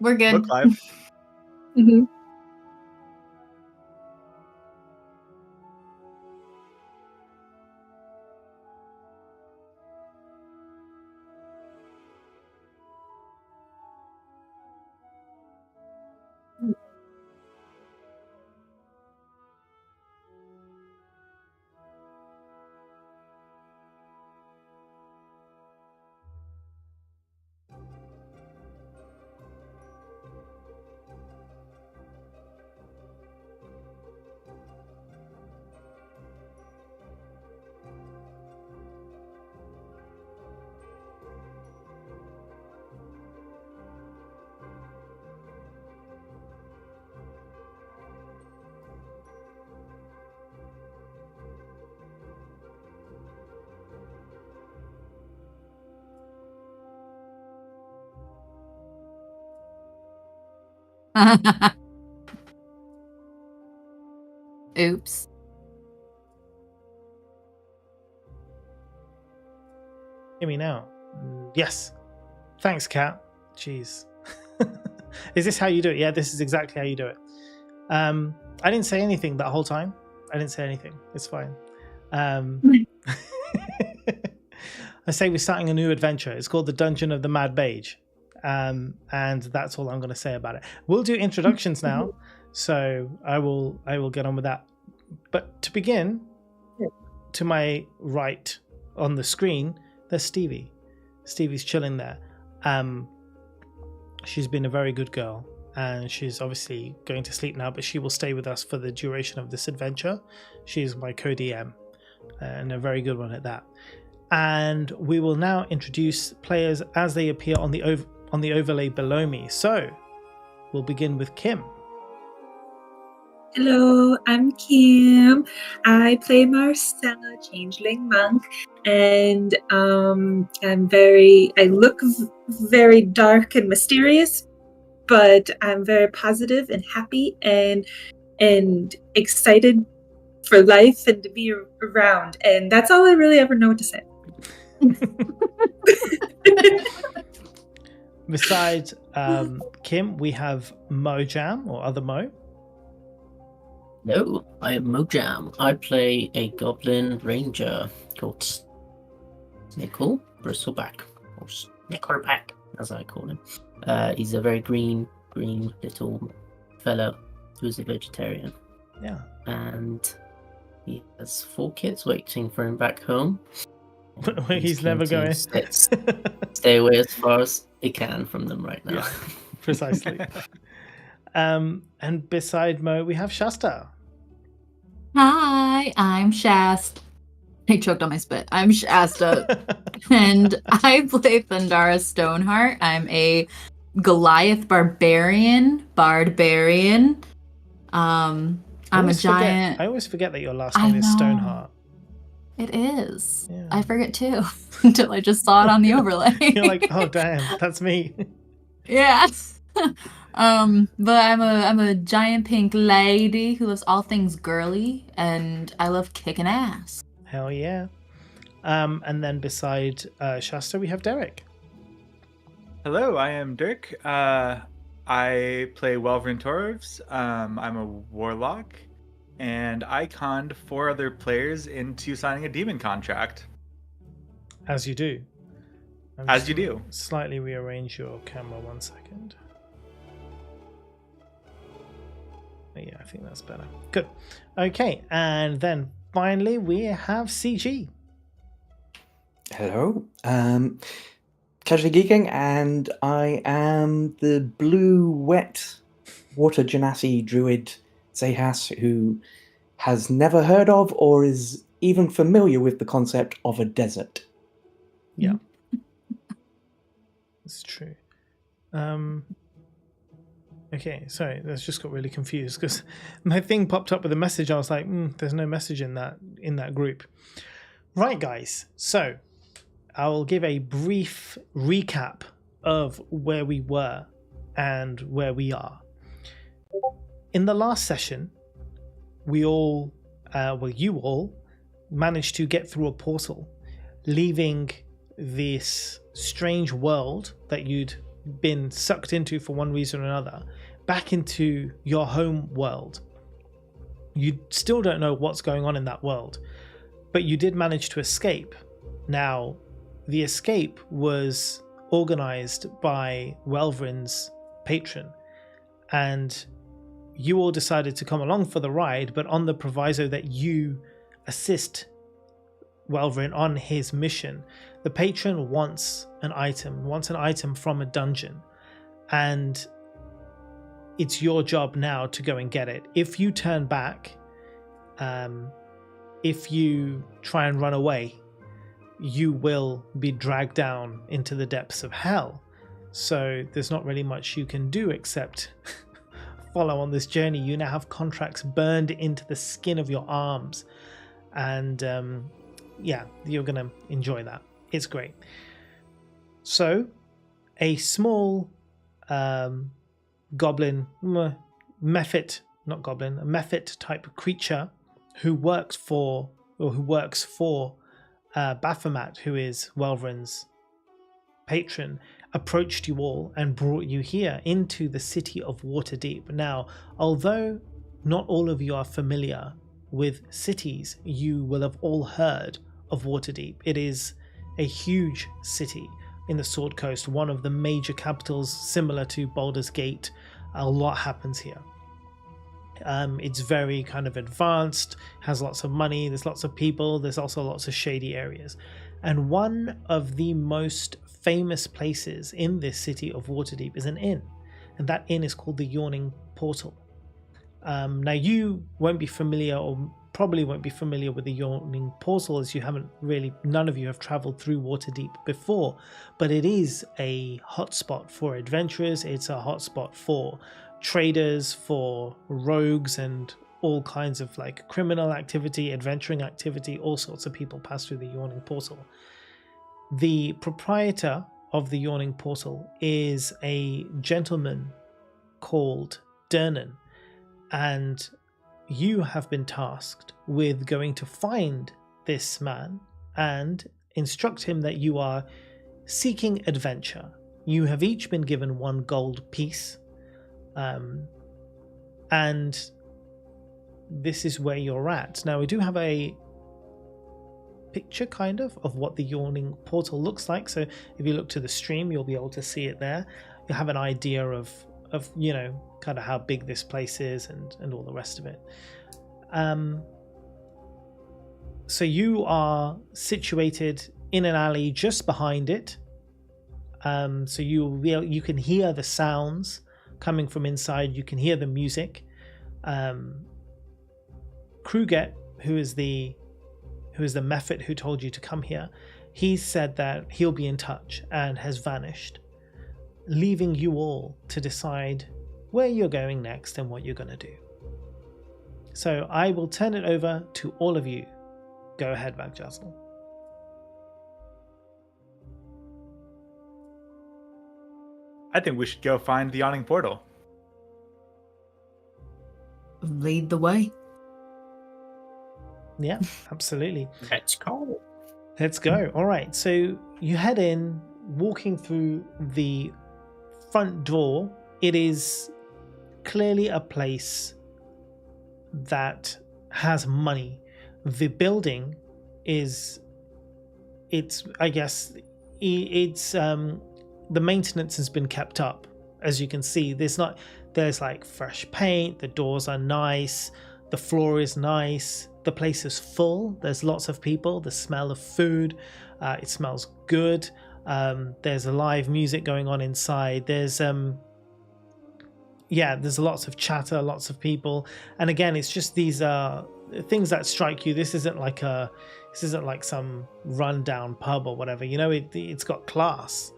We're good. Look live. Mm-hmm. Oops. Hear me now? Yes. Thanks, Kat. Jeez. Is this how you do it? Yeah, this is exactly how you do it. I didn't say anything that whole time. I didn't say anything. It's fine. I say we're starting a new adventure. It's called the Dungeon of the Mad Mage. And that's all I'm going to say about it. We'll do introductions now. So I will get on with that. But to begin, to my right on the screen, there's Stevie. Stevie's chilling there. She's been a very good girl, and she's obviously going to sleep now, but she will stay with us for the duration of this adventure. She's my co-DM, and a very good one at that. And we will now introduce players as they appear on the overlay below me. So we'll begin with Kim. Hello, I'm Kim. I play Marcella, Changeling Monk, and I look very dark and mysterious, but I'm very positive and happy and excited for life and to be around. And that's all I really ever know what to say. Besides Kim, we have Mojam, or other Mo. Hello, I am Mojam. I play a goblin ranger called Snickle Bristleback, or Snickerback, as I call him. He's a very green little fellow who's a vegetarian. Yeah. And he has 4 kids waiting for him back home. He's never going. Stay away as far as he can from them right now. Yeah, precisely. And beside Mo, we have Shasta. Hi, I'm Shasta. I choked on my spit. I'm Shasta, and I play Thundara Stoneheart. I'm a Goliath barbarian. I'm a giant. I always forget that your last name is Stoneheart. It is. Yeah. I forget too until I just saw it on the overlay. You're like, oh damn, that's me. Yeah. But I'm a giant pink lady who loves all things girly, and I love kicking ass. Hell yeah. And then beside Shasta, we have Derek. Hello, I am Dirk. I play Welvin Torvs. I'm a warlock, and I conned 4 other players into signing a demon contract. As you do. As you do. Slightly rearrange your camera 1 second. Yeah, I think that's better. Good. Okay, and then finally we have CG. Hello. Casually Geeking, and I am the blue wet water genasi druid Zehas, who has never heard of or is even familiar with the concept of a desert. Yeah. It's true. Okay, sorry, I just got really confused because my thing popped up with a message. I was like, there's no message in that group. Right, guys. So I will give a brief recap of where we were and where we are. In the last session, you all managed to get through a portal, leaving this strange world that you'd been sucked into for one reason or another back into your home world. You still don't know what's going on in that world, but you did manage to escape. Now, the escape was organized by Welvrin's patron, and you all decided to come along for the ride, but on the proviso that you assist Welvrin on his mission. The patron wants an item from a dungeon, and it's your job now to go and get it. If you turn back, if you try and run away, you will be dragged down into the depths of hell. So there's not really much you can do except follow on this journey. You now have contracts burned into the skin of your arms, and yeah, you're gonna enjoy that. It's great. So a small goblin, mephit, not goblin, a mephit type creature who works for Baphomet, who is Welvrin's patron, approached you all and brought you here into the city of Waterdeep. Now, although not all of you are familiar with cities, you will have all heard of Waterdeep. It is a huge city in the Sword Coast, one of the major capitals, similar to Baldur's Gate. A lot happens here. It's very kind of advanced, has lots of money, there's lots of people, there's also lots of shady areas. And one of the most famous places in this city of Waterdeep is an inn, and that inn is called the Yawning Portal. Now, you won't be familiar, or probably won't be familiar with the Yawning Portal, as you haven't really, none of you have traveled through Waterdeep before, but it is a hotspot for adventurers. It's a hotspot for traders, for rogues, and all kinds of like criminal activity, adventuring activity. All sorts of people pass through the Yawning Portal. The proprietor of the Yawning Portal is a gentleman called Dernan, and you have been tasked with going to find this man and instruct him that you are seeking adventure. You have each been given 1 gold piece, and this is where you're at. Now, we do have a picture kind of what the Yawning Portal looks like, so if you look to the stream, you'll be able to see it there. You'll have an idea of you know, kind of how big this place is and all the rest of it. So you are situated in an alley just behind it. So you can hear the sounds coming from inside. You can hear the music. Kruget, who is the mephit who told you to come here, he said that he'll be in touch and has vanished, leaving you all to decide where you're going next and what you're going to do. So I will turn it over to all of you. Go ahead, Vagjazzle. I think we should go find the Yawning Portal. Lead the way. Yeah, absolutely. Let's go. Let's go. All right. So you head in, walking through the front door. It is clearly a place that has money. The building the maintenance has been kept up. As you can see, there's like fresh paint, the doors are nice, the floor is nice, the place is full, there's lots of people, the smell of food, it smells good. There's live music going on inside. There's lots of chatter, lots of people, and again, it's just these things that strike you. This isn't like some rundown pub or whatever. You know, it's got class.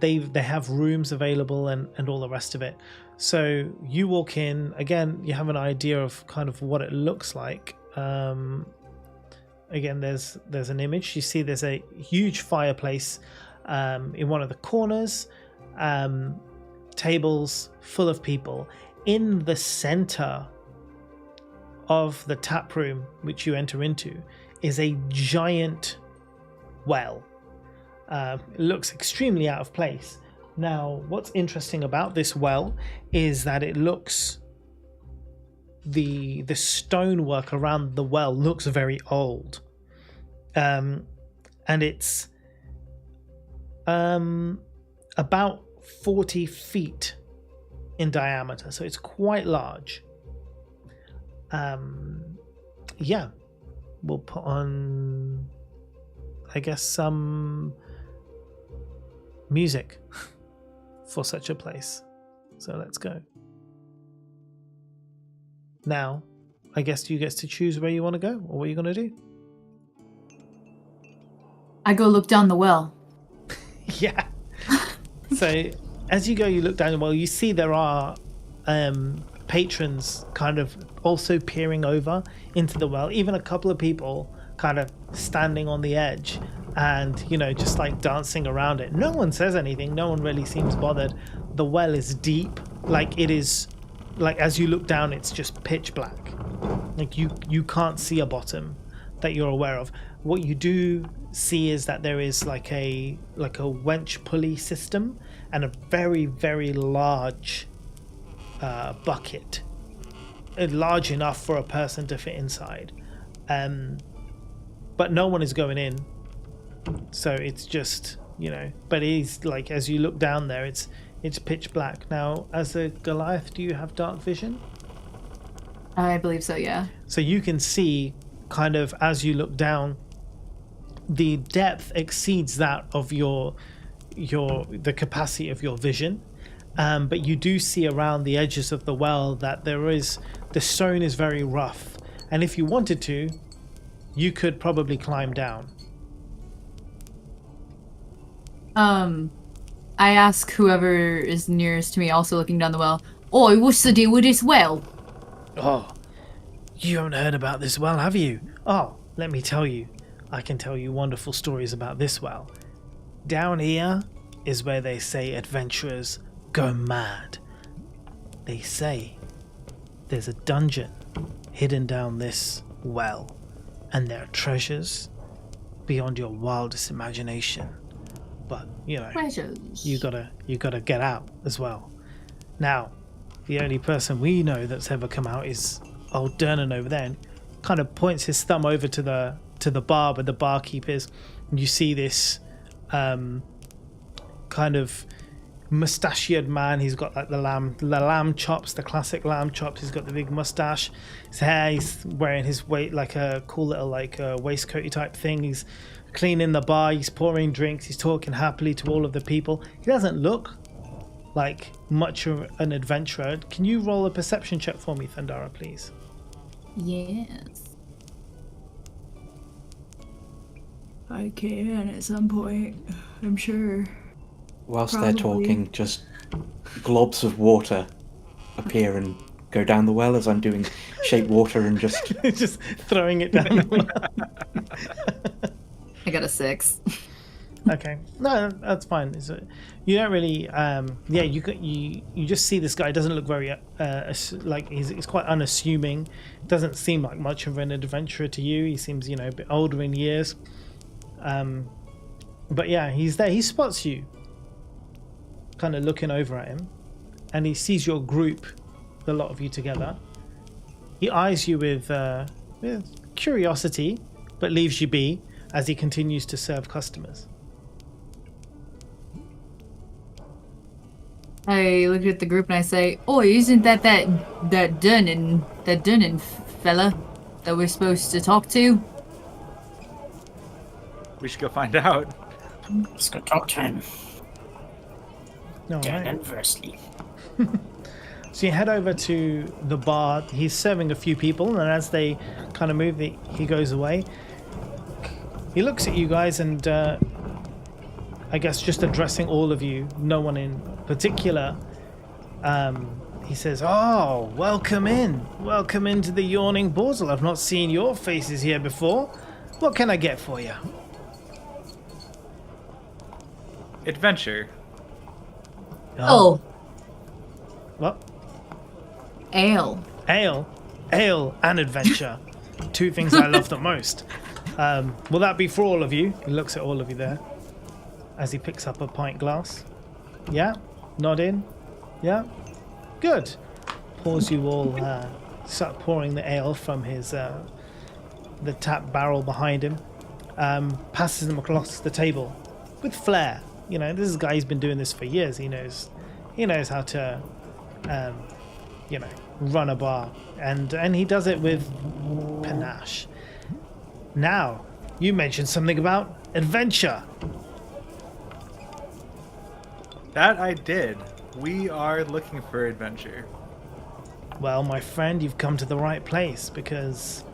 They have rooms available and all the rest of it. So you walk in, again, you have an idea of kind of what it looks like. Again, there's an image. You see there's a huge fireplace in one of the corners, tables full of people. In the center of the tap room, which you enter into, is a giant well. It looks extremely out of place, Now, what's interesting about this well is that it looks the stonework around the well looks very old, and it's about 40 feet in diameter, so it's quite large. Yeah, we'll put on, I guess, some music for such a place. So let's go. Now, I guess you get to choose where you want to go or what you're going to do. I go look down the well. Yeah. So as you go, you look down the well, you see there are patrons kind of also peering over into the well, even a couple of people kind of standing on the edge and, you know, just like dancing around it. No one says anything. No one really seems bothered. The well is deep. Like, it is, like, as you look down, it's just pitch black. Like, you can't see a bottom that you're aware of. What you do see is that there is like a winch pulley system and a very, very large bucket, large enough for a person to fit inside, but no one is going in, so it's just, you know, but it is like, as you look down there, it's pitch black. Now, as a Goliath, do you have dark vision? I believe so, yeah. So you can see, kind of, as you look down, the depth exceeds that of the capacity of your vision. But you do see around the edges of the well that the stone is very rough, and if you wanted to, you could probably climb down. I ask whoever is nearest to me, also looking down the well, "Oi, what's the deal with this well?" Oh, you haven't heard about this well, have you? Oh, let me tell you. I can tell you wonderful stories about this well. Down here is where they say adventurers go mad. They say there's a dungeon hidden down this well, and there are treasures beyond your wildest imagination. But, you know, Treasures. you gotta get out as well. Now, the only person we know that's ever come out is old Dernan over there, and kind of points his thumb over to the bar where the barkeep is, and you see this kind of mustachioed man. He's got like the lamb chops, the classic lamb chops. He's got the big mustache. His hair, he's wearing his like a cool little like waistcoaty type thing. He's cleaning the bar, he's pouring drinks, he's talking happily to all of the people. He doesn't look like much of an adventurer. Can you roll a perception check for me, Thundara, please? Yes. I can at some point, I'm sure. Whilst Probably. they're talking, just globs of water appear and go down the well as I'm doing shape water and just... Just throwing it down the well. I got a 6. Okay, no, that's fine. You don't really, you just see this guy doesn't look very like he's quite unassuming. Doesn't seem like much of an adventurer to you. He seems, you know, a bit older in years. But yeah, he's there. He spots you, kind of looking over at him, and he sees your group, the lot of you together. He eyes you with curiosity, but leaves you be as he continues to serve customers. I look at the group and I say, "Oh, isn't that Dunnan fella that we're supposed to talk to?" We should go find out. Let's go talk to him. All Down right. adversely. So you head over to the bar. He's serving a few people, and as they kind of move, he goes away. He looks at you guys and I guess just addressing all of you, no one in particular, he says, "Oh, welcome in. Welcome into the Yawning Borzal. I've not seen your faces here before. What can I get for you?" Adventure. Oh, What? ale. Ale and adventure. Two things I love the most. Will that be for all of you? He looks at all of you there as he picks up a pint glass. Yeah? Nod in? Yeah? Good. Pours you all, start pouring the ale from his, the tap barrel behind him. Passes them across the table with flair. You know, this is a guy who's been doing this for years. He knows how to, you know, run a bar, and he does it with panache. Now, you mentioned something about adventure. That I did. We are looking for adventure. Well, my friend, you've come to the right place because,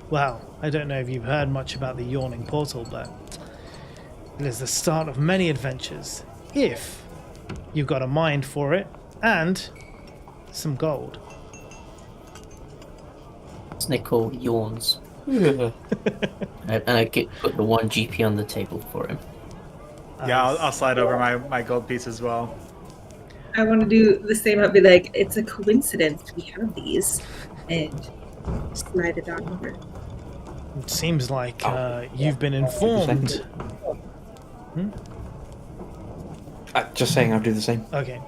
well, I don't know if you've heard much about the Yawning Portal, but it is the start of many adventures if you've got a mind for it and some gold. Snickle yawns. and I put the 1 GP on the table for him. Yeah, I'll slide over my gold piece as well. I want to do the same. I'll be like, it's a coincidence we have these, and slide it on over. It seems like you've been informed. Just saying, I'll do the same. Okay.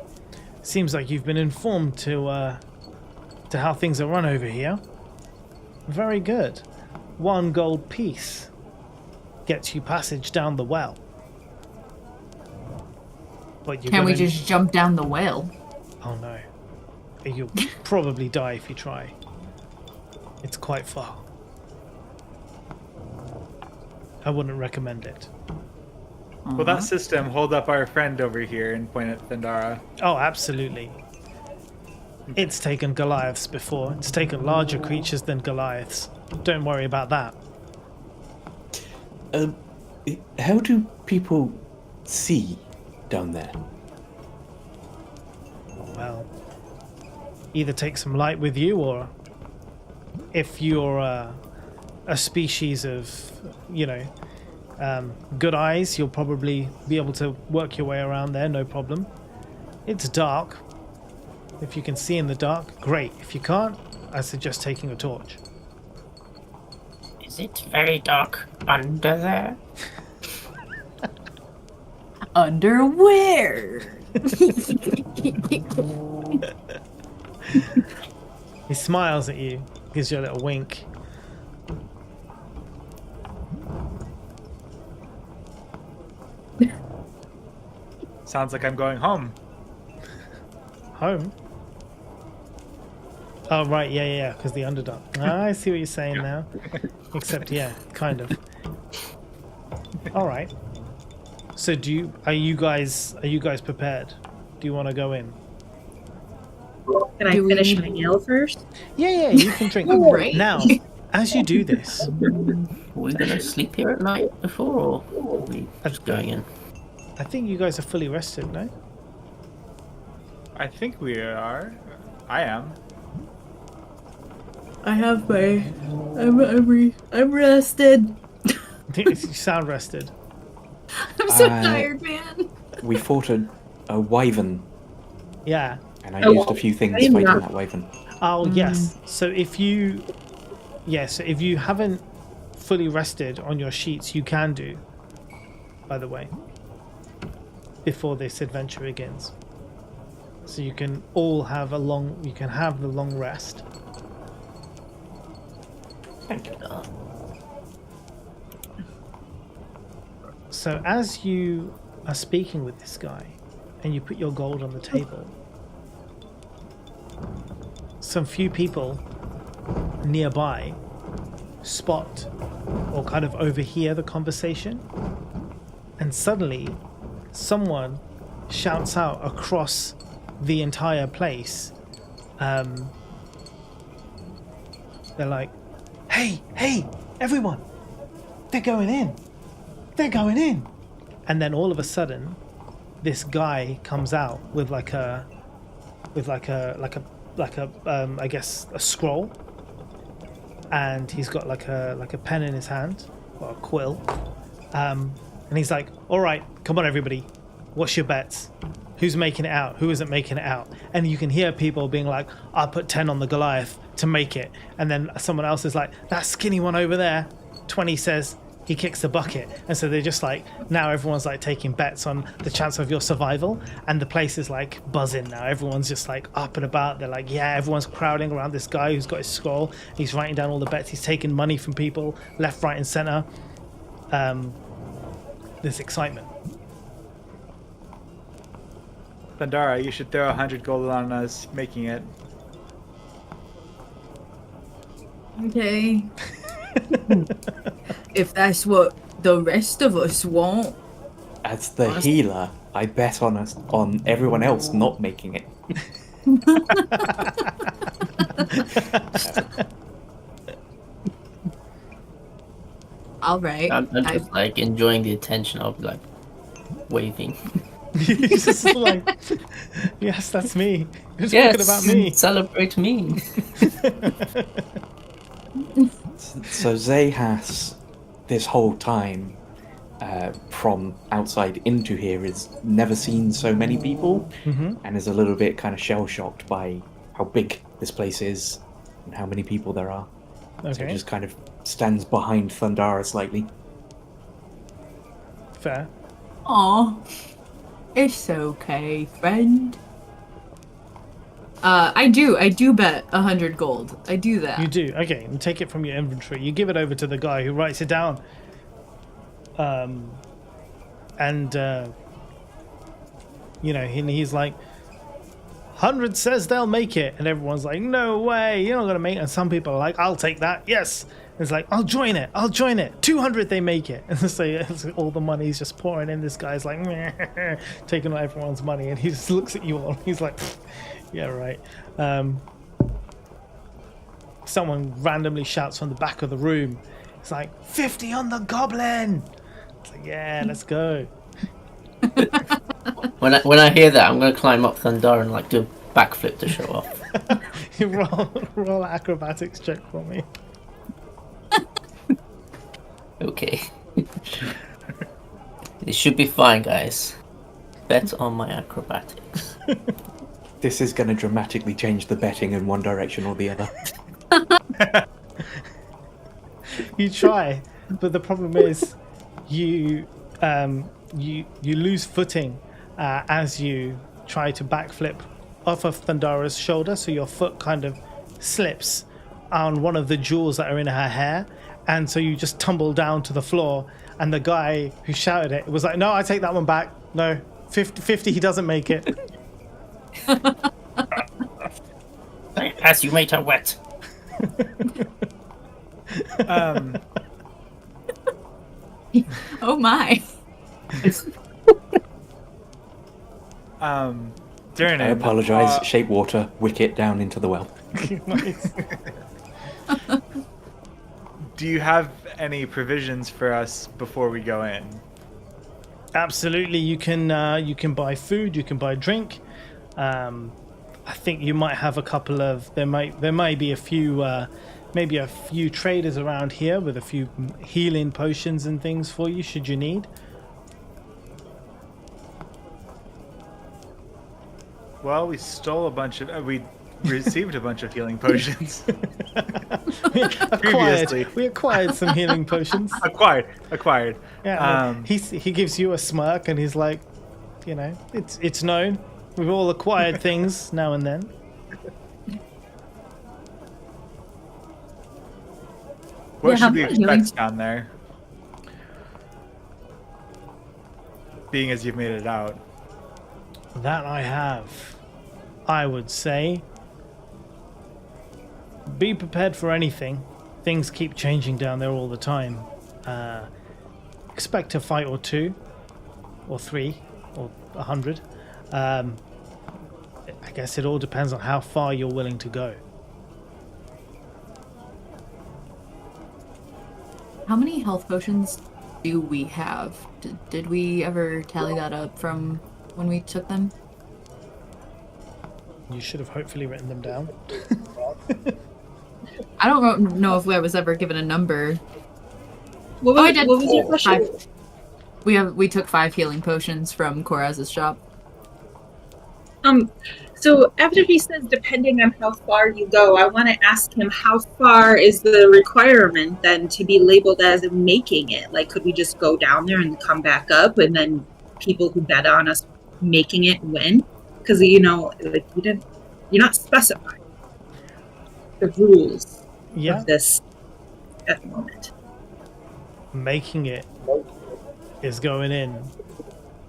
Seems like you've been informed to how things are run over here. Very good. 1 gold piece gets you passage down the well. But Can we just jump down the well? Oh no. You'll probably die if you try. It's quite far. I wouldn't recommend it. Will that system hold up our friend over here and point at Thundara? Oh, absolutely. It's taken Goliaths before. It's taken larger creatures than Goliaths. Don't worry about that. How do people see down there? Well, either take some light with you, or if you're a species of, you know, good eyes, you'll probably be able to work your way around there, no problem. It's dark. If you can see in the dark, great. If you can't, I suggest taking a torch. Is it very dark under there? Underwear. He smiles at you, gives you a little wink. Sounds like I'm going home. Home? Oh, right, yeah, because the Underdark. I see what you're saying now. Except, yeah, kind of. All right. So, are you guys prepared? Do you want to go in? Can I finish my ale first? Yeah, you can drink. Right. Now, as you do this, Are we going to sleep here at night before, or are we just going in? I think you guys are fully rested, no? I think we are. I am. I have my. I'm rested. You sound rested. I'm so tired, man. We fought a wyvern, Yeah. and I used a few things fighting that wyvern. Oh, yes. So if you haven't fully rested on your sheets, you can do, by the way, before this adventure begins. So you can all have the long rest. Thank you. So as you are speaking with this guy, and you put your gold on the table, some few people nearby spot or kind of overhear the conversation, and suddenly someone shouts out across the entire place. They're like, hey, everyone, they're going in. And then all of a sudden, this guy comes out with like a I guess a scroll, and he's got like a pen in his hand, or a quill, and he's like, all right, come on everybody, what's your bets? Who's making it out? Who isn't making it out? And you can hear people being like, I'll put 10 on the Goliath to make it. And then someone else is like, that skinny one over there. 20 says, he kicks the bucket, and so they're just like, now everyone's like taking bets on the chance of your survival, and the place is like buzzing now. Everyone's just like up and about. They're like, yeah, everyone's crowding around this guy who's got his scroll. He's writing down all the bets. He's taking money from people left, right, and center. There's excitement. Thundara, you should throw 100 gold on us making it. Okay. If that's what the rest of us want. As the healer, I bet on everyone else not making it. All right. I'm just like enjoying the attention. I'll be like waving. He's just like, yes, that's me. You're talking about me. Celebrate me. So Zahas, this whole time, from outside into here, has never seen so many people, and is a little bit kind of shell-shocked by how big this place is and how many people there are. Okay. So just kind of stands behind Thundara slightly. Fair. Aw. It's okay, friend. I do bet 100 gold. I do that. You do? Okay, and take it from your inventory. You give it over to the guy who writes it down. And he's like, 100 says they'll make it. And everyone's like, no way, you're not going to make it. And some people are like, I'll take that, yes. And it's like, I'll join it. 200 they make it. And so all the money's just pouring in. This guy's like, meh, taking all everyone's money. And he just looks at you all. He's like, yeah, right. Someone randomly shouts from the back of the room. It's like, 50 on the goblin. It's like, yeah, let's go. When I hear that, I'm gonna climb up Thundara and like do a backflip to show off. You roll acrobatics check for me. Okay. It should be fine, guys. Bet on my acrobatics. This is going to dramatically change the betting in one direction or the other. You try, but the problem is you lose footing as you try to backflip off of Thundara's shoulder, so your foot kind of slips on one of the jewels that are in her hair, and so you just tumble down to the floor, and the guy who shouted it was like, no, I take that one back. No, 50 he doesn't make it. As you made her wet. Oh my. During I apologise. Shape water, wicket down into the well. Nice. Do you have any provisions for us before we go in? Absolutely, you can buy food, you can buy drink. I think you might have a couple of there might be a few maybe a few traders around here with a few healing potions and things for you should you need. Well, we stole a bunch of we received a bunch of healing potions. Previously. We acquired some healing potions. Acquired. Yeah, he gives you a smirk and he's like, it's known. We've all acquired things now and then. What should we expect down there? Being as you've made it out. That I would say, be prepared for anything. Things keep changing down there all the time. Expect a fight or two, or 3, or 100. I guess it all depends on how far you're willing to go. How many health potions do we have? Did we ever tally that up from when we took them? You should have hopefully written them down. I don't know if I was ever given a number. What I did. was your question? 5. We took 5 healing potions from Koraz's shop. So after he says, depending on how far you go, I want to ask him how far is the requirement then to be labeled as making it? Like, could we just go down there and come back up, and then people who bet on us making it win? Because like you're not specifying the rules of this at the moment. Making it is going in,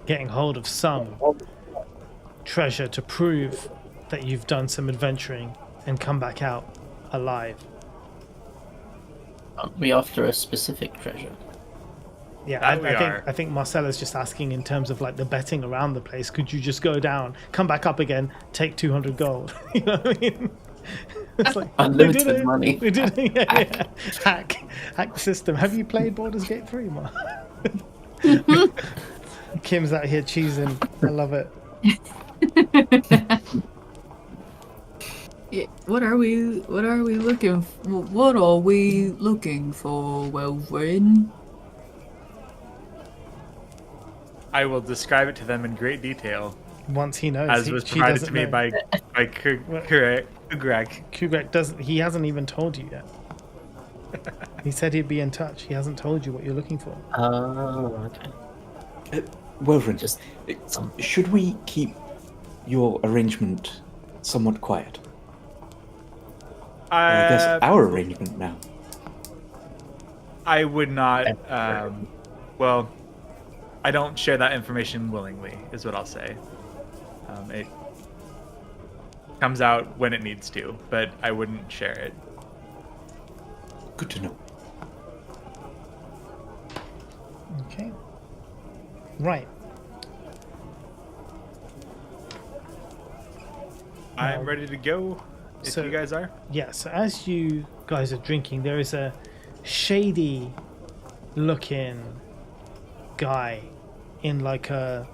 getting hold of some treasure to prove that you've done some adventuring and come back out alive. Aren't we after a specific treasure? Yeah, I think Marcella's just asking in terms of like the betting around the place. Could you just go down, come back up again, take 200 gold? You know what I mean? It's like Unlimited money. We did it. Yeah. Hack the system. Have you played Baldur's Gate 3, Mar? Kim's out here cheesing. I love it. Yeah, what are we looking for? What are we looking for, Welvin? I will describe it to them in great detail, Once he knows, as was provided to me by Kugrek. Kugrek he hasn't even told you yet. He said he'd be in touch. He hasn't told you what you're looking for. Oh, okay. Wilfred, Just should we keep your arrangement somewhat quiet? I guess our arrangement now. I would not. Well, I don't share that information willingly, is what I'll say. It comes out when it needs to, but I wouldn't share it. Good to know. Okay. Right. I'm ready to go. If you guys are. Yeah. So as you guys are drinking, there is a shady-looking guy in like a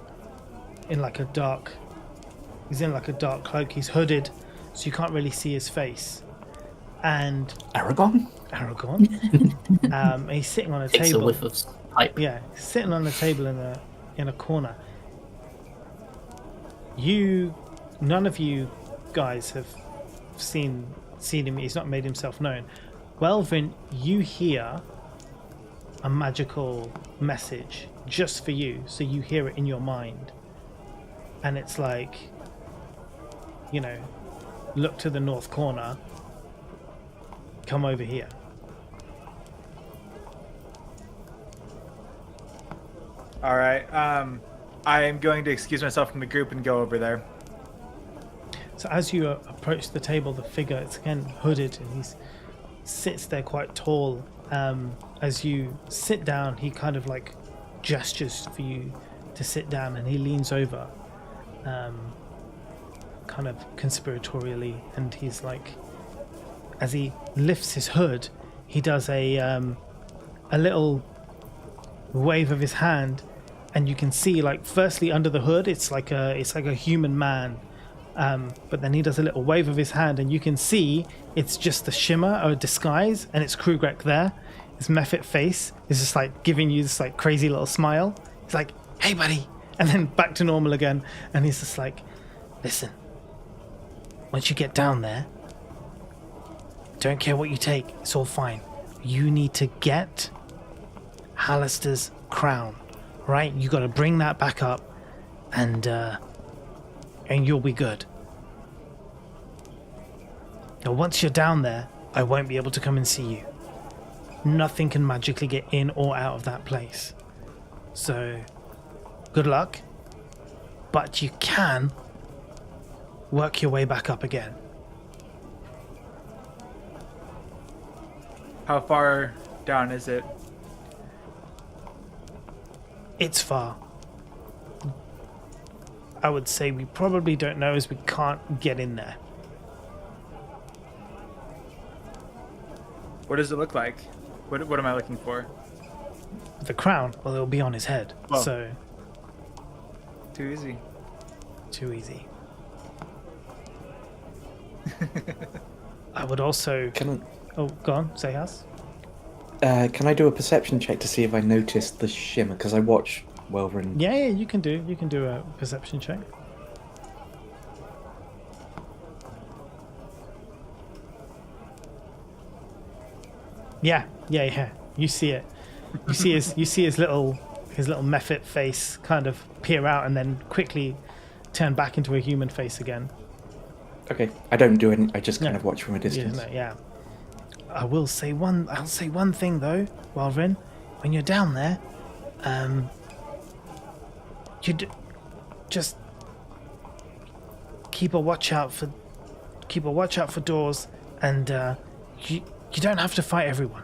dark. He's in like a dark cloak. He's hooded, so you can't really see his face. And Aragon. He's sitting on a takes table. a whiff of pipe. Yeah, sitting on a table in a corner. None of you guys have seen him. He's not made himself known. Welvin, you hear a magical message just for you, so you hear it in your mind, and it's like, look to the north corner, come over here. All right. I am going to excuse myself from the group and go over there. So as you approach the table, the figure, it's again hooded, and he sits there quite tall. As you sit down, he kind of like gestures for you to sit down, and he leans over, kind of conspiratorially, and he's like, as he lifts his hood, he does a little wave of his hand, and you can see, like, firstly under the hood, it's like a human man. But then he does a little wave of his hand, and you can see it's just the shimmer or disguise, and it's Kugrek there. His Mephit face is just like giving you this like crazy little smile. He's like, "Hey, buddy," and then back to normal again. And he's just like, "Listen, once you get down there, don't care what you take. It's all fine. You need to get Hallister's crown, right? You got to bring that back up, and you'll be good. Now, once you're down there, I won't be able to come and see you. Nothing can magically get in or out of that place. So, good luck. But you can work your way back up again." How far down is it? It's far. I would say we probably don't know, as we can't get in there. What does it look like? What am I looking for? The crown, well, it'll be on his head. Well. So, Too easy. too easy. I would also... Oh, go on, say house. Can I do a perception check to see if I noticed the shimmer? Because I watch Welvin. Yeah, you can do a perception check. Yeah. You see it. You see his little mephit face kind of peer out and then quickly turn back into a human face again. Okay, I don't do any. I just kind Yeah. of watch from a distance. Yeah. I'll say one thing though, Walvin. When you're down there, just keep a watch out for doors, and you don't have to fight everyone.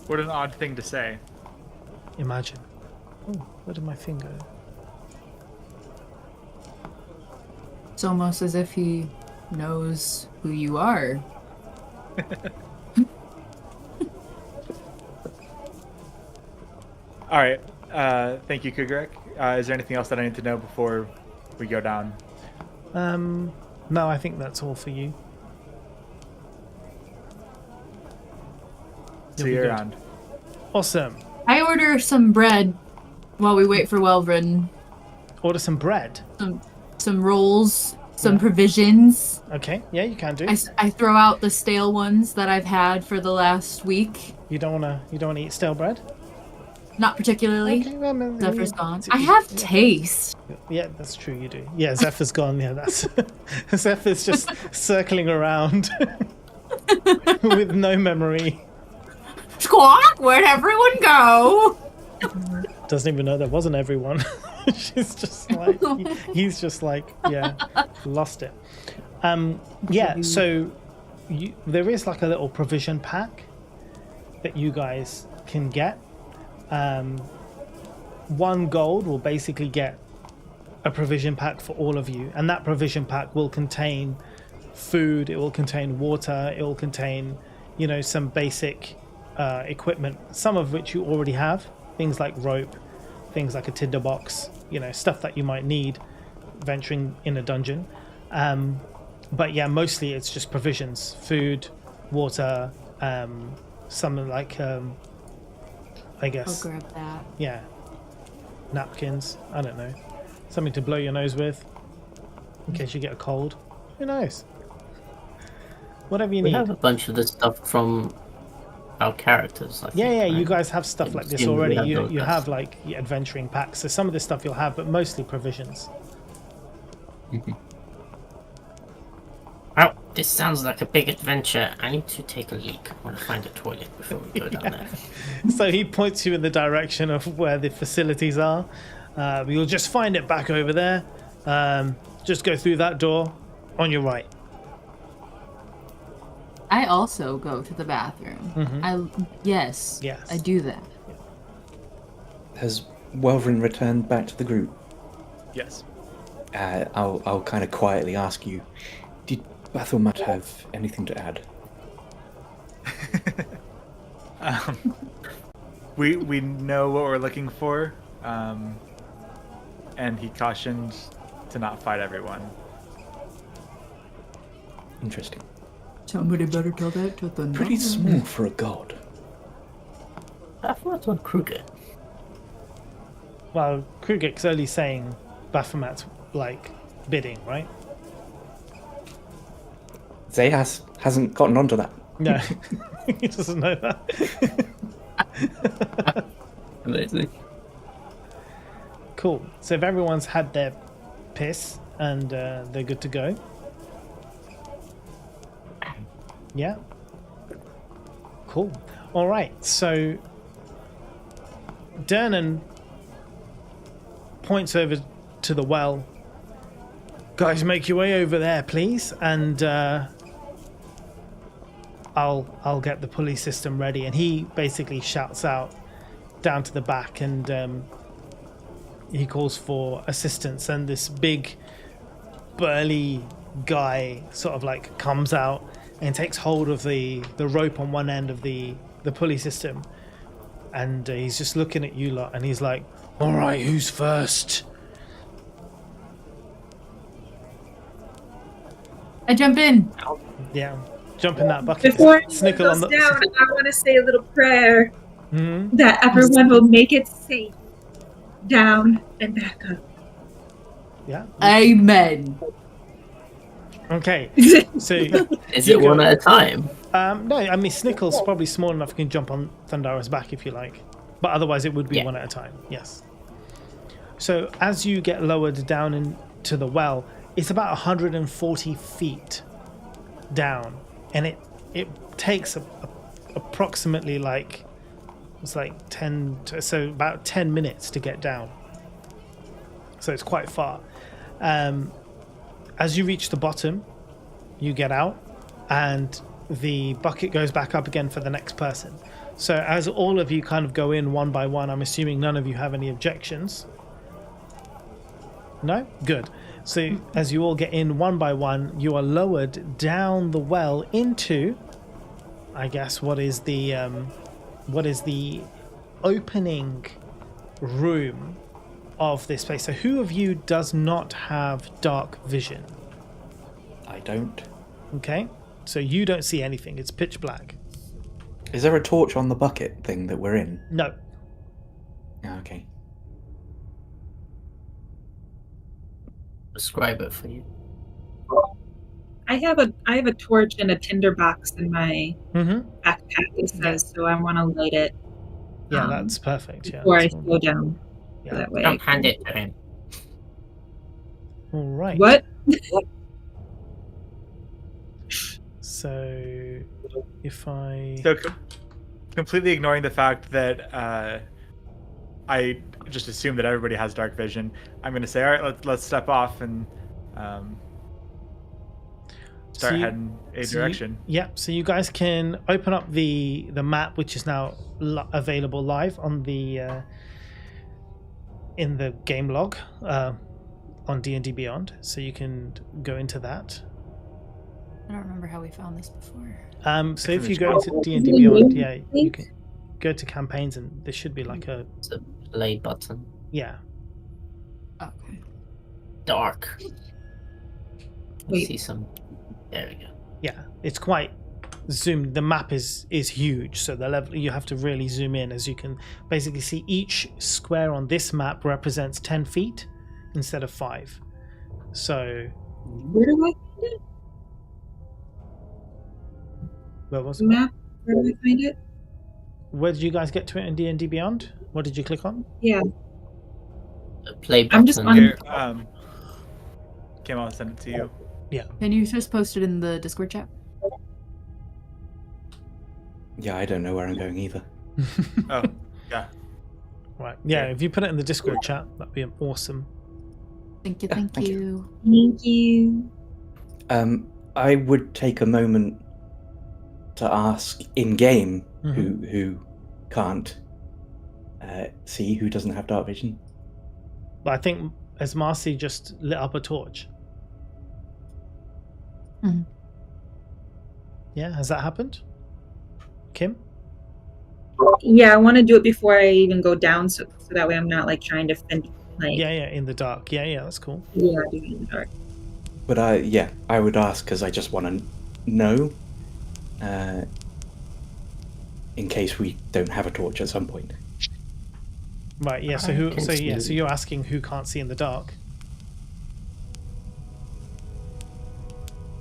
What an odd thing to say. Imagine. Oh, where did my thing go? It's almost as if he knows who you are. All right. Thank you, Kugrek. Is there anything else that I need to know before we go down? No, I think that's all for you. See You'll be you good. around. Awesome. I order some bread while we wait for Welvrin. Order some bread. Some rolls, some provisions. Okay, yeah, you can do. I throw out the stale ones that I've had for the last week. You don't wanna eat stale bread? Not particularly. Okay, well, maybe- Zephyr's gone. I have taste. Yeah, that's true. You do. Yeah, Zephyr's gone. Yeah, that's Zephyr's just circling around with no memory. Squawk! Where'd everyone go? Doesn't even know there wasn't everyone. She's just like he's just like lost it. Yeah. So there is like a little provision pack that you guys can get. 1 gold will basically get a provision pack for all of you, and that provision pack will contain food, it will contain water, it will contain, some basic equipment, some of which you already have, things like rope, things like a tinderbox, stuff that you might need venturing in a dungeon. But yeah, mostly it's just provisions, food, water, something like I guess. I'll grab that. Yeah. Napkins. I don't know. Something to blow your nose with. In case you get a cold. Who knows? Whatever you We need. have a bunch of the stuff from our characters. I think, Yeah, right? you guys have stuff like this Yeah, we already. have You those. have like adventuring packs. So some of this stuff you'll have, but mostly provisions. Well, this sounds like a big adventure. I need to take a leak. I want to find a toilet before we go down there. So he points you in the direction of where the facilities are. You'll just find it back over there. Just go through that door on your right. I also go to the bathroom. Yes, I do that. Has Welvrin returned back to the group? Yes. I'll kind of quietly ask you, did Baphomet have anything to add? We know what we're looking for, and he cautioned to not fight everyone. Interesting. Somebody better tell that to the Pretty small for a god. I thought on Kruger. Well, Krugik's only saying Baphomet's bidding, right? Zehas hasn't gotten onto that. No, he doesn't know that. Amazing. Cool. So if everyone's had their piss and they're good to go. Yeah. Cool. All right. So Dernan points over to the well. Guys, make your way over there, please, and I'll get the pulley system ready. And he basically shouts out down to the back, and he calls for assistance. And this big, burly guy sort of comes out and takes hold of the rope on one end of the pulley system, and he's just looking at you lot, and he's like, "All right, who's first?" I jump in. Yeah, jump in that bucket. Before anyone Snickle goes on the. down, I want to say a little prayer Mhm. that everyone will make it safe down and back up. Yeah. Amen. Okay, so Is you it go- one at a time? No, I mean Snickle's probably small enough you can jump on Thundara's back if you like, but otherwise it would be Yeah. one at a time. Yes. So as you get lowered down into the well, it's about 140 feet down, and it takes approximately like it's like 10 to, so about 10 minutes to get down. So it's quite far. As you reach the bottom, you get out, and the bucket goes back up again for the next person. So as all of you kind of go in one by one, I'm assuming none of you have any objections. No? Good. So as you all get in one by one, you are lowered down the well into, I guess, what is the opening room of this place. So who of you does not have dark vision? I don't. Okay, so you don't see anything. It's pitch black. Is there a torch on the bucket thing that we're in? No. Yeah, okay. Describe it for you. I have a torch and a tinder box in my Mm-hmm. backpack. It says so. I want to light it. Yeah, that's perfect. Yeah. Before I that's slow down. Yeah. That way. I Don't hand can- it to him. All right. What? So if I So completely ignoring the fact that I just assume that everybody has dark vision, I'm going to say, all right, let's step off and start heading a direction. So you guys can open up the map, which is now available live on the in the game log on D&D Beyond. So you can go into that. I don't remember how we found this before. So if you go into D&D Beyond, yeah, you can go to campaigns, and there should be like a It's a play button. yeah. Okay. Dark. I Wait. see some. There we go. Yeah, it's quite zoomed. The map is huge, so the level you have to really zoom in, as you can basically see each square on this map represents 10 feet instead of 5. So Where do I find it? where was The it? map? Where do I find it? Where did you guys get to it in D&D Beyond? What did you click on? Yeah. A play button. I'm just on- Here, Kim, I'll send it to you. Can you just post it in the Discord chat? Yeah, I don't know where I'm going either. Oh, yeah. Right. Yeah, if you put it in the Discord chat, that'd be awesome. Thank you, Yeah, thank thank you. Thank you. I would take a moment to ask in game Mhm. who can't see, who doesn't have dark vision. But I think as Marcy just lit up a torch. Mhm. Yeah, has that happened? Kim? Yeah, I want to do it before I even go down, so that way I'm not like trying to fend like Yeah, in the dark. Yeah, that's cool. yeah, do it in the dark. But I would ask because I just want to know, in case we don't have a torch at some point. Right, yeah, so I who can so yeah, see. so you're asking who can't see in the dark.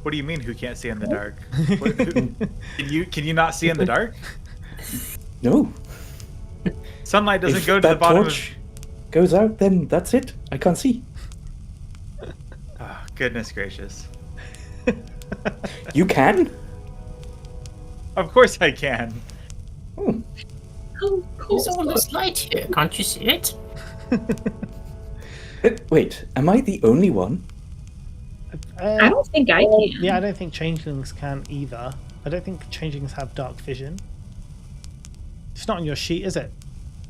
What do you mean? Who can't see in the dark? Can you not see in the dark? No, Sunlight doesn't if go to the that bottom torch goes out, then that's it. I can't see. of. Oh, goodness gracious! You can. Of course I can. Oh, Oh, cool. There's all this light here. Can't you see it? wait, am I the only one? I don't think I can. Yeah, I don't think changelings can either. I don't think changelings have dark vision. It's not on your sheet, is it,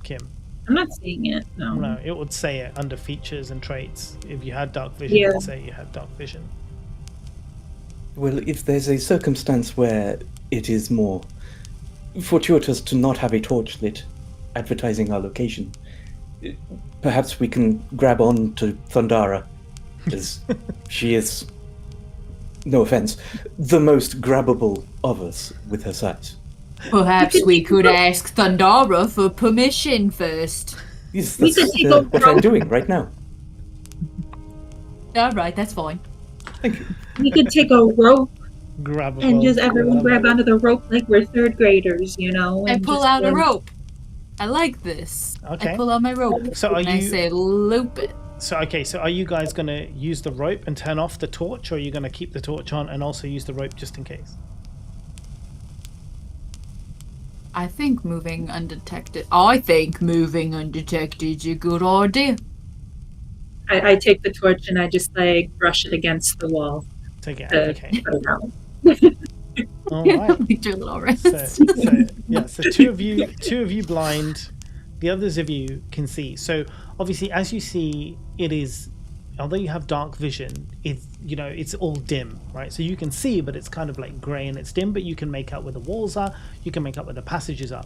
Kim? I'm not seeing it. No. No, it would say it under features and traits. If you had dark vision, Yeah. it would say you had dark vision. Well, if there's a circumstance where it is more fortuitous to not have a torch lit advertising our location, perhaps we can grab on to Thundara, as she is, no offense, the most grabbable of us with her size. Perhaps we could ask Thundara for permission first. Yes, We that's could take over what I'm doing right now. Alright, that's fine. Thank you. We could take a rope Grab a and bowl. just everyone grab onto the rope like we're third graders, you know? I And pull just, out a rope. I like this. Okay. I pull out my rope. So are and I you- say, loop it. So are you guys gonna use the rope and turn off the torch, or are you gonna keep the torch on and also use the rope just in case? I think moving undetected is a good idea. I take the torch and I just like brush it against the wall. Take it out. to Okay. put it out. All right. Make your little rest. So two of you blind, the others of you can see. So obviously, as you see, it is, although you have dark vision, it's all dim, right? So you can see, but it's kind of like grey and it's dim, but you can make out where the walls are, you can make out where the passages are.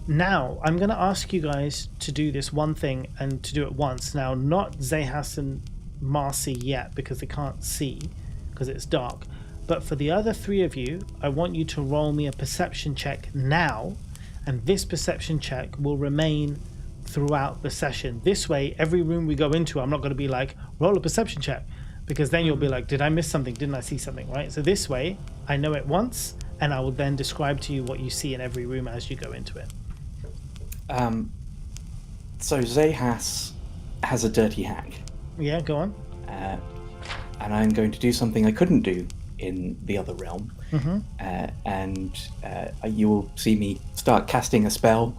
Now, I'm going to ask you guys to do this one thing and to do it once. Now, not Zehas and Marcy yet, because they can't see, because it's dark. But for the other three of you, I want you to roll me a perception check now, and this perception check will remain throughout the session. This way, every room we go into, I'm not going to be like, roll a perception check, because then you'll be like, did I miss something? Didn't I see something, right? So this way, I know it once, and I will then describe to you what you see in every room as you go into it. So Zehas has a dirty hack, Yeah, go on. and I'm going to do something I couldn't do in the other realm. And you will see me start casting a spell.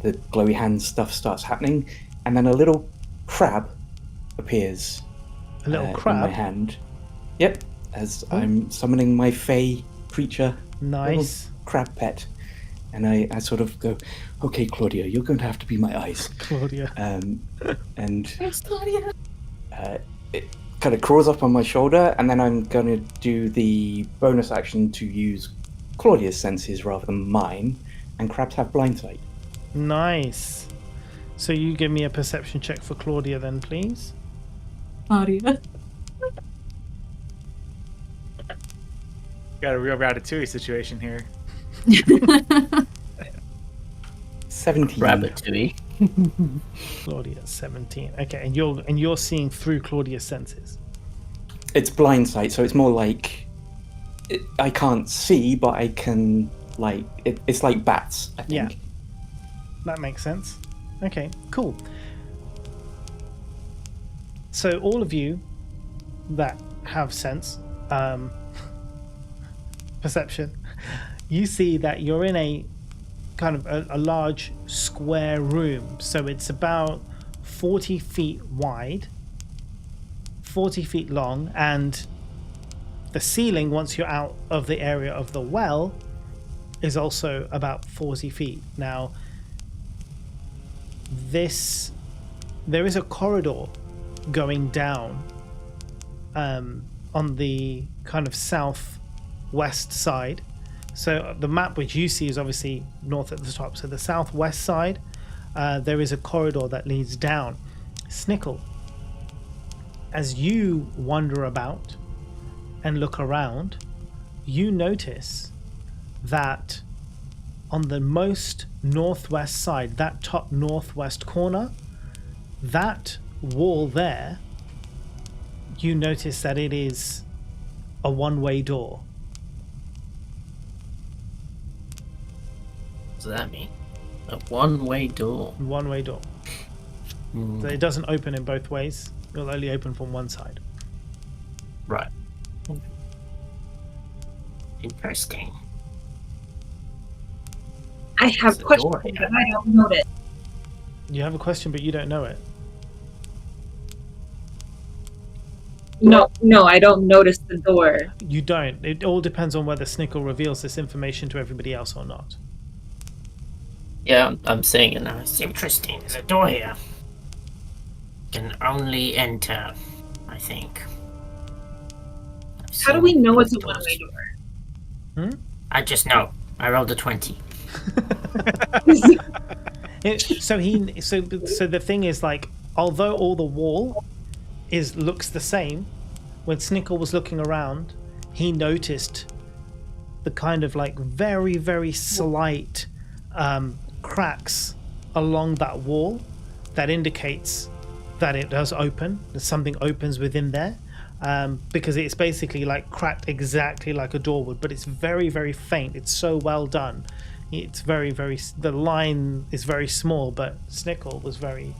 The glowy hand stuff starts happening, and then a little crab appears. A little in my crab? hand. Yep, as I'm summoning my fey creature. Nice. Little crab pet. And I sort of go, okay, Claudia, you're going to have to be my eyes. Claudia. And There's Claudia. it kind of crawls up on my shoulder, and then I'm going to do the bonus action to use Claudia's senses rather than mine, and crabs have blind sight. Nice. So you give me a perception check for Claudia then, please. Claudia. Got a real Ratatouille situation here. 17. Ratatouille. Claudia 17. Okay, and you're seeing through Claudia's senses. It's blind sight, so it's more like I can't see, but I can it's like bats, I think. Yeah. That makes sense. Okay, cool. So all of you that have sense, perception, you see that you're in a kind of a large square room. So it's about 40 feet wide, 40 feet long, and the ceiling, once you're out of the area of the well, is also about 40 feet. Now, there is a corridor going down on the kind of southwest side. So the map which you see is obviously north at the top. So the southwest side, there is a corridor that leads down. Snickle, as you wander about and look around, you notice that on the most northwest side, that top northwest corner, that wall there, you notice that it is a one-way door. What does that mean? A one-way door. One-way door. So it doesn't open in both ways. It'll only open from one side. Right. Interesting. I have There's a questions, door here. but I don't know it. You have a question, but you don't know it. No, I don't notice the door. You don't. It all depends on whether Snickle reveals this information to everybody else or not. Yeah, I'm saying it now. It's interesting. There's a door here. Can only enter, I think. How do we know it's a one-way door? I just know. I rolled a 20. So the thing is, like, although all the wall looks the same, when Snickle was looking around, he noticed the kind of like very, very slight cracks along that wall that indicates that it does open, that something opens within there. because it's basically like cracked exactly like a door would, but it's very, very faint. It's so well done. It's very, very. The line is very small, but Snickle was very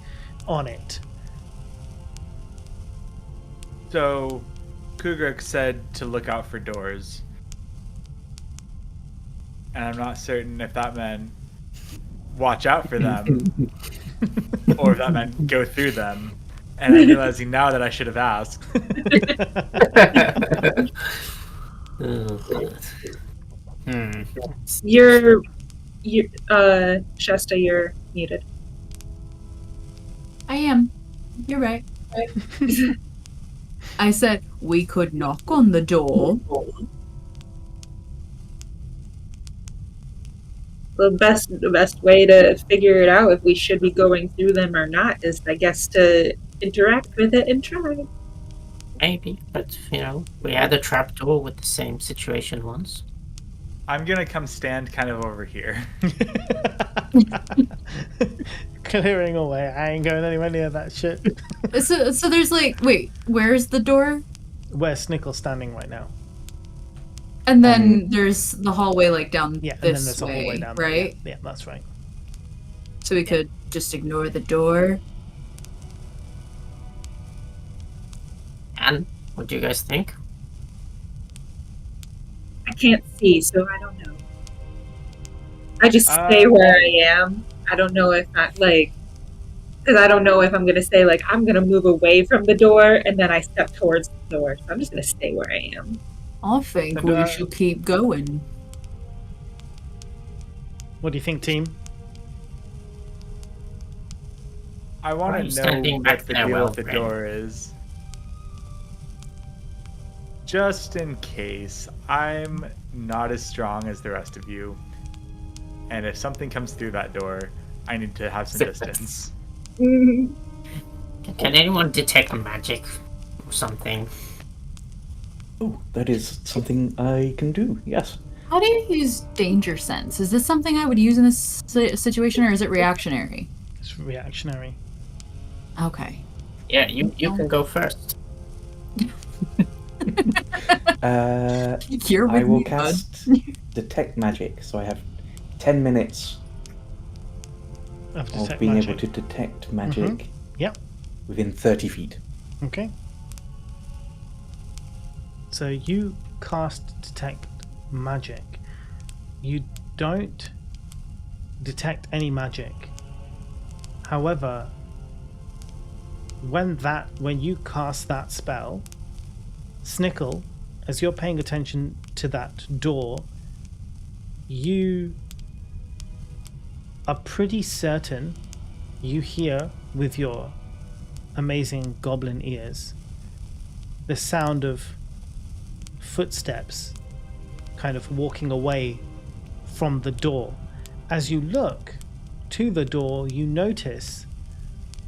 on it. So, Kugruk said to look out for doors. And I'm not certain if that meant watch out for them or if that meant go through them. And I'm realizing now that I should have asked. You're Shasta, you're muted. I am. You're right. I said we could knock on the door. The best way to figure it out if we should be going through them or not is, I guess, to interact with it and try. Maybe, but we had a trapdoor with the same situation once. I'm gonna come stand kind of over here. Clearing away. I ain't going anywhere near that shit. So there's like, wait, where's the door? Where Snickle's standing right now. And then there's the hallway like down Yeah, and then this there's a way, hallway down there. right? Yeah, that's right. So we could just ignore the door. And what do you guys think? I can't see, so I don't know. I just stay where I am. I don't know if because I don't know if I'm gonna say like I'm gonna move away from the door and then I step towards the door. So I'm just gonna stay where I am. I think we should keep going. What do you think, team? I want I'm to know standing back what the there, deal well, with the right. door is. Just in case, I'm not as strong as the rest of you. And if something comes through that door, I need to have some distance. Can anyone detect magic or something? Oh, that is something I can do, yes. How do you use danger sense? Is this something I would use in this situation, or is it reactionary? It's reactionary. Okay. Yeah, you can go first. You're with I will me, bud. cast Detect Magic, so I have 10 minutes Of of detect being magic. able to detect magic Yep. within 30 feet. Okay. So you cast detect magic. You don't detect any magic. However, when you cast that spell, Snickle, as you're paying attention to that door, you are pretty certain you hear with your amazing goblin ears the sound of footsteps kind of walking away from the door. As you look to the door, you notice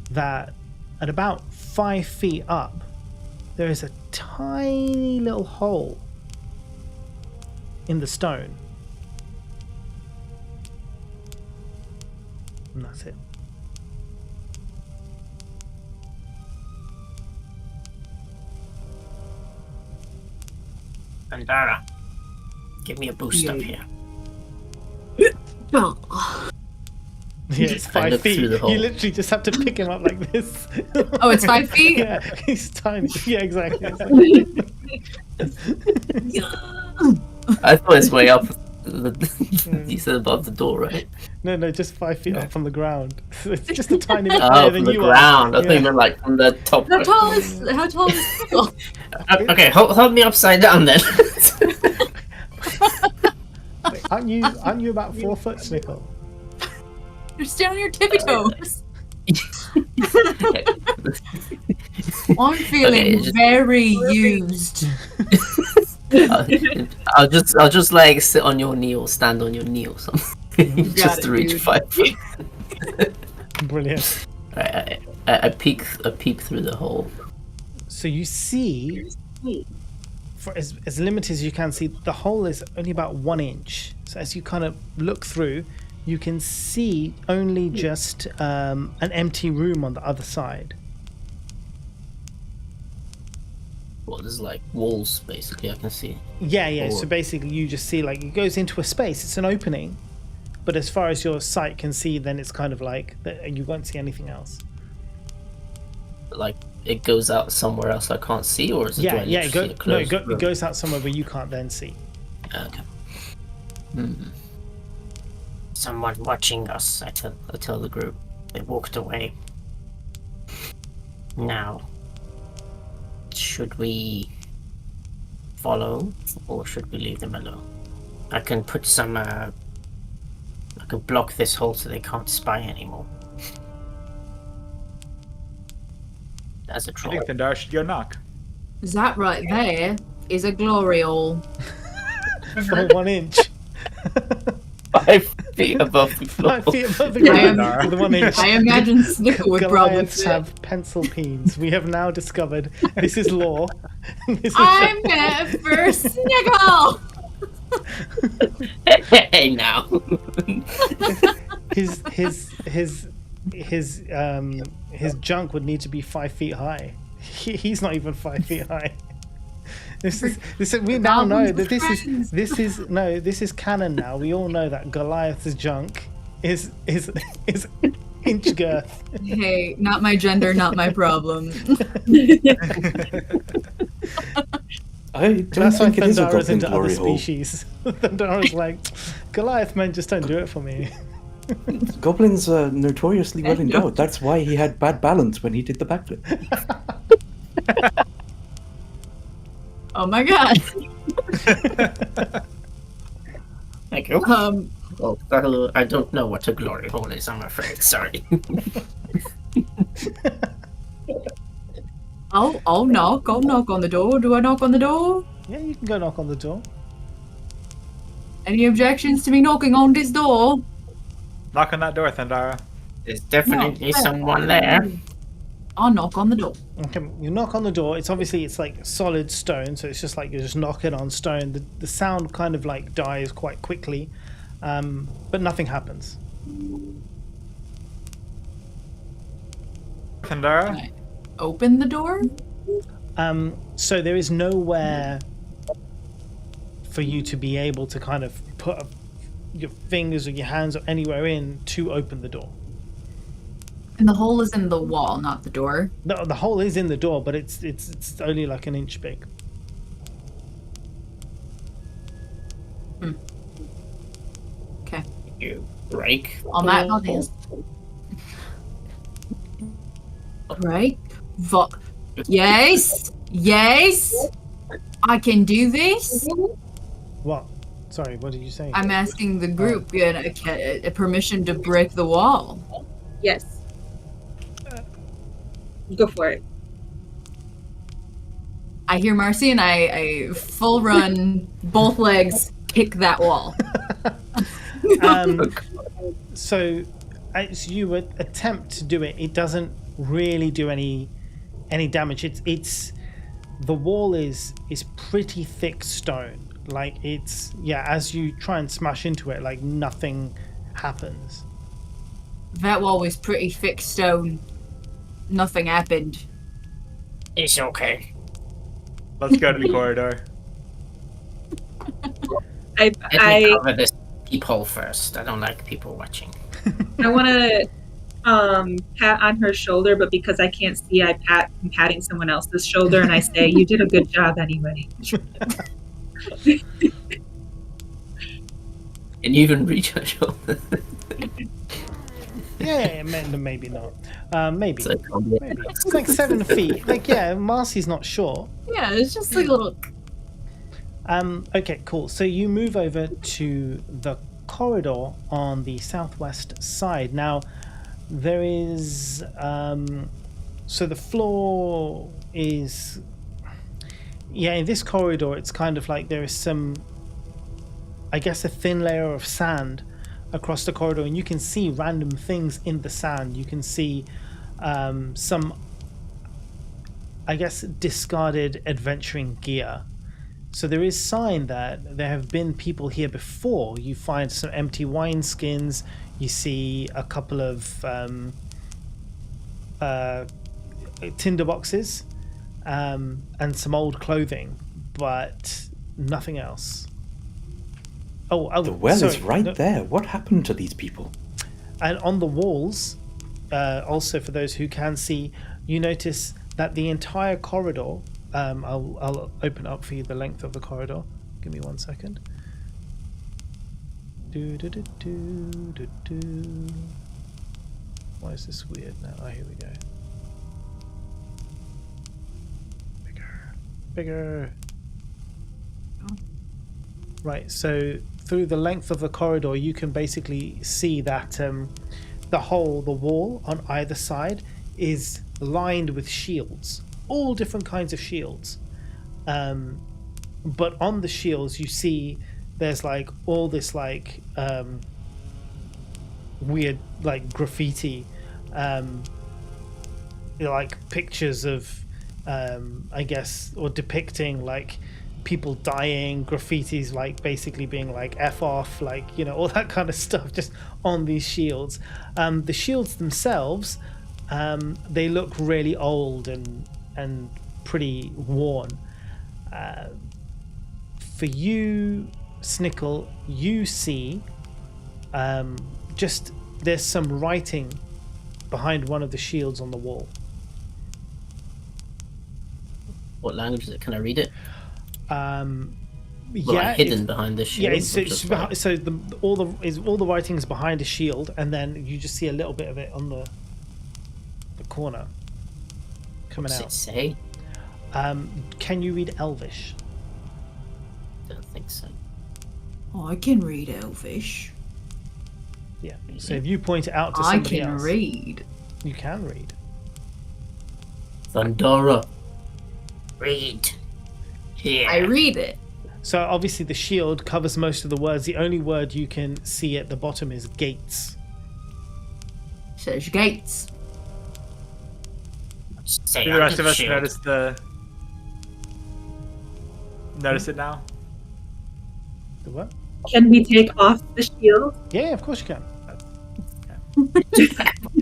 that at about 5 feet up, there is a tiny little hole in the stone. And that's it. Pandara, give me a boost up here. Oh. Yeah, it's I 5 look feet. through the hole. You literally just have to pick him up like this. Oh, it's 5 feet? Yeah, he's tiny. Yeah, exactly. I thought it's way up. You said above the door, right? No, just 5 feet up from the ground. It's just a tiny bit Oh, higher from than the you ground. I are. thought you meant like from the top. How tall is Snickle? Okay, hold me upside down then. Wait, aren't you about 4 foot, Snickle? You're still on your tippy toes. I'm feeling Okay, very used. I'll just like sit on your knee or stand on your knee or something, just to reach dude. 5 feet. Brilliant. I peek through the hole. So you see, for as limited as you can see, the hole is only about 1 inch. So as you kind of look through, you can see only just an empty room on the other side. Well, there's like walls basically I can see. Yeah. So Or- basically, you just see like it goes into a space. It's an opening, but as far as your sight can see, then it's kind of like you won't see anything else. Like it goes out somewhere else I can't see, or is it? Yeah. It It goes out somewhere where you can't then see. Okay. Someone watching us. I tell the group. They walked away. Now, should we follow, or should we leave them alone? I can put some. I can block this hole so they can't spy anymore. As a I troll. think Thundara should go knock. That right there is a glory hole. For 1 inch. 5 feet above the floor. 5 feet above the I am- ground with 1 inch. I imagine Snicker would probably Goliaths fit. have pencil peens. We have now discovered this is law. This is I'm meant for Snickle! Hey now. his junk would need to be 5 feet high. He's not even 5 feet high. This is we now know that this is canon now. We all know that Goliath's junk is inch girth. Hey, not my gender, not my problem. I don't That's why think it is a Thundara's goblin into other glory hole. species. Thundara's like, Goliath men just don't do it for me. Goblins are notoriously well endowed. That's why he had bad balance when he did the backflip. Oh my god. Thank you. Oh, I don't know what a glory hole is, I'm afraid. Sorry. I'll knock on the door. Do I knock on the door? Yeah, you can go knock on the door. Any objections to me knocking on this door? Knock on that door, Thundara. There's definitely someone there. I'll knock on the door. Okay, you knock on the door. It's like solid stone, so it's just like you're just knocking on stone. The sound kind of like dies quite quickly, but nothing happens. Thundara? Right. Open the door? So there is nowhere for you to be able to kind of put your fingers or your hands or anywhere in to open the door. And the hole is in the wall, not the door. The hole is in the door, but it's only like an inch big. Okay. You break. On that nothing. Right. Yes. I can do this. What? Sorry, what did you say? I'm asking the group a permission to break the wall. Yes. Go for it. I hear Marcy and I full run, both legs, kick that wall. So as you would attempt to do it, it doesn't really do any damage. It's the wall is pretty thick stone. Like as you try and smash into it, like nothing happens. That wall was pretty thick stone. Nothing happened. It's okay. Let's go to the corridor. Let me I cover this peephole first. I don't like people watching. want to pat on her shoulder, but because I can't see, I'm patting someone else's shoulder, and I say, "You did a good job anyway." And you even reach her shoulder. Yeah, maybe not. Maybe. So it can't be a- Maybe. It's like 7 feet. Like, yeah, Marcy's not short. Yeah, it's just like a little. Okay, cool. So you move over to the corridor on the southwest side. Now, there is... so the floor is... Yeah, in this corridor, it's kind of like there is some... I guess a thin layer of sand across the corridor, and you can see random things in the sand. You can see some, I guess, discarded adventuring gear. So there is sign that there have been people here before. You find some empty wine skins. You see a couple of tinder boxes, and some old clothing, but nothing else. Oh, The well is sorry, right no- there. What happened to these people? And on the walls, also for those who can see, you notice that the entire corridor. I'll open up for you the length of the corridor. Give me 1 second. Why is this weird now? Oh, here we go. Bigger. Right, so through the length of the corridor, you can basically see that the wall on either side is lined with shields, all different kinds of shields. But on the shields, you see there's like all this like weird like graffiti, like pictures of I guess, or depicting like people dying, graffitis like basically being like F off, like, you know, all that kind of stuff just on these shields. The shields themselves, they look really old and pretty worn. For you, Snickle, you see just there's some writing behind one of the shields on the wall. What language is it? Can I read it? Yeah, hidden behind the shield. Yeah, all the writing is behind a shield, and then you just see a little bit of it on the corner coming What's out. it say? Can you read Elvish? Don't think so. I can read Elvish. Yeah. So if you point it out to I somebody can else, read. you can read. Thundara. Read. Here. I read it. So obviously the shield covers most of the words. The only word you can see at the bottom is gates. Says gates. Say Do the rest of us shield. notice it now? The what? Can we take off the shield? Yeah, of course you can.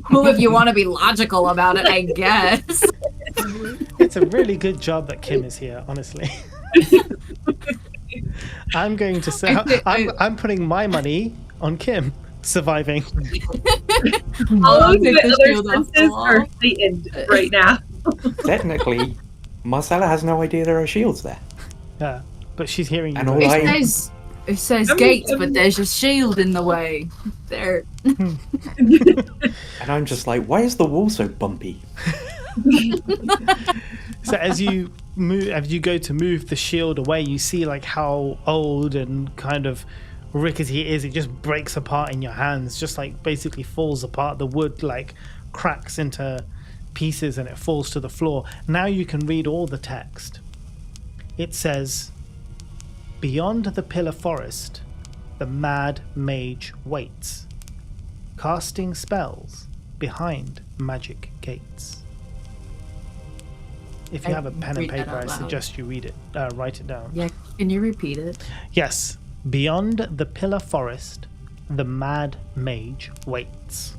Well, if you want to be logical about it, I guess. It's a really good job that Kim is here, honestly. I'm going to say I'm putting my money on Kim surviving. All of take the the other shield off the senses wall. are heightened right now. Technically, Marcella has no idea there are shields there. Yeah, but she's hearing you. And all guys. It says I'm- gates, I'm- but there's a shield in the way. There. And I'm just like, why is the wall so bumpy? So as you go to move the shield away, you see like how old and kind of rickety it is. It just breaks apart in your hands, just like basically falls apart. The wood like cracks into pieces and it falls to the floor. Now you can read all the text. It says, "Beyond the pillar forest, the Mad Mage waits, casting spells behind magic gates." If you I have a pen and read that paper, out I loud. suggest you read it, write it down. Yeah, can you repeat it? Yes, beyond the pillar forest, the Mad Mage waits.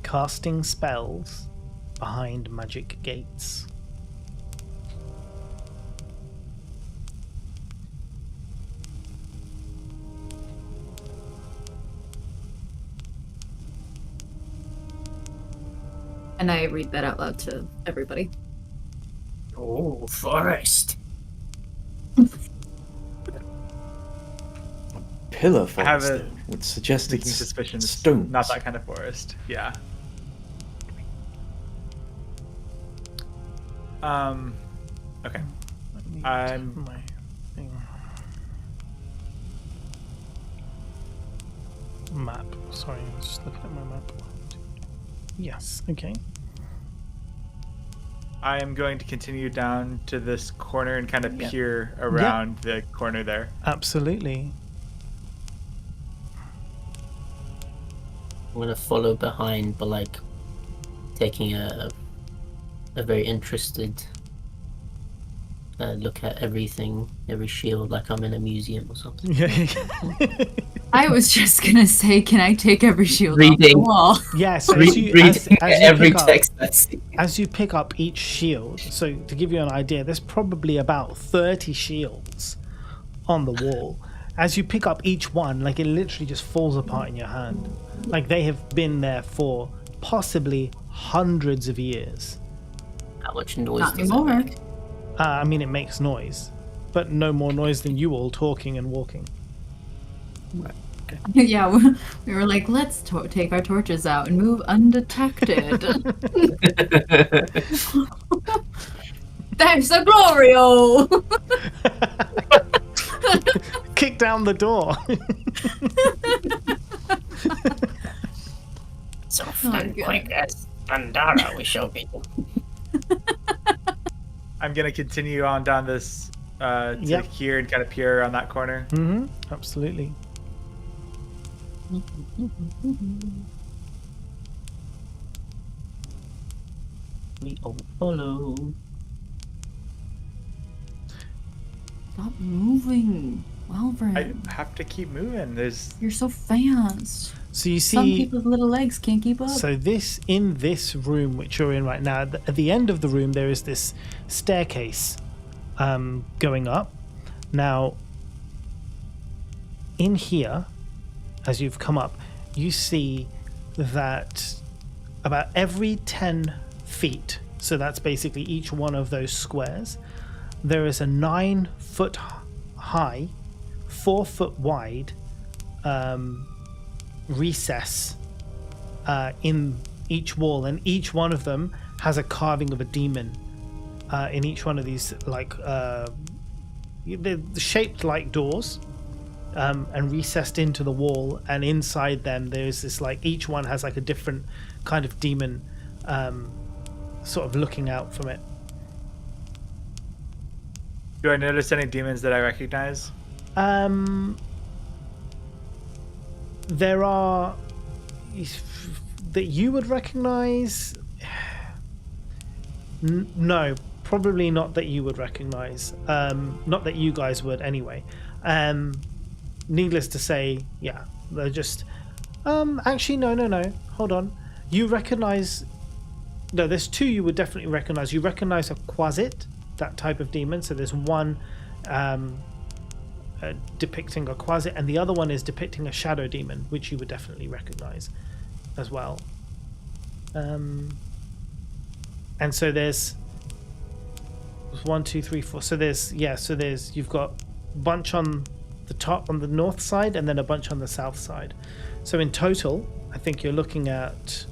Casting spells behind magic gates. And I read that out loud to everybody. Oh, forest. Pillar I have forest a though, would suggest Sneaking it's suspicion it's stones. not that kind of forest. Yeah. Okay. Let me I'm- tap my thing. Map. Sorry, I was just looking at my map. Yes, okay. I am going to continue down to this corner and kind of Yeah. peer around the corner there. Absolutely. I'm gonna follow behind, but like taking a very interested look at everything, every shield, like I'm in a museum or something. Yeah. I was just gonna say, can I take every shield off the Reading. wall? Yeah, so Reading every text I see. as you pick up each shield, so to give you an idea, there's probably about 30 shields on the wall. As you pick up each one, like it literally just falls apart in your hand. Like they have been there for possibly hundreds of years. How much noise Not does it anymore. make? I mean, it makes noise, but no more noise than you all talking and walking. Yeah, we were like, let's take our torches out and move undetected. There's a Glorio! Kick down the door. So Oh, fun, God. quick as Pandara we show people. I'm gonna continue on down this to Yep. here and kind of peer around that corner. Mm-hmm. Absolutely. We all follow. Stop moving, Walvern. I have to keep moving. There's You're so fast. So you Some see, people's little legs can't keep up. so in this room which you're in right now, at the end of the room there is this staircase going up. Now, in here, as you've come up, you see that about every 10 feet, so that's basically each one of those squares, there is a 9-foot high, 4-foot wide recess in each wall, and each one of them has a carving of a demon in each one of these, like they're shaped like doors and recessed into the wall, and inside them there's this, like, each one has like a different kind of demon sort of looking out from it. Do I notice any demons that I recognize? There are that you would recognize. No, probably not that you would recognize. Not that you guys would anyway. Needless to say, yeah, they're just. Actually, no. Hold on. You recognize. No, there's two you would definitely recognize. You recognize a Quasit, that type of demon. So there's one depicting a Quasit, and the other one is depicting a shadow demon, which you would definitely recognize as well. And so there's 1, 2, 3, 4. So there's you've got a bunch on the top on the north side, and then a bunch on the south side. So in total, I think you're looking at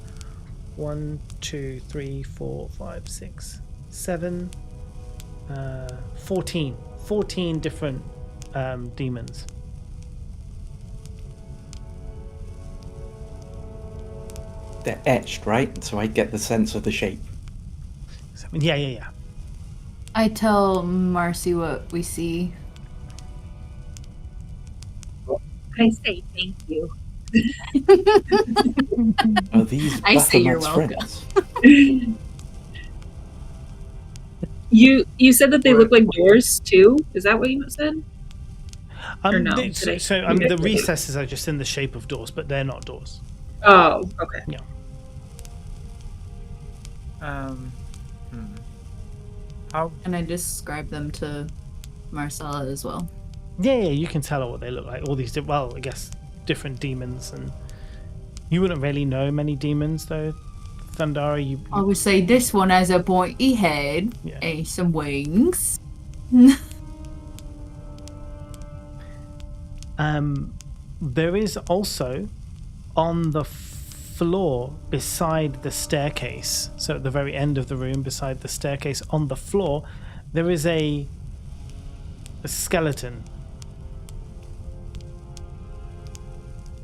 1, 2, 3, 4, 5, 6, 7, 14 different demons. They're etched, right? So I get the sense of the shape. Yeah. I tell Marcy what we see. I say thank you. Are these I say you're Baphomet's welcome. friends? You said that they look like doors too. Is that what you said? Or no? The Did I- recesses are just in the shape of doors, but they're not doors. Oh, okay. Yeah. How And I describe them to Marcella as well. Yeah, you can tell what they look like. All these, I guess, different demons, and you wouldn't really know many demons though. Thundara, I would say this one has a pointy head Yeah. and some wings. There is also on the floor beside the staircase, so at the very end of the room beside the staircase on the floor, there is a skeleton.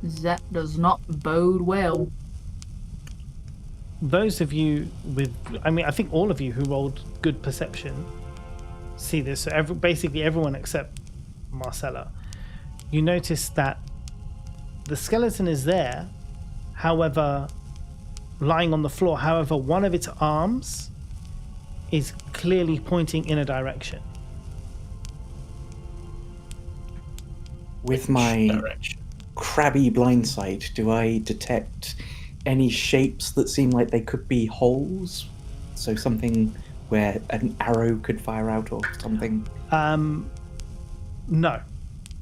That does not bode well. Those of you with, I think all of you who rolled good perception see this. So basically everyone except Marcella, you notice that the skeleton is there, however, lying on the floor. However, one of its arms is clearly pointing in a direction. with Which my direction? crabby blind sight, do I detect any shapes that seem like they could be holes? So something where an arrow could fire out or something? No,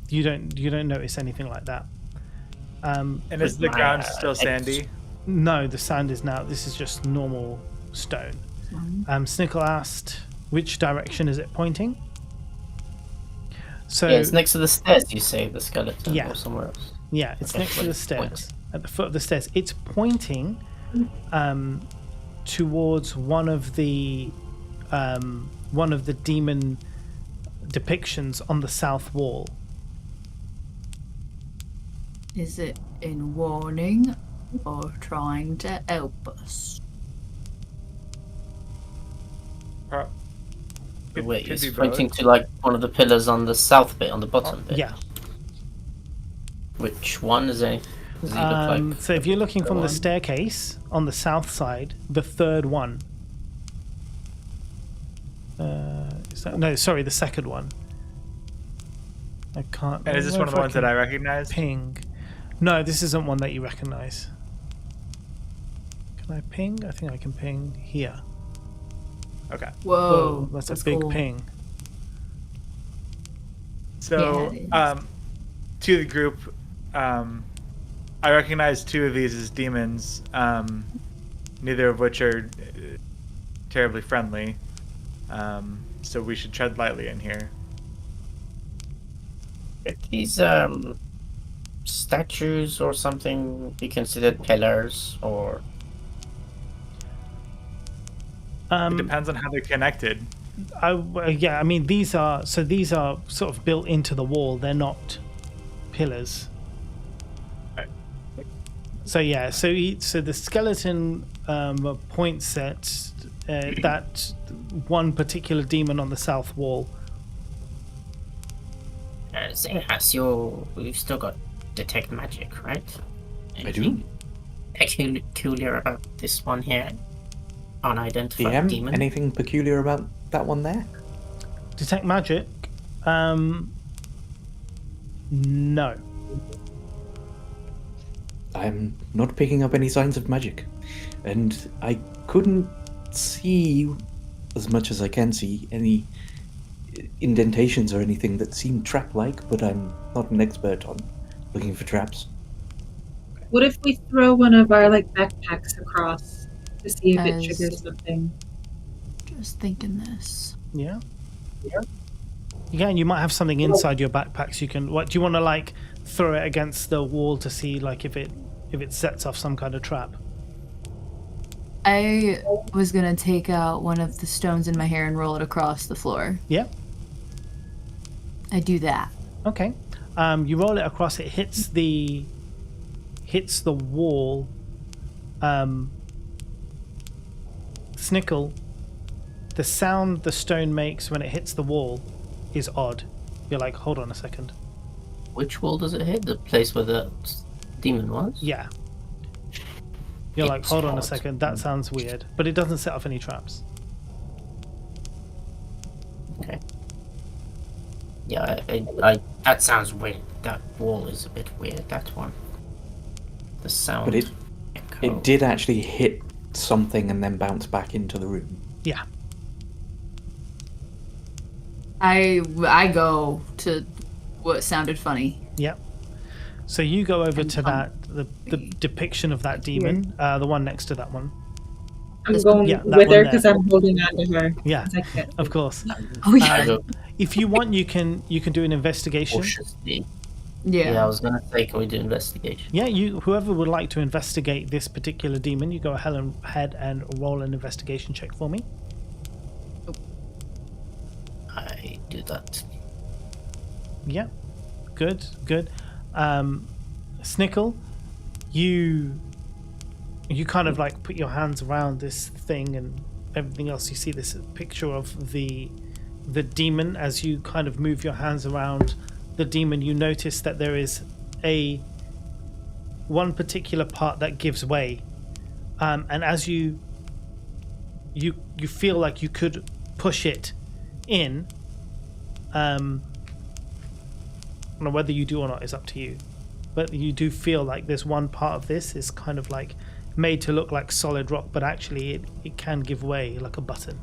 you don't notice anything like that. And is With the my, ground still sandy? No, the sand is now. This is just normal stone. Snickle asked, which direction is it pointing? So Yeah, it's next to the stairs, you say, the skeleton, Yeah. or somewhere else. yeah, it's Okay, next to where the it's pointing. stairs. At the foot of the stairs, it's pointing towards one of the demon depictions on the south wall. Is it in warning or trying to help us? Wait, could it's be pointing both. to like one of the pillars on the south bit, on the bottom bit. Yeah. Which one is it? Does he look like? So if you're looking from the one? staircase on the south side, the third one. The second one. I can't. And is this wonder one of if the ones that can I recognize? ping? No, this isn't one that you recognize. Can I ping? I think I can ping here. Okay. Whoa, That's a big cool. ping. So, Yeah, it to the group, I recognize two of these as demons, neither of which are terribly friendly. So we should tread lightly in here. Could these statues or something be considered pillars, or It depends on how they're connected. I mean these are sort of built into the wall. They're not pillars. Right. So yeah, so the skeleton points at that one particular demon on the south wall. We've still got detect magic, right? I do. Anything peculiar about this one here? Unidentified DM, demon? anything peculiar about that one there? Detect magic? No. I'm not picking up any signs of magic. And I couldn't see, as much as I can see, any indentations or anything that seemed trap-like, but I'm not an expert on looking for traps. What if we throw one of our backpacks across to see if it As- triggers something? Just thinking this. Yeah. Again, you might have something inside your backpacks. You can. What do you want to throw it against the wall to see if it sets off some kind of trap? I was gonna take out one of the stones in my hair and roll it across the floor. Yeah. I do that. Okay. You roll it across. It hits the wall. Snickle. The sound the stone makes when it hits the wall is odd. You're like, hold on a second. Which wall does it hit? The place where the demon was? Yeah. You're like, It's hold on a odd. second. That sounds weird, but it doesn't set off any traps. Okay. Yeah, I that sounds weird. That wall is a bit weird, that one. The sound. But it did actually hit something and then bounce back into the room. Yeah. I go to what sounded funny. Yep. So you go over And to the depiction of that demon, the one next to that one. I'm This going yeah, that with one her there. because I'm holding on to her. Yeah, 'cause I can't. of course. Oh yeah. go If you want, you can do an investigation. cautiously. Yeah. Yeah, I was gonna say, can we do investigation? Yeah, whoever would like to investigate this particular demon, you go ahead and roll an investigation check for me. I do that. Yeah, good. Snickle, you kind of put your hands around this thing and everything else. You see this picture of the demon. As you kind of move your hands around the demon, you notice that there is one particular part that gives way, and as you feel like you could push it in, Now, whether you do or not is up to you. But you do feel like there's one part of this is kind of like made to look like solid rock, but actually it can give way like a button.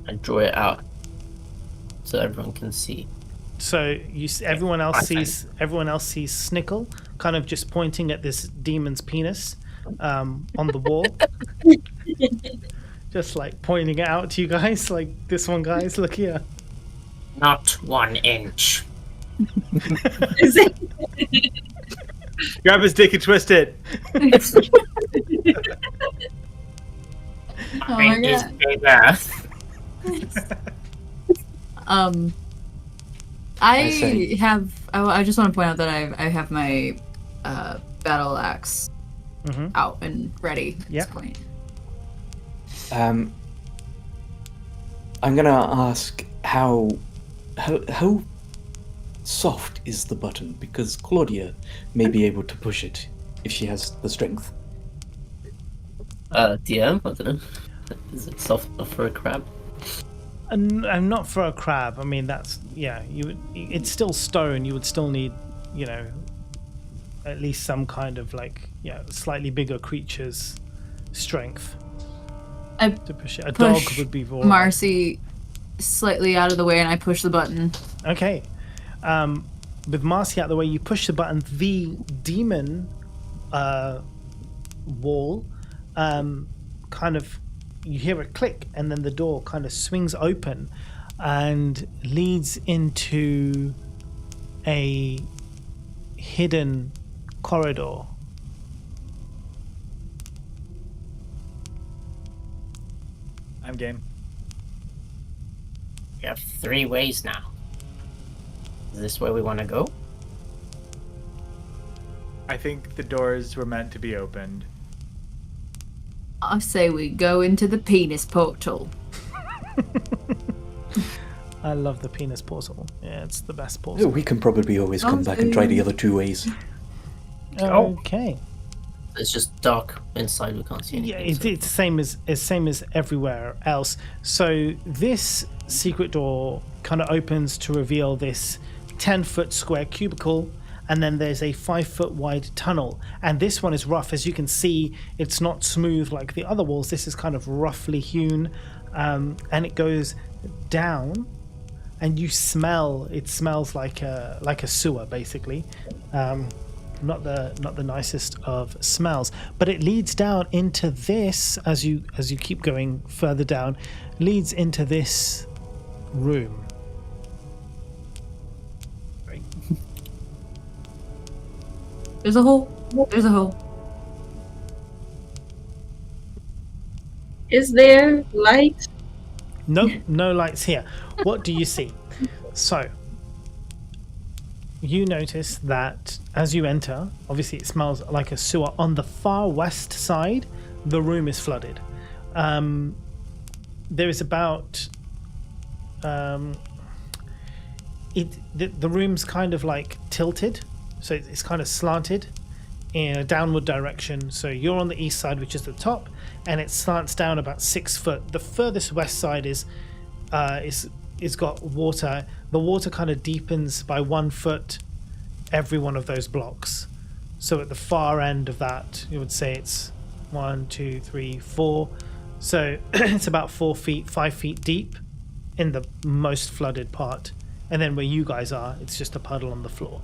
And draw it out so everyone can see. So everyone else sees Snickle kind of just pointing at this demon's penis on the wall. Just like pointing it out to you guys, like this one, guys, look here. Not 1 inch. Grab his dick and twist it. Oh my Mine is God. bigger. I just want to point out that I have my battle axe out and ready at this point. I'm gonna ask how soft is the button, because Claudia may be able to push it if she has the strength. DM, I don't know. Is it soft enough for a crab? And not for a crab. I mean, that's it's still stone. You would still need, at least some kind of slightly bigger creature's strength to push it. A dog would be more. Marcy slightly out of the way, and I push the button. Okay. With Marcy out of the way, you push the button. The demon wall kind of, you hear a click, and then the door kind of swings open and leads into a hidden corridor. I'm game. We have 3 ways now. Is this where we want to go? I think the doors were meant to be opened. I say we go into the penis portal. I love the penis portal. Yeah, it's the best portal. We can probably always come back and try the other 2 ways. Okay. It's just dark inside. We can't see anything. Yeah, it's the same as everywhere else. So this secret door kind of opens to reveal this 10-foot square cubicle, and then there's a 5-foot wide tunnel. And this one is rough. As you can see, it's not smooth like the other walls. This is kind of roughly hewn, and it goes down, and you smell. It smells like a sewer, basically. Not the nicest of smells, but it leads down into this. As you keep going further down, leads into this room. There's a hole. There's a hole. Is there light? Nope, no lights here. What do you see? So, you notice that as you enter, obviously it smells like a sewer. On the far west side, the room is flooded. There is about... the room's kind of like tilted, so it's kind of slanted in a downward direction. So you're on the east side, which is the top, and it slants down about 6 foot. The furthest west side is got water. The water kind of deepens by 1 foot every one of those blocks. So at the far end of that, you would say it's 1, 2, 3, 4. So it's about 4 feet, 5 feet deep in the most flooded part. And then where you guys are, it's just a puddle on the floor.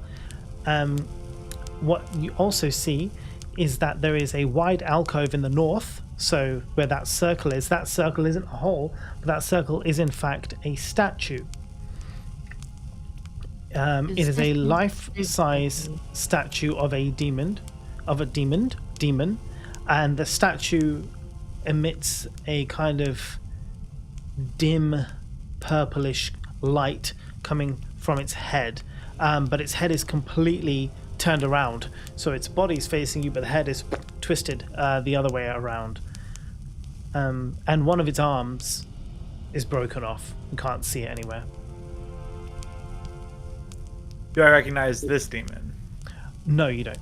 What you also see is that there is a wide alcove in the north. So where that circle isn't a hole, but that circle is in fact a statue. It is a life-size statue of a demon, and the statue emits a kind of dim purplish light coming from its head, but its head is completely turned around, so its body's facing you, but the head is twisted the other way around, and one of its arms is broken off. You can't see it anywhere. Do I recognize this demon? No, you don't.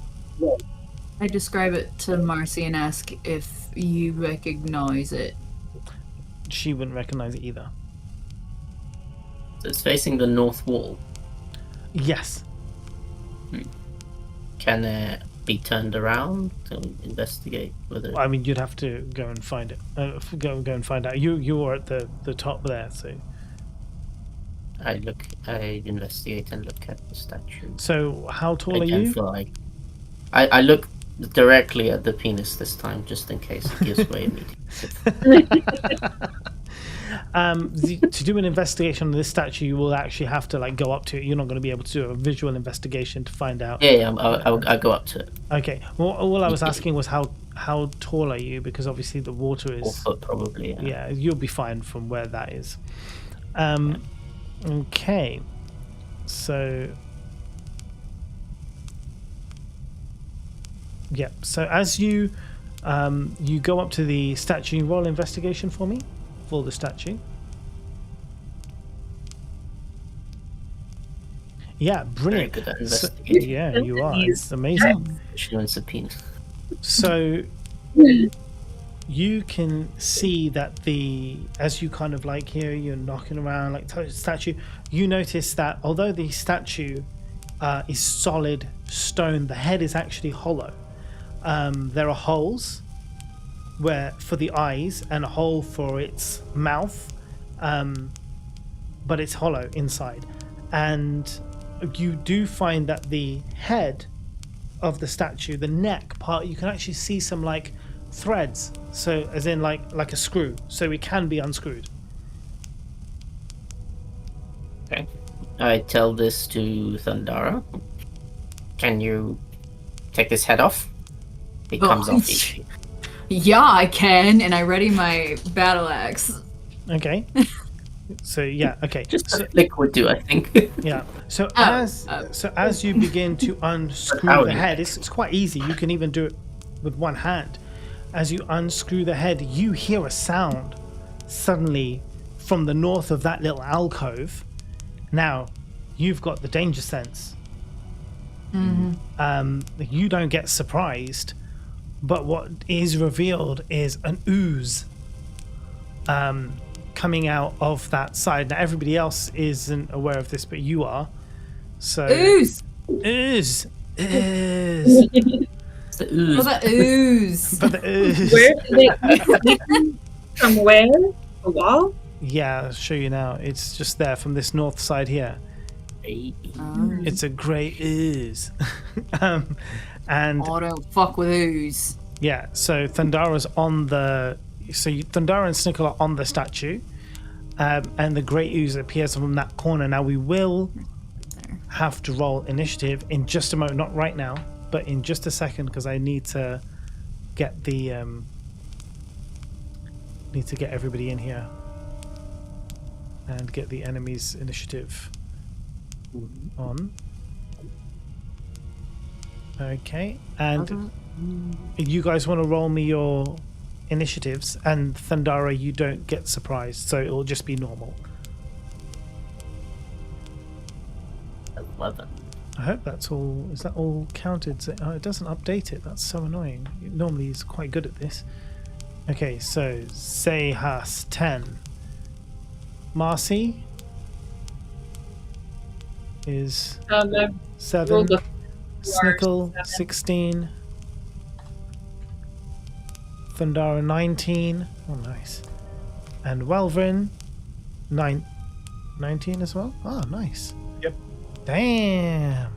I describe it to Marcy and ask if you recognize it. She wouldn't recognize it either. So it's facing the north wall. Yes. Can it be turned around to investigate whether? I mean, you'd have to go and find it. Go and find out. You are at the top there, so. I investigate and look at the statue. So how tall I are can you? fly. I look directly at the penis this time, just in case it gives way immediately. To do an investigation on this statue, you will actually have to like go up to it. You're not going to be able to do a visual investigation to find out. Yeah, I'll go up to it. Okay. Well, all I was asking was how tall are you? Because obviously the water 4 is. foot probably. Yeah, you'll be fine from where that is. Okay. So. Yeah. So as you go up to the statue, roll investigation for me for the statue. Yeah, brilliant. Very good at So, investigating. yeah, you are. It's amazing. She wants a penis. So you can see that as you kind of like here, you're knocking around like touch the statue. You notice that although the statue is solid stone, the head is actually hollow. There are holes for the eyes and a hole for its mouth, but it's hollow inside. And you do find that the head of the statue, the neck part, you can actually see some like threads, so as in like a screw, so it can be unscrewed. Okay. I tell this to Thundara. Can you take this head off? It comes off easy. Yeah, I can, and I ready my battle axe. Okay. So yeah, okay. Just So, a flick would do, I think. yeah. So as you begin to unscrew the head, it's quite easy. You can even do it with one hand. As you unscrew the head, you hear a sound suddenly from the north of that little alcove. Now, you've got the danger sense. You don't get surprised, but what is revealed is an ooze coming out of that side. Now, everybody else isn't aware of this, but you are. So Ooze! Ooze! It's the ooze. What about ooze? But the ooze. Where? From where? The wall? Yeah, I'll show you now. It's just there from this north side here. It's a grey ooze. And Oh, don't fuck with ooze. yeah, so Thundara's on Thundara and Snickle are on the statue, and the grey ooze appears from that corner. Now we will have to roll initiative in just a moment, not right now, but in just a second, because I need to get everybody in here and get the enemy's initiative on. Okay, and you guys want to roll me your initiatives, and Thundara, you don't get surprised, so it'll just be normal. 11. I hope that's all. Is that all counted? Oh, it doesn't update it. That's so annoying. Normally he's quite good at this. Okay, so Sehas 10. Marcy is 7. Snickle 16. Thundara 19. Oh, nice. And Welvrin 19 as well. Oh, nice. Yep. Damn.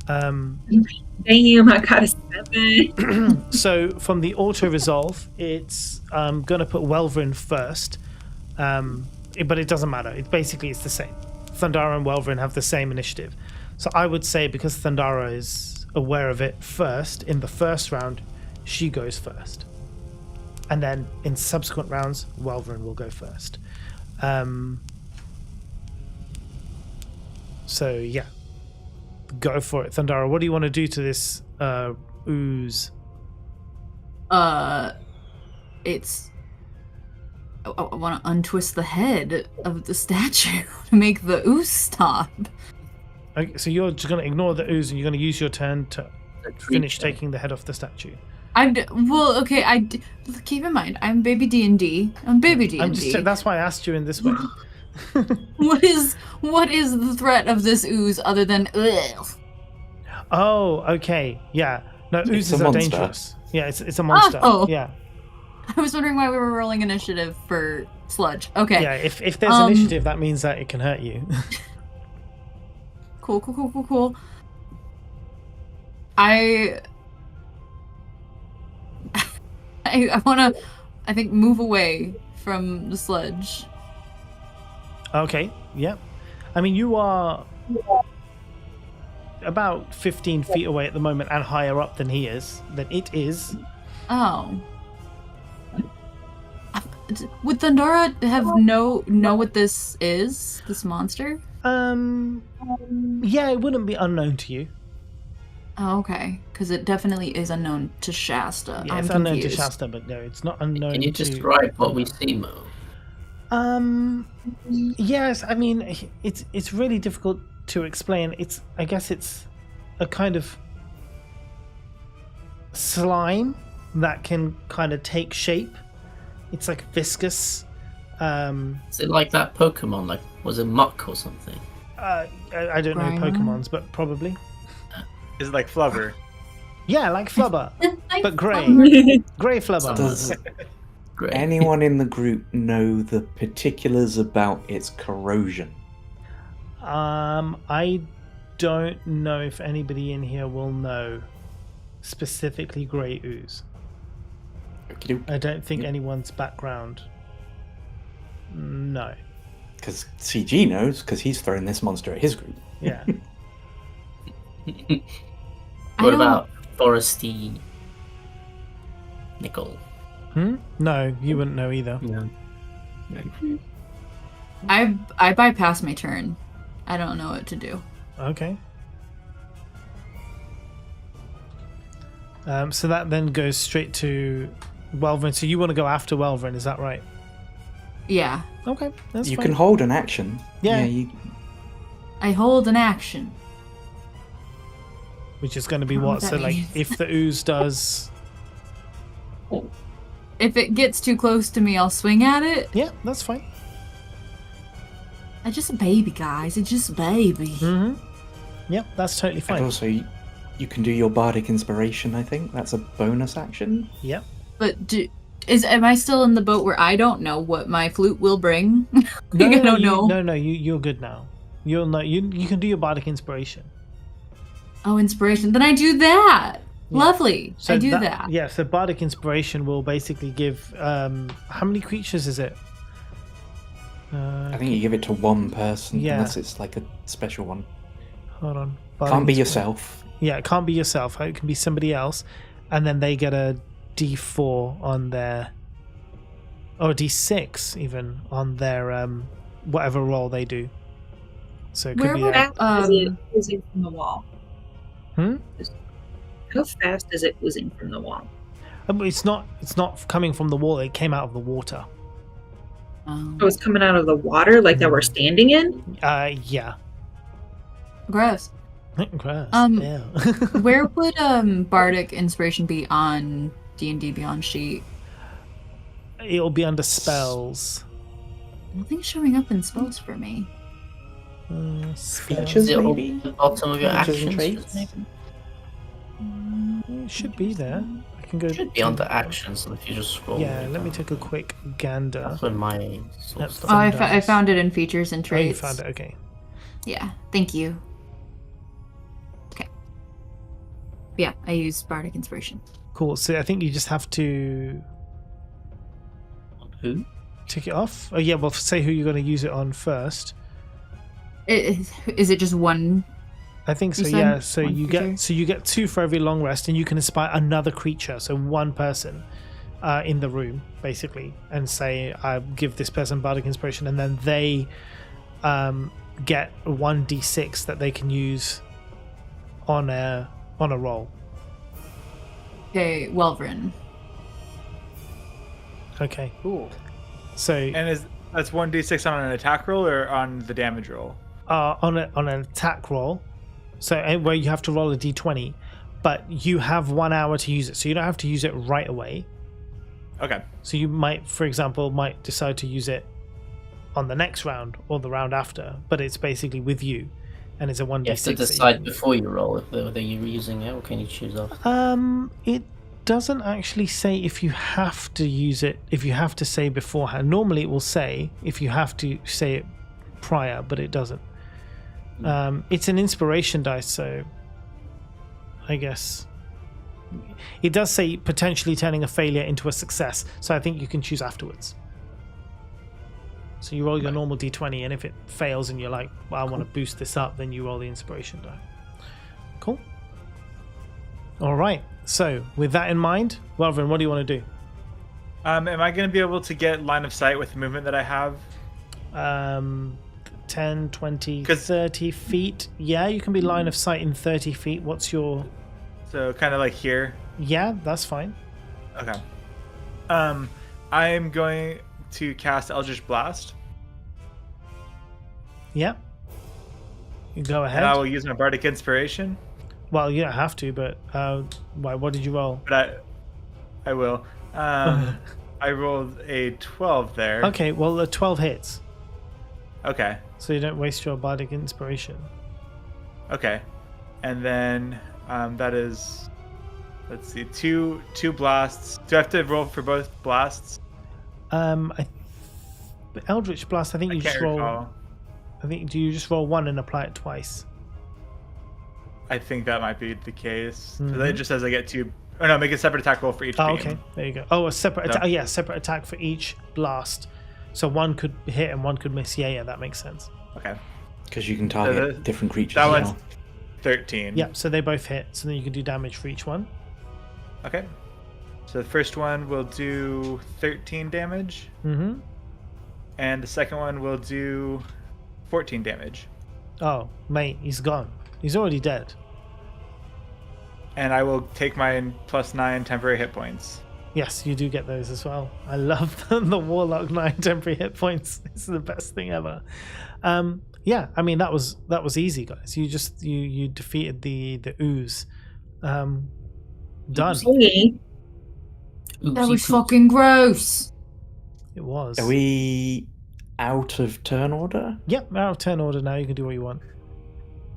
Damn, I got a 7. So from the auto resolve, it's gonna put Welvrin first, but it doesn't matter. It's the same. Thundara and Welvrin have the same initiative. So I would say because Thundara is aware of it first in the first round, she goes first, and then in subsequent rounds, Welvrin will go first. So yeah, go for it, Thundara. What do you want to do to this ooze? It's. I want to untwist the head of the statue to make the ooze stop. Okay, so you're just going to ignore the ooze and you're going to use your turn to finish taking the head off the statue. Keep in mind, I'm baby D&D. I'm baby D&D. That's why I asked you in this way. What is the threat of this ooze other than ugh? Oh, okay. Yeah. No, It's oozes a are monster. dangerous. Yeah, it's a monster. Oh. Yeah. I was wondering why we were rolling initiative for sludge. Okay. Yeah, if there's initiative, that means that it can hurt you. Cool. I want to, I think, move away from the sludge. Okay, yeah. I mean, you are about 15 feet away at the moment and higher up than he is, than it is. Oh. Would Thundara have know what this is? This monster? Yeah, it wouldn't be unknown to you. Oh, okay. Because it definitely is unknown to Shasta. Yeah, I'm it's unknown to confused. Shasta, but no, it's not unknown Can you to... describe what we see, Mo? Yes, I mean, it's really difficult to explain. I guess it's a kind of slime that can kind of take shape. It's like viscous. Is it like that Pokemon? Like, was it Muck or something? I don't know Grimer? Pokemons, but probably. Is it like Flubber? Yeah, like Flubber, but grey. Grey Flubber. Does Great. anyone in the group know the particulars about its corrosion? I don't know if anybody in here will know specifically grey ooze. Okey-doke. I don't think anyone's background. No. Because CG knows, because he's thrown this monster at his group. Yeah. What about foresty nickel? No, you wouldn't know either. No. I bypassed my turn. I don't know what to do. Okay. So that then goes straight to Welvin. So you want to go after Welvin, is that right? Yeah. Okay, that's You fine. can hold an action. Yeah. I hold an action. Which is going to be What what? that So, like, means. if the ooze does... If it gets too close to me, I'll swing at it. Yeah, that's fine. It's just a baby, guys. It's just a baby. Yep, that's totally And fine. also, you can do your bardic inspiration, I think. That's a bonus action. Yep. But am I still in the boat where I don't know what my flute will bring? I don't know. No, you're good now. You'll know. You can do your bardic inspiration. Oh, inspiration. Then I do that. Yeah. Lovely. So I do that. Yeah, so bardic inspiration will basically give... how many creatures is it? I think you give it to one person, Yeah. unless it's like a special one. Hold on. Can't be Bardic yourself. Yeah, it can't be yourself. It can be somebody else. And then they get a D4 on their... Or a D6 even on their whatever roll they do. So it could Where be would their... Is it oozing from the wall? Hmm? How fast is it oozing from the wall? It's not coming from the wall. It came out of the water. Oh, it's coming out of the water, like that we're standing in? Yeah. Gross. Gross. Yeah. Where would bardic inspiration be on D&D Beyond sheet? It'll be under spells. Nothing's showing up in spells for me. Features, Is it all maybe? the bottom of your Features and actions? traits? It should be there. I can go. It should be under actions, and if you just scroll. Yeah, let me take a quick gander. That's when my sort That's of the stuff. I found it in features and Oh, you traits. found it. Okay. Yeah, thank you. Okay. Yeah, I use bardic inspiration. Cool. So I think you just have to Who? tick it off. Oh yeah. Well, say who you're going to use it on first. Is it just one? I think so. You said Yeah. So one you creature? get 2 for every long rest, and you can inspire another creature. So one person in the room, basically, and say, "I give this person bardic inspiration," and then they get 1d6 that they can use on a roll. Okay, Welvrin. Okay. Cool. So And that's 1d6 on an attack roll or on the damage roll? on an attack roll, so where you have to roll a d20, but you have 1 hour to use it, so you don't have to use it right away. Okay. So you might, for example, decide to use it on the next round or the round after, but it's basically with you, and it's a 1d6. You have to decide before you roll whether you're using it, or can you choose off? It doesn't actually say if you have to use it, if you have to say beforehand. Normally it will say if you have to say it prior, but it doesn't. It's an inspiration dice, so I guess it does say potentially turning a failure into a success, so I think you can choose afterwards. So you roll your normal d20, and if it fails and you're like, well, I want to boost this up, then you roll the inspiration die. Cool. All right. So with that in mind, Welvin, what do you want to do? Am I going to be able to get line of sight with the movement that I have? 10, 20, 30 feet. Yeah, you can be line of sight in 30 feet. What's your... So kind of like here? Yeah, that's fine. Okay. I'm going to cast Eldritch Blast. Yeah. You go ahead. And I will use my Bardic Inspiration. Well, you don't have to, but why? What did you roll? But I will. I rolled a 12 there. Okay, well, the 12 hits. Okay. So you don't waste your Bardic Inspiration. Okay. And then that is, let's see, two blasts. Do I have to roll for both blasts? Eldritch Blast, I think you just roll. Recall. Do you just roll one and apply it twice? I think that might be the case. Mm-hmm. So it just says I get two. Oh no, make a separate attack roll for each beam. Okay, there you go. Oh, a separate attack. Oh, yeah, separate attack for each blast. So one could hit and one could miss. Yeah, that makes sense. Okay. Because you can target different creatures. That as one's well. 13. Yeah, so they both hit. So then you can do damage for each one. Okay. So the first one will do 13 damage. Mm-hmm. And the second one will do 14 damage. Oh, mate, he's gone. He's already dead. And I will take my +9 temporary hit points. Yes, you do get those as well. I love the Warlock 9 temporary hit points. It's the best thing ever. Yeah, I mean that was Mm-hmm. easy, guys. You defeated the Ooze. Done. Hey. That was fucking gross. It was. Are we out of turn order? Yep, out of turn order now. You can do what you want.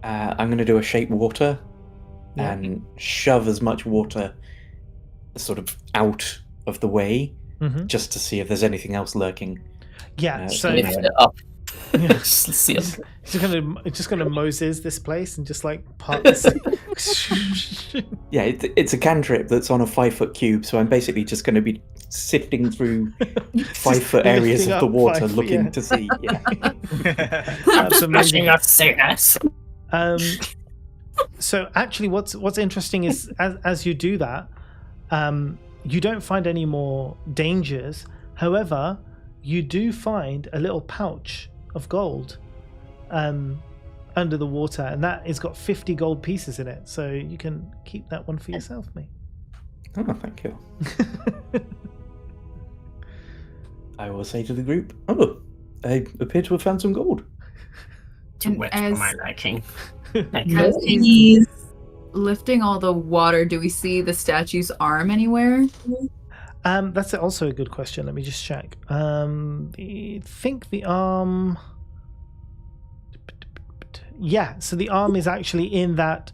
I'm going to do a shape water Yeah. and shove as much water sort of out of the way Mm-hmm. just to see if there's anything else lurking. Yeah, so Lift it up. Yeah. Just see it. it's just gonna Moses this place and just like part this. Yeah, it's a cantrip that's on a 5-foot cube, so I'm basically just going to be sifting through 5-foot areas lifting of the up water 5 foot, looking yeah. to see. Yeah. That's amazing. Smashing us sickness. So actually, what's interesting is as you do that, you don't find any more dangers. However, you do find a little pouch of gold under the water, and that has got 50 gold pieces in it. So you can keep that one for yourself, mate. Oh, thank you. I will say to the group, "Oh, I appear to have found some gold." Too wet for my liking. As he's lifting all the water, do we see the statue's arm anywhere? That's also a good question. Let me just check. I think the arm. Yeah, so the arm is actually in that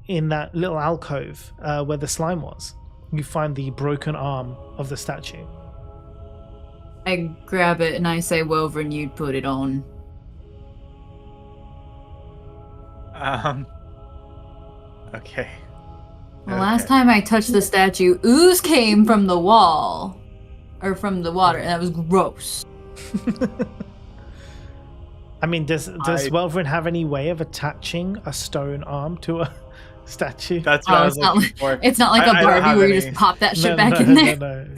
little alcove where the slime was. You find the broken arm of the statue. I grab it and I say, Wolverine, you'd put it on. Okay. The last time I touched the statue, ooze came from the wall. Or from the water, and that was gross. I mean, does Welverin have any way of attaching a stone arm to a statue? That's what I was looking for. It's not like a I don't Barbie have where you any. just pop that shit back in there. No.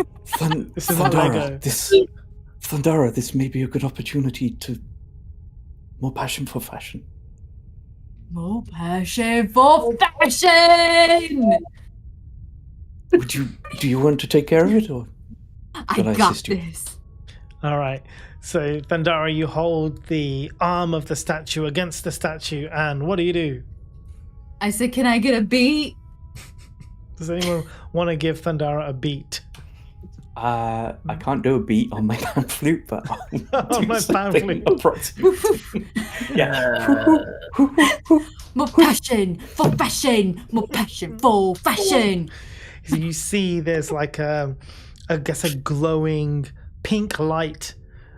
This is not Lego. Thundara, this may be a good opportunity to more passion for fashion. More passion for fashion! Do you want to take care of it, or I shall I got assist you? this. All right. So, Thundara, you hold the arm of the statue against the statue, and what do? I said, can I get a beat? Does anyone want to give Thundara a beat? I can't do a beat on my pan flute, but I'll On do my pan something flute. approximate. Yeah. More passion for fashion. More passion for fashion. So you see there's like I guess a glowing pink light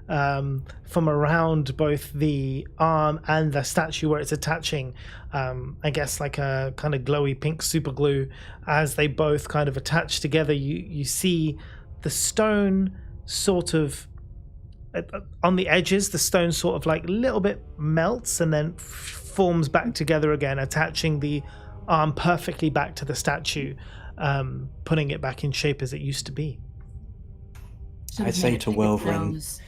from around both the arm and the statue where it's attaching. I guess like a kind of glowy pink super glue. As they both kind of attach together, you see the stone sort of on the edges, the stone sort of like a little bit melts and then forms back together again, attaching the arm perfectly back to the statue, putting it back in shape as it used to be. I say to Welvrin,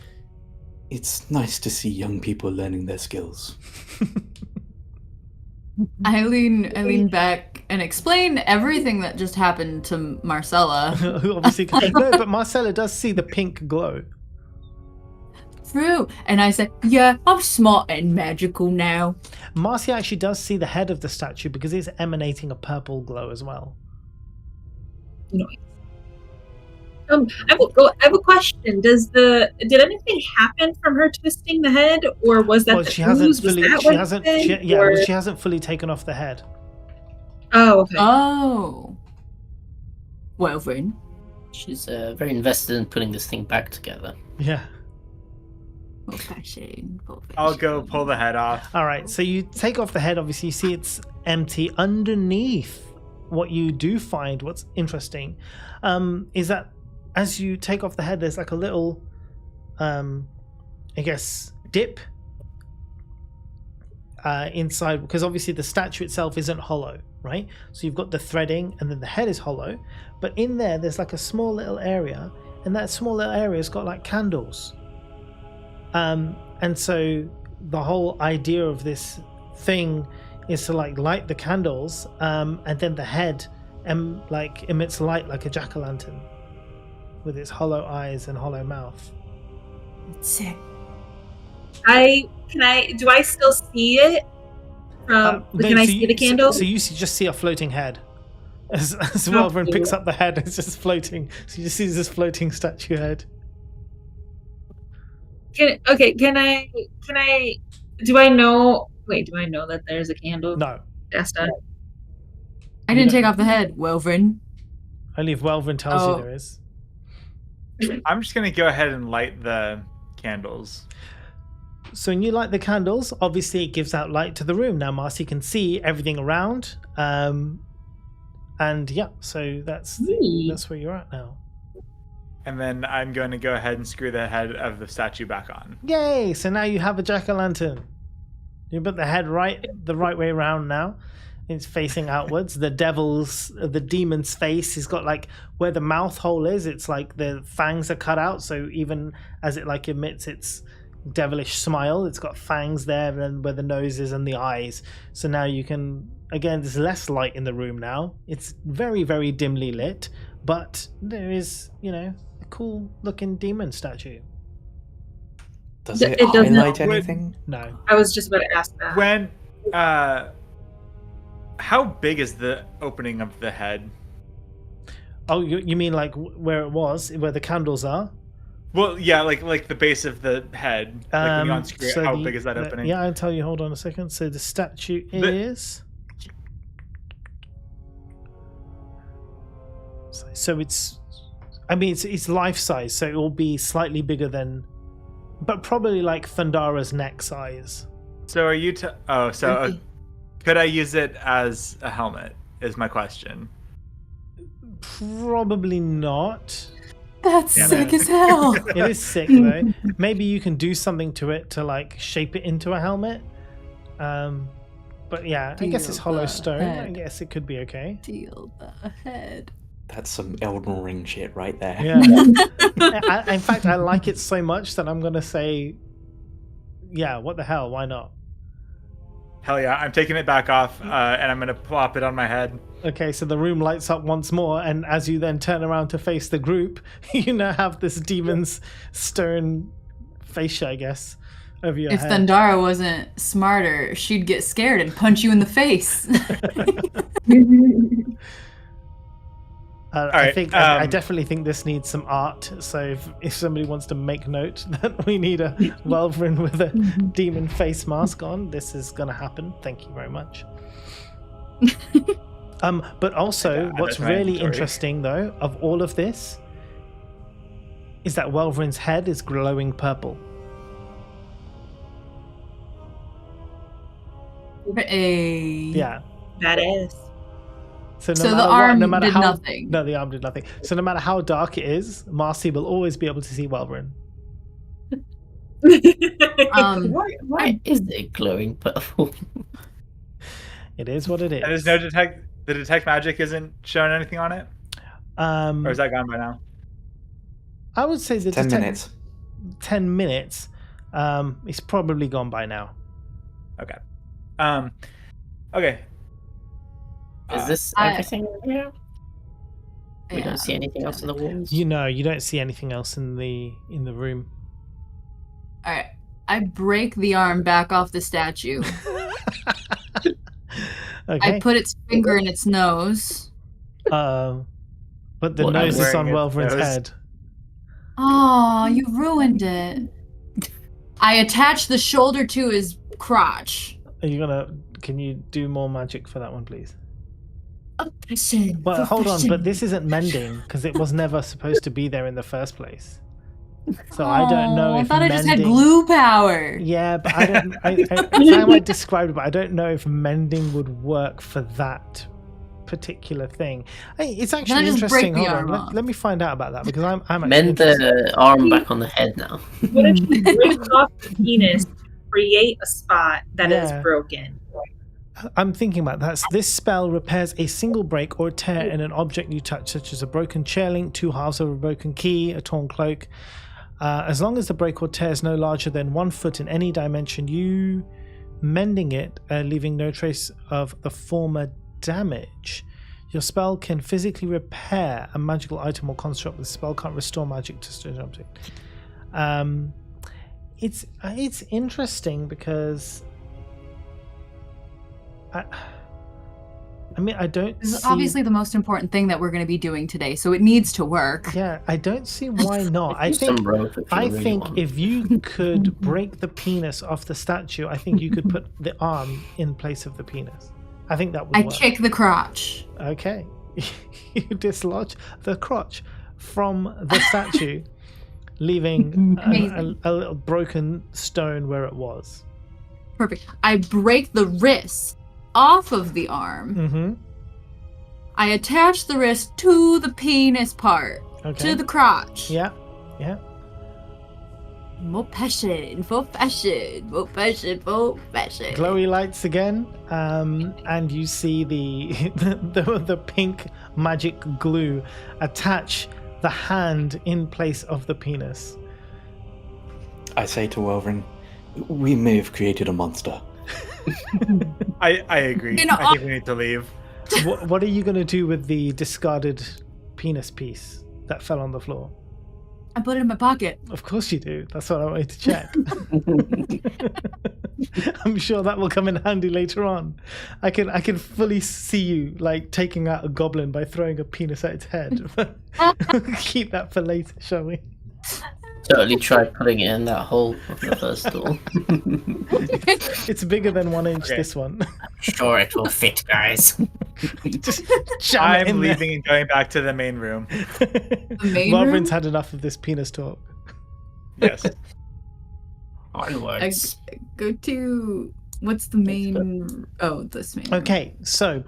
it's nice to see young people learning their skills. I lean back and explain everything that just happened to Marcella. Who obviously no, but Marcella does see the pink glow. True. And I said, yeah, I'm smart and magical now. Marcia actually does see the head of the statue because it's emanating a purple glow as well. Nice. I have a question. Did anything happen from her twisting the head, or was that Well, the she hasn't ooze? Was fully. that She what hasn't. it She, did, yeah, or- well, she hasn't fully taken off the head. Oh, okay. Oh. Well, then. She's very invested in putting this thing back together. Yeah. For fashion. I'll go pull the head off. All right. So you take off the head. Obviously, you see it's empty. Underneath, what you do find, what's interesting, is that as you take off the head, there's like a little, I guess, dip inside, because obviously the statue itself isn't hollow, right? So you've got the threading and then the head is hollow, but in there's like a small little area, and that small little area's got like candles. And so the whole idea of this thing is to like light the candles, and then the head like emits light like a jack-o'-lantern with its hollow eyes and hollow mouth. Sick. Do I still see it? Can I see the candle? So you just see a floating head. As Oh, Welvrin picks cool. up the head, it's just floating. So you just see this floating statue head. Do I know that there's a candle? No, Dasta? I didn't take off the head, Welvrin. only if Welvrin tells Oh. you there is. I'm just gonna go ahead and light the candles. So when you light the candles, obviously it gives out light to the room. Now Marcy can see everything around. And yeah, so that's where you're at now. And then I'm going to go ahead and screw the head of the statue back on. Yay! So now you have a jack-o'-lantern. You put the head the right way around now. It's facing outwards. The demon's face has got like where the mouth hole is. It's like the fangs are cut out. So even as it like emits its devilish smile, it's got fangs there, and where the nose is and the eyes. So now you can, again, there's less light in the room now. It's very, very dimly lit, but there is, a cool looking demon statue. Does it doesn't- highlight anything? No. I was just about to ask that. When, how big is the opening of the head? Oh, you mean like where it was, where the candles are? Well, yeah, like the base of the head. Like when you unscrew it, how big is that opening? Yeah, I'll tell you. Hold on a second. So the statue is. So it's. I mean, it's life size, so it will be slightly bigger than, but probably like Thundara's neck size. So are you? Could I use it as a helmet? Is my question. Probably not. That's Damn sick it. as hell. It is sick though. Maybe you can do something to it to like shape it into a helmet. But yeah, I guess it's Deal hollow the stone. I head. guess it could be okay. Deal the head. That's some Elden Ring shit right there. Yeah. In fact, I like it so much that I'm gonna say, yeah. What the hell? Why not? Hell yeah! I'm taking it back off, and I'm gonna plop it on my head. Okay, so the room lights up once more, and as you then turn around to face the group, you now have this demon's stern face, I guess, over your If head. Thundara wasn't smarter, she'd get scared and punch you in the face. right, I definitely think this needs some art. So if somebody wants to make note that we need a Welverin with a demon face mask on, this is going to happen. Thank you very much. But also, what's really interesting though of all of this is that Welverin's head is glowing purple. Yeah. Badass. So the arm did nothing. No, the arm did nothing. So no matter how dark it is, Marcy will always be able to see Welverin. Why is it glowing purple? It is what it is. And there's no the detect magic isn't showing anything on it? Or is that gone by now? I would say the 10 minutes. 10 minutes. It's probably gone by now. Okay. Okay. Is this everything here? We don't see anything else in the walls. You don't see anything else in the room. All right. I break the arm back off the statue. Okay. I put its finger in its nose. But the nose is on Welverin's head. Oh, you ruined it. I attach the shoulder to his crotch. Can you do more magic for that one, please? Obsession. Well, hold on, but this isn't mending because it was never supposed to be there in the first place. So I don't know if I thought mending... I just had glue power. Yeah, but I might describe it, but I don't know if mending would work for that particular thing. It's actually interesting. Hold on, let me find out about that because I'm mend the arm back on the head now. What if you break off the penis, create a spot that is broken? I'm thinking about that. This spell repairs a single break or tear in an object you touch, such as a broken chair link, 2 halves of a broken key, a torn cloak. As long as the break or tear is no larger than 1 foot in any dimension, you mending it, leaving no trace of the former damage. Your spell can physically repair a magical item or construct. The spell can't restore magic to strange object. It's interesting because I don't This is obviously the most important thing that we're going to be doing today, so it needs to work. Yeah, I don't see why not. I think if you could break the penis off the statue, I think you could put the arm in place of the penis. I think that would work. I kick the crotch. Okay. You dislodge the crotch from the statue, leaving a little broken stone where it was. Perfect. I break the wrist off of the arm. Mm-hmm. I attach the wrist to the penis part, to the crotch. Yeah. More passion, more passion, more passion, more passion. Glowy lights again, and you see the pink magic glue attach the hand in place of the penis. I say to Welverin, we may have created a monster. I agree. I think we need to leave. What are you going to do with the discarded penis piece that fell on the floor? I put it in my pocket. Of course you do. That's what I wanted to check. I'm sure that will come in handy later on. I can fully see you like taking out a goblin by throwing a penis at its head. Keep that for later, shall we? Totally try putting it in that hole of the first door. It's bigger than 1 inch, this one. Sure, it will fit, guys. Just I'm leaving and going back to the main room. Welverin's had enough of this penis talk. Yes. Onwards. Go to... What's the main... Oh, this main room. Okay, so...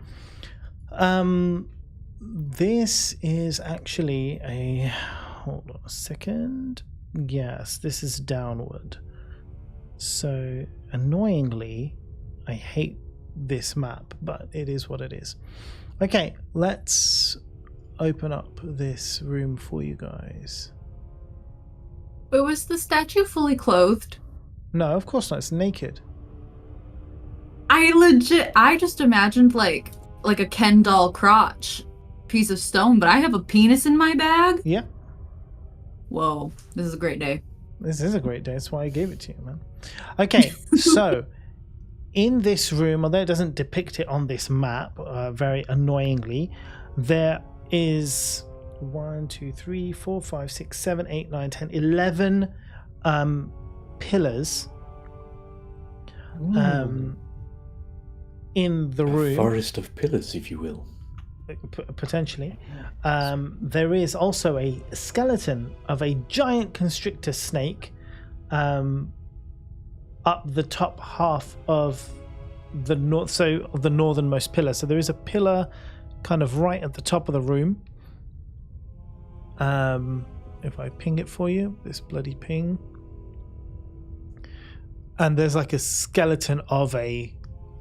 this is actually a... Hold on a second. Yes, this is downward. So, annoyingly, I hate this map, but it is what it is. Okay, let's open up this room for you guys. But was the statue fully clothed? No, of course not. It's naked. I just imagined like a Ken doll crotch piece of stone, but I have a penis in my bag? Yeah. Whoa, this is a great day. This is a great day. That's why I gave it to you, man. Okay, so in this room, although it doesn't depict it on this map, very annoyingly, there is 1, 2, 3, 4, 5, 6, 7, 8, 9, 10, 11 pillars in the room. A forest of pillars, if you will. Potentially. There is also a skeleton of a giant constrictor snake up the top half of the northernmost pillar. So there is a pillar kind of right at the top of the room. If I ping it for you, this bloody ping. And there's like a skeleton of a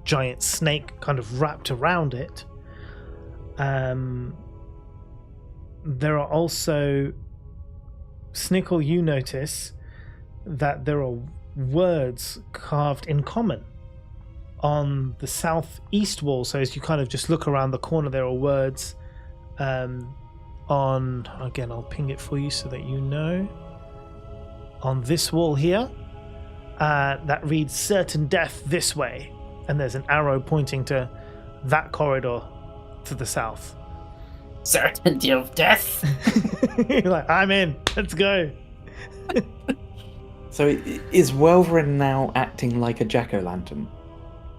giant snake kind of wrapped around it. There are also, Snickle, you notice that there are words carved in common on the southeast wall. So as you kind of just look around the corner, there are words on, again, I'll ping it for you so that you know, on this wall here, that reads certain death this way. And there's an arrow pointing to that corridor to the south. Certainty of death. You're like, I'm in. Let's go. So is Welverin now acting like a jack-o'-lantern?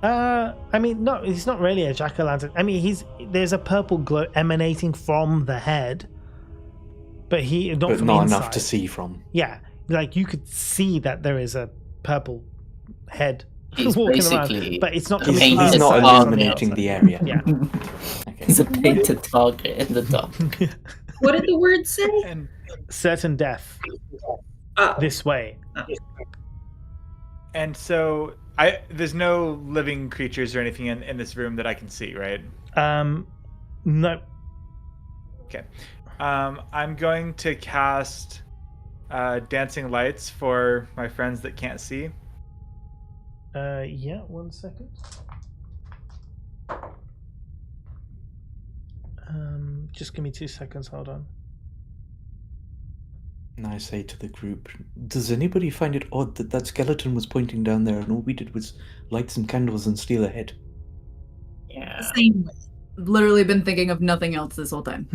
I mean, no, he's not really a jack-o'-lantern. I mean, there's a purple glow emanating from the head, but not from not inside. Enough to see from. Yeah, like you could see that there is a purple head He's walking around, basically but it's not. a main- He's not It's illuminating the area. Yeah. Okay. He's a painted target in the dark. What did the word say? And Certain death Oh. this way. and so there's no living creatures or anything in this room that I can see, right? No. Okay. I'm going to cast dancing lights for my friends that can't see. Yeah, 1 second. Just give me 2 seconds, hold on. And I say to the group, does anybody find it odd that that skeleton was pointing down there and all we did was light some candles and steal ahead? Yeah. Same way. Literally been thinking of nothing else this whole time.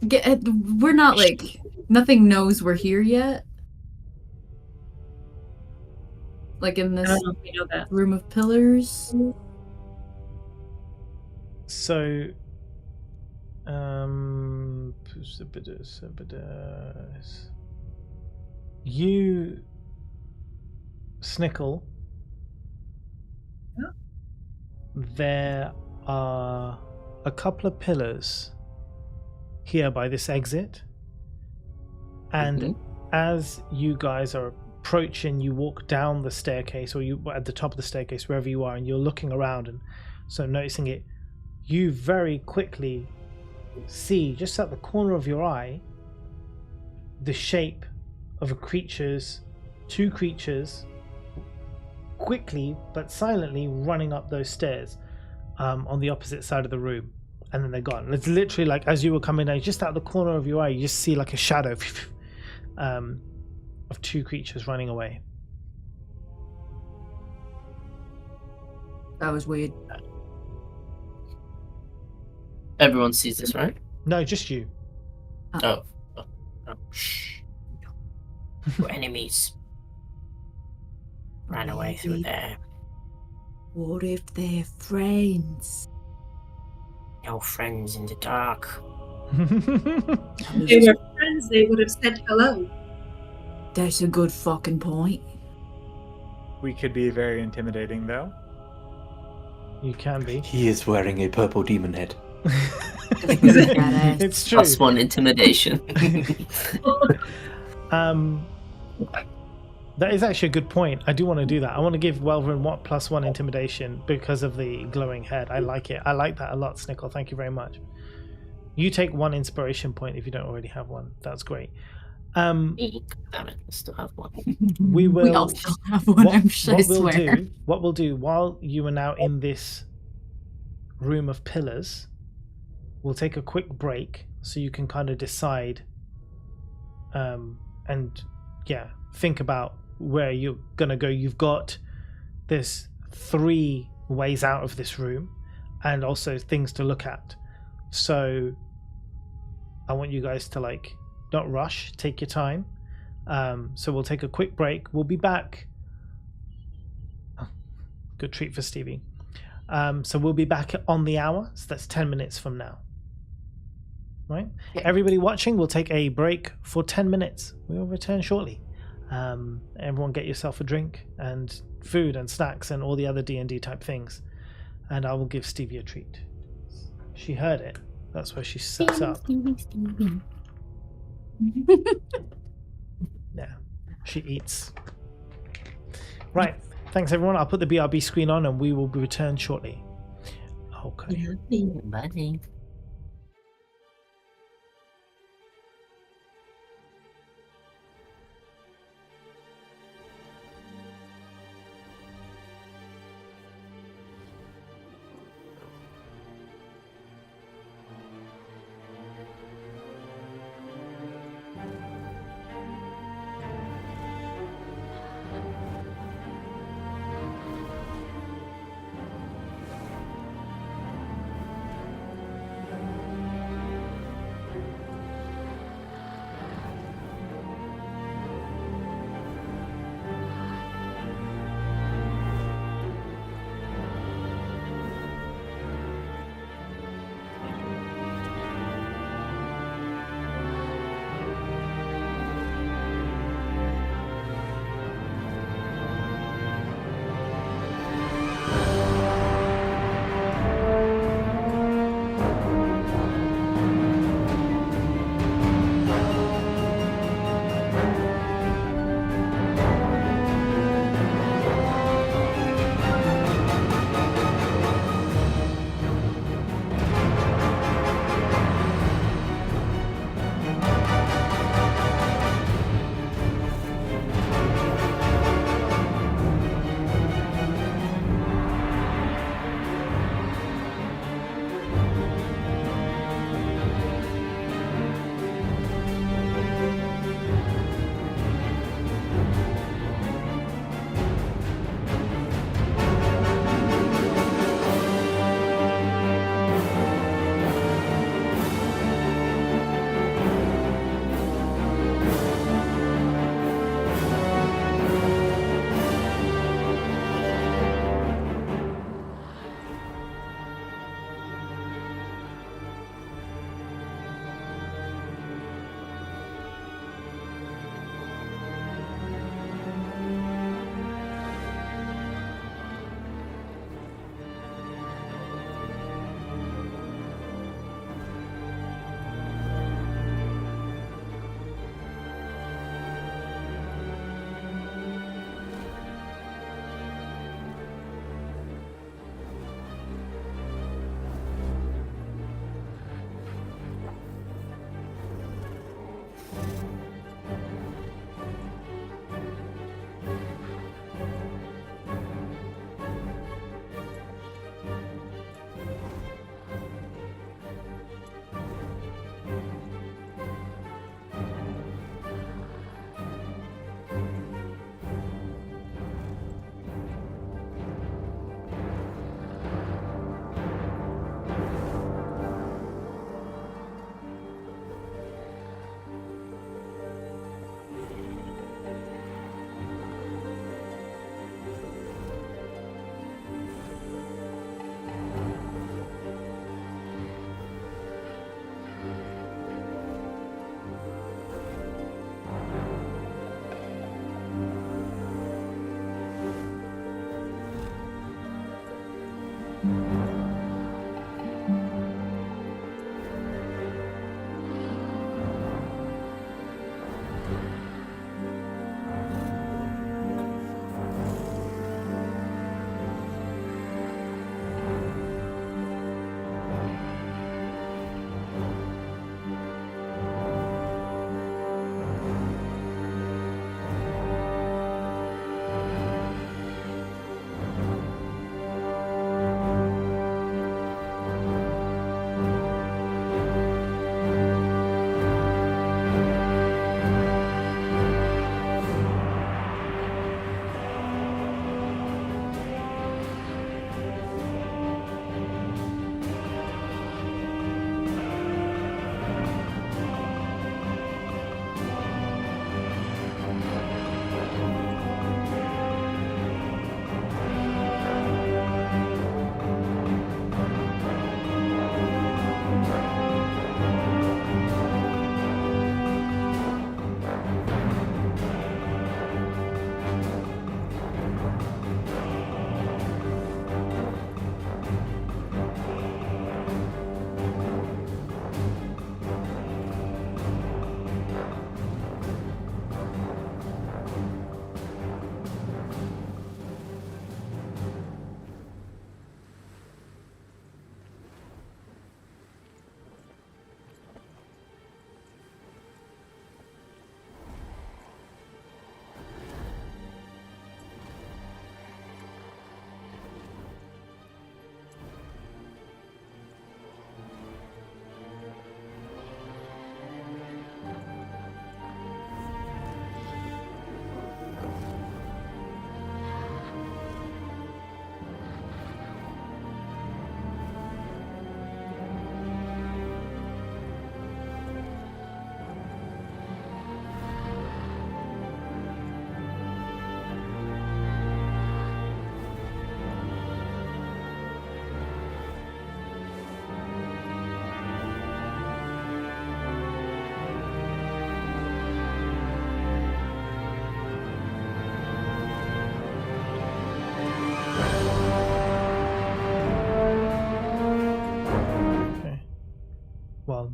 We're not like, nothing knows we're here yet. Like in I this don't know if you know that. room of pillars. So, you, Snickle, Yeah. there are a couple of pillars here by this exit, and as you guys are approaching, you walk down the staircase, or you at the top of the staircase, wherever you are, and you're looking around, and so noticing it, you very quickly see, just at the corner of your eye, the shape of two creatures, quickly but silently running up those stairs on the opposite side of the room, and then they're gone. It's literally like, as you were coming down, just out the corner of your eye, you just see like a shadow of two creatures running away. That was weird. Everyone sees this, right? No, just you. Oh. Shh. We're enemies. Ran away through there. What if they're friends? No friends in the dark. If they were friends, they would have said hello. That's a good fucking point. We could be very intimidating, though. You can be. He is wearing a purple demon head. It's true. +1 intimidation. That is actually a good point. I do want to do that. I want to give Welverin +1 intimidation because of the glowing head. I like it. I like that a lot, Snickle. Thank you very much. You take 1 inspiration point if you don't already have one. That's great. Damn it, I still have one. We will. We all still have one, I swear. What we'll do while you are now in this room of pillars, we'll take a quick break so you can kind of decide and think about where you're gonna go. There's 3 ways out of this room. and also things to look at. So I want you guys to like not rush, take your time. So we'll take a quick break. We'll be back. Oh, good treat for Stevie. So we'll be back on the hour. So that's 10 minutes from now. Right? Yeah. Everybody watching, we'll take a break for 10 minutes. We'll return shortly. Everyone get yourself a drink and food and snacks and all the other D&D type things. And I will give Stevie a treat. She heard it. That's why she sets up. Yeah, she eats. Right. Thanks, everyone. I'll put the BRB screen on and we will return shortly. Okay. Bye.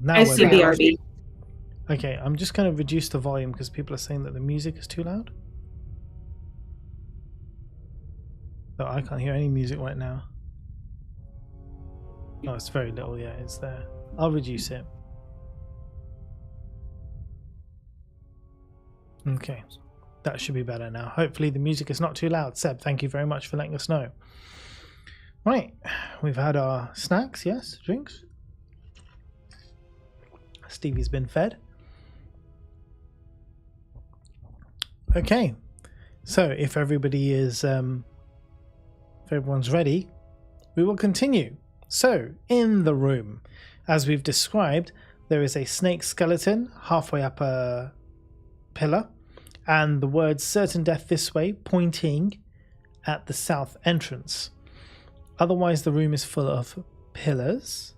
now I we're see back. the RB. Okay, I'm just going to reduce the volume because people are saying that the music is too loud. So I can't hear any music right now. Oh, it's very little. Yeah, it's there. I'll reduce it. Okay, that should be better now. Hopefully the music is not too loud. Seb, thank you very much for letting us know. Right, we've had our snacks, yes, drinks. Stevie's been fed. Okay, so if everybody is, if everyone's ready, we will continue. So, in the room, as we've described, there is a snake skeleton halfway up a pillar, and the words "certain death this way" pointing at the south entrance. Otherwise, the room is full of pillars,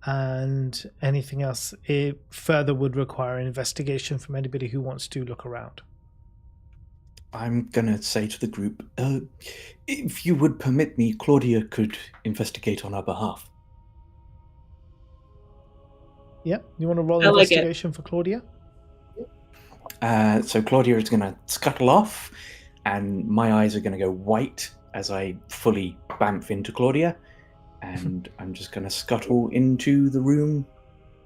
and anything else it further would require an investigation from anybody who wants to look around. I'm gonna say to the group, if you would permit me, Claudia could investigate on our behalf. Yep, you want to roll I like it. investigation for Claudia? So Claudia is gonna scuttle off, and my eyes are gonna go white as I fully bamf into Claudia, and I'm just gonna scuttle into the room,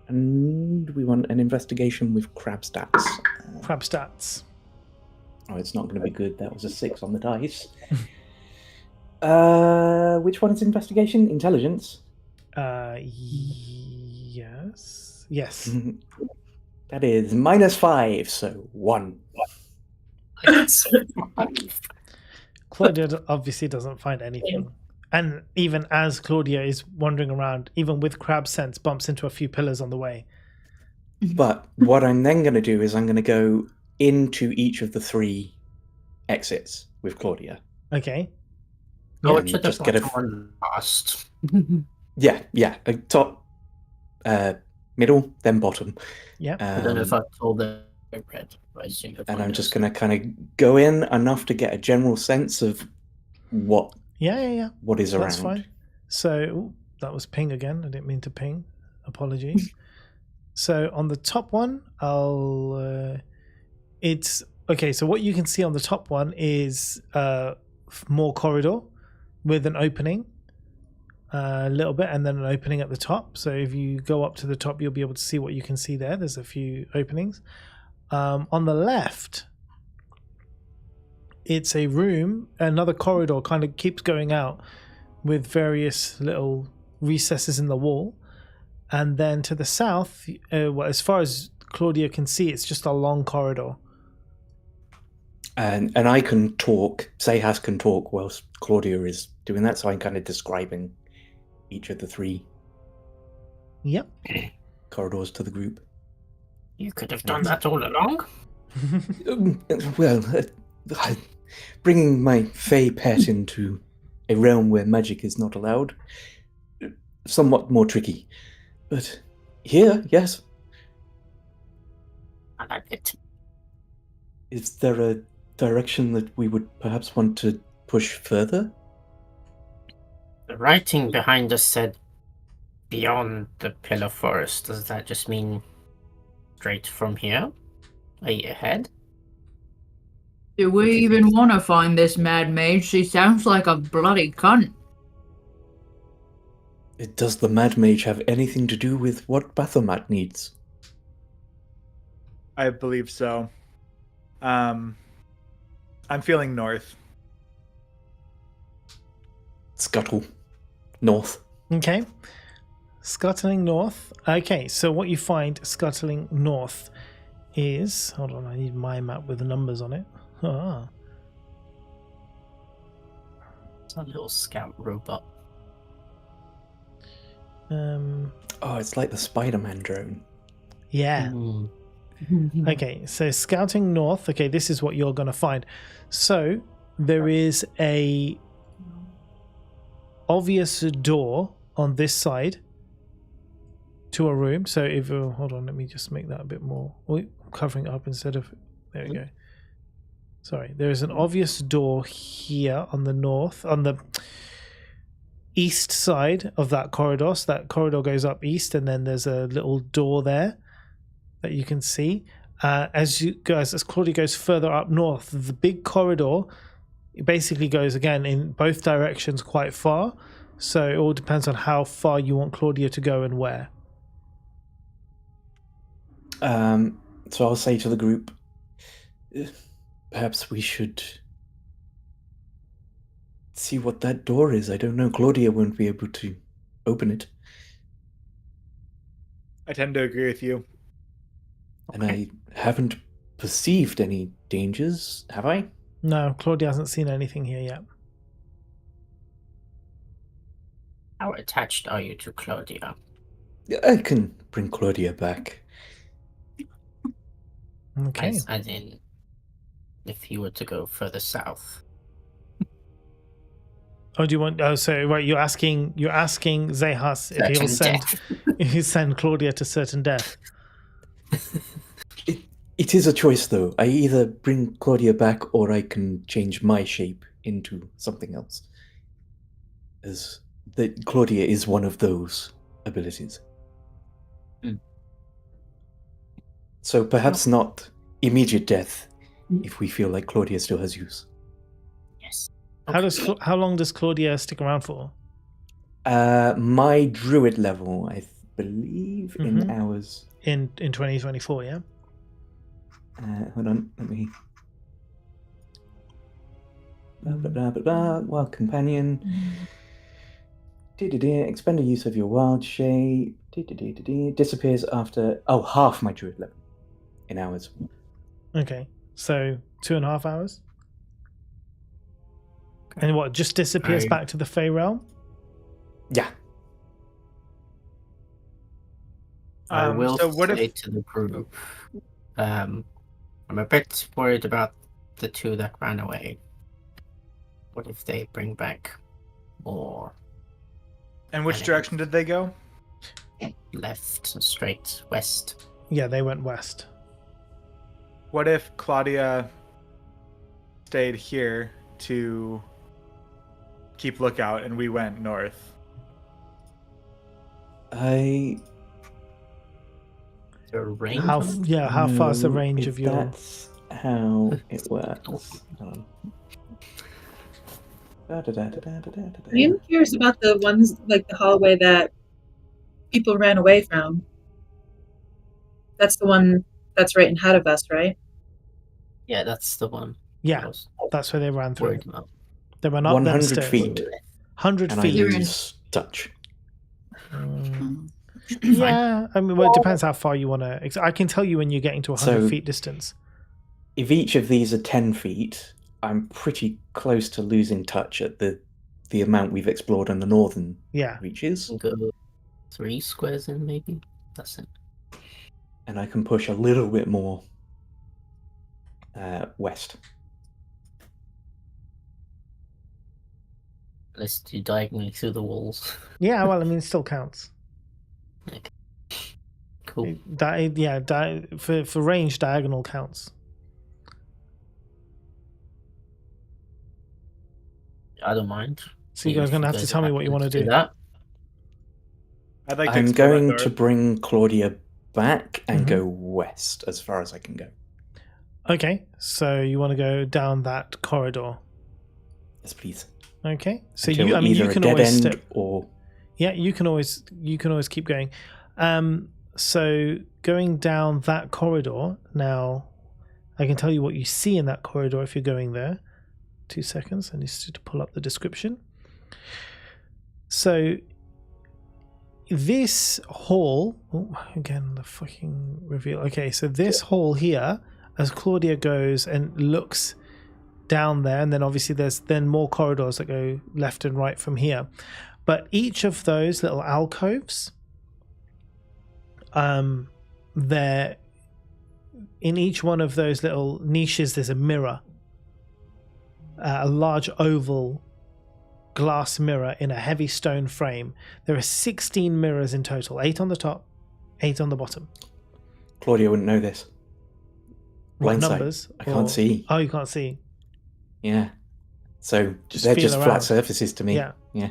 and we want an investigation with crab stats. Crab stats. Oh, it's not going to be good. That was a 6 on the dice. Which one is investigation? Intelligence? Yes. Yes. That is -5, so 1. Claudia obviously doesn't find anything. And even as Claudia is wandering around, even with crab sense, bumps into a few pillars on the way. But what I'm then going to do is I'm going to go into each of the 3 exits with Claudia. Okay. Go And to the just get a bottom one last. Yeah. Top, middle, then bottom. Yeah. I don't know if I told the red. I assume you'll And find I'm it. just going to kind of go in enough to get a general sense of what Yeah. what is around. That's fine. So ooh, that was ping again. I didn't mean to ping. Apologies. So on the top one, it's okay. So what you can see on the top one is more corridor with an opening, a little bit, and then an opening at the top. So if you go up to the top, you'll be able to see what you can see there. There's a few openings. On the left, it's a room, another corridor kind of keeps going out with various little recesses in the wall. And then to the south, well, as far as Claudia can see, it's just a long corridor. And I can talk, Sayhas can talk whilst Claudia is doing that, so I'm kind of describing each of the 3 Yep. corridors to the group. You could have done that all along. Well, bringing my fey pet into a realm where magic is not allowed, somewhat more tricky. But here, yes. I like it. Is there a direction that we would perhaps want to push further? The writing behind us said beyond the pillar forest. Does that just mean straight from here? Are you ahead? Do we even want to find this Mad Mage? She sounds like a bloody cunt. Does the Mad Mage have anything to do with what Baphomet needs? I believe so. I'm feeling north. Scuttle. North. Okay. Scuttling north. Okay, so what you find scuttling north is... Hold on, I need my map with the numbers on it. Ah. It's a little scout robot. Oh, it's like the Spider-Man drone. Yeah. Mm. Okay, so scouting north. Okay, this is what you're going to find. So there is a obvious door on this side to a room. So if hold on, let me just make that a bit more. Oh, I'm covering it up instead of. There we go. Sorry, there is an obvious door here on the north, on the east side of that corridor. So that corridor goes up east, and then there's a little door there that you can see. As Claudia goes further up north, the big corridor basically goes again in both directions quite far. So it all depends on how far you want Claudia to go and where. So I'll say to the group, perhaps we should see what that door is. I don't know. Claudia won't be able to open it. I tend to agree with you. And I haven't perceived any dangers, have I? No, Claudia hasn't seen anything here yet. How attached are you to Claudia? I can bring Claudia back. Okay. As in, if you were to go further south. Oh, do you want? Oh, so right, you're asking Zehas if he'll send if he send Claudia to certain death. It is a choice, though. I either bring Claudia back or I can change my shape into something else. As that Claudia is one of those abilities. Mm. So perhaps not immediate death if we feel like Claudia still has use. Yes. How long does Claudia stick around for? My druid level, I believe, in hours. In 2024, yeah. Hold on, let me. Wild companion. Expend a use of your wild shape. Disappears after half my druid level in hours. Okay, so 2.5 hours. And what, just disappears back to the Fey realm? Yeah. I will so what say if to the group, I'm a bit worried about the two that ran away. What if they bring back more? and which direction did they go? Left, straight, west. Yeah, they went west. What if Claudia stayed here to keep lookout and we went north? The range. How far is the range of your? That's how it works. I'm curious about the ones like the hallway that people ran away from. That's the one that's right ahead of us, right? Yeah, that's the one. Yeah, that's where they ran through. Worried about. They went up them 100 stairs. feet. 100 And I feet. lose touch. Yeah, I mean, well, it depends how far you want to. I can tell you when you're getting to 100 So- feet distance. If each of these are 10 feet, I'm pretty close to losing touch at the amount we've explored on the northern Yeah. reaches. Go 3 squares in, maybe. That's it. And I can push a little bit more west. Let's do diagonally through the walls. Yeah, well, I mean, it still counts. Cool. For range, diagonal counts. I don't mind. So you guys are going to have to tell me what you want to do. That. I'd like to I'm explore that going door. to bring Claudia back and go west as far as I can go. Okay, so you want to go down that corridor. Yes, please. Okay, so Until you either can a dead always end step. or Yeah, you can always keep going. So going down that corridor now, I can tell you what you see in that corridor if you're going there. 2 seconds. I need to pull up the description. So this hall, again the fucking reveal. Okay, so this hall here, as Claudia goes and looks down there, and then obviously there's then more corridors that go left and right from here. But each of those little alcoves, there in each one of those little niches there's a mirror, a large oval glass mirror in a heavy stone frame. There are 16 mirrors in total, 8 on the top, 8 on the bottom. Claudia wouldn't know this. What Blindsight. numbers? I can't see. Oh, you can't see. Yeah. So Just they're feel just around. flat surfaces to me. Yeah. Yeah.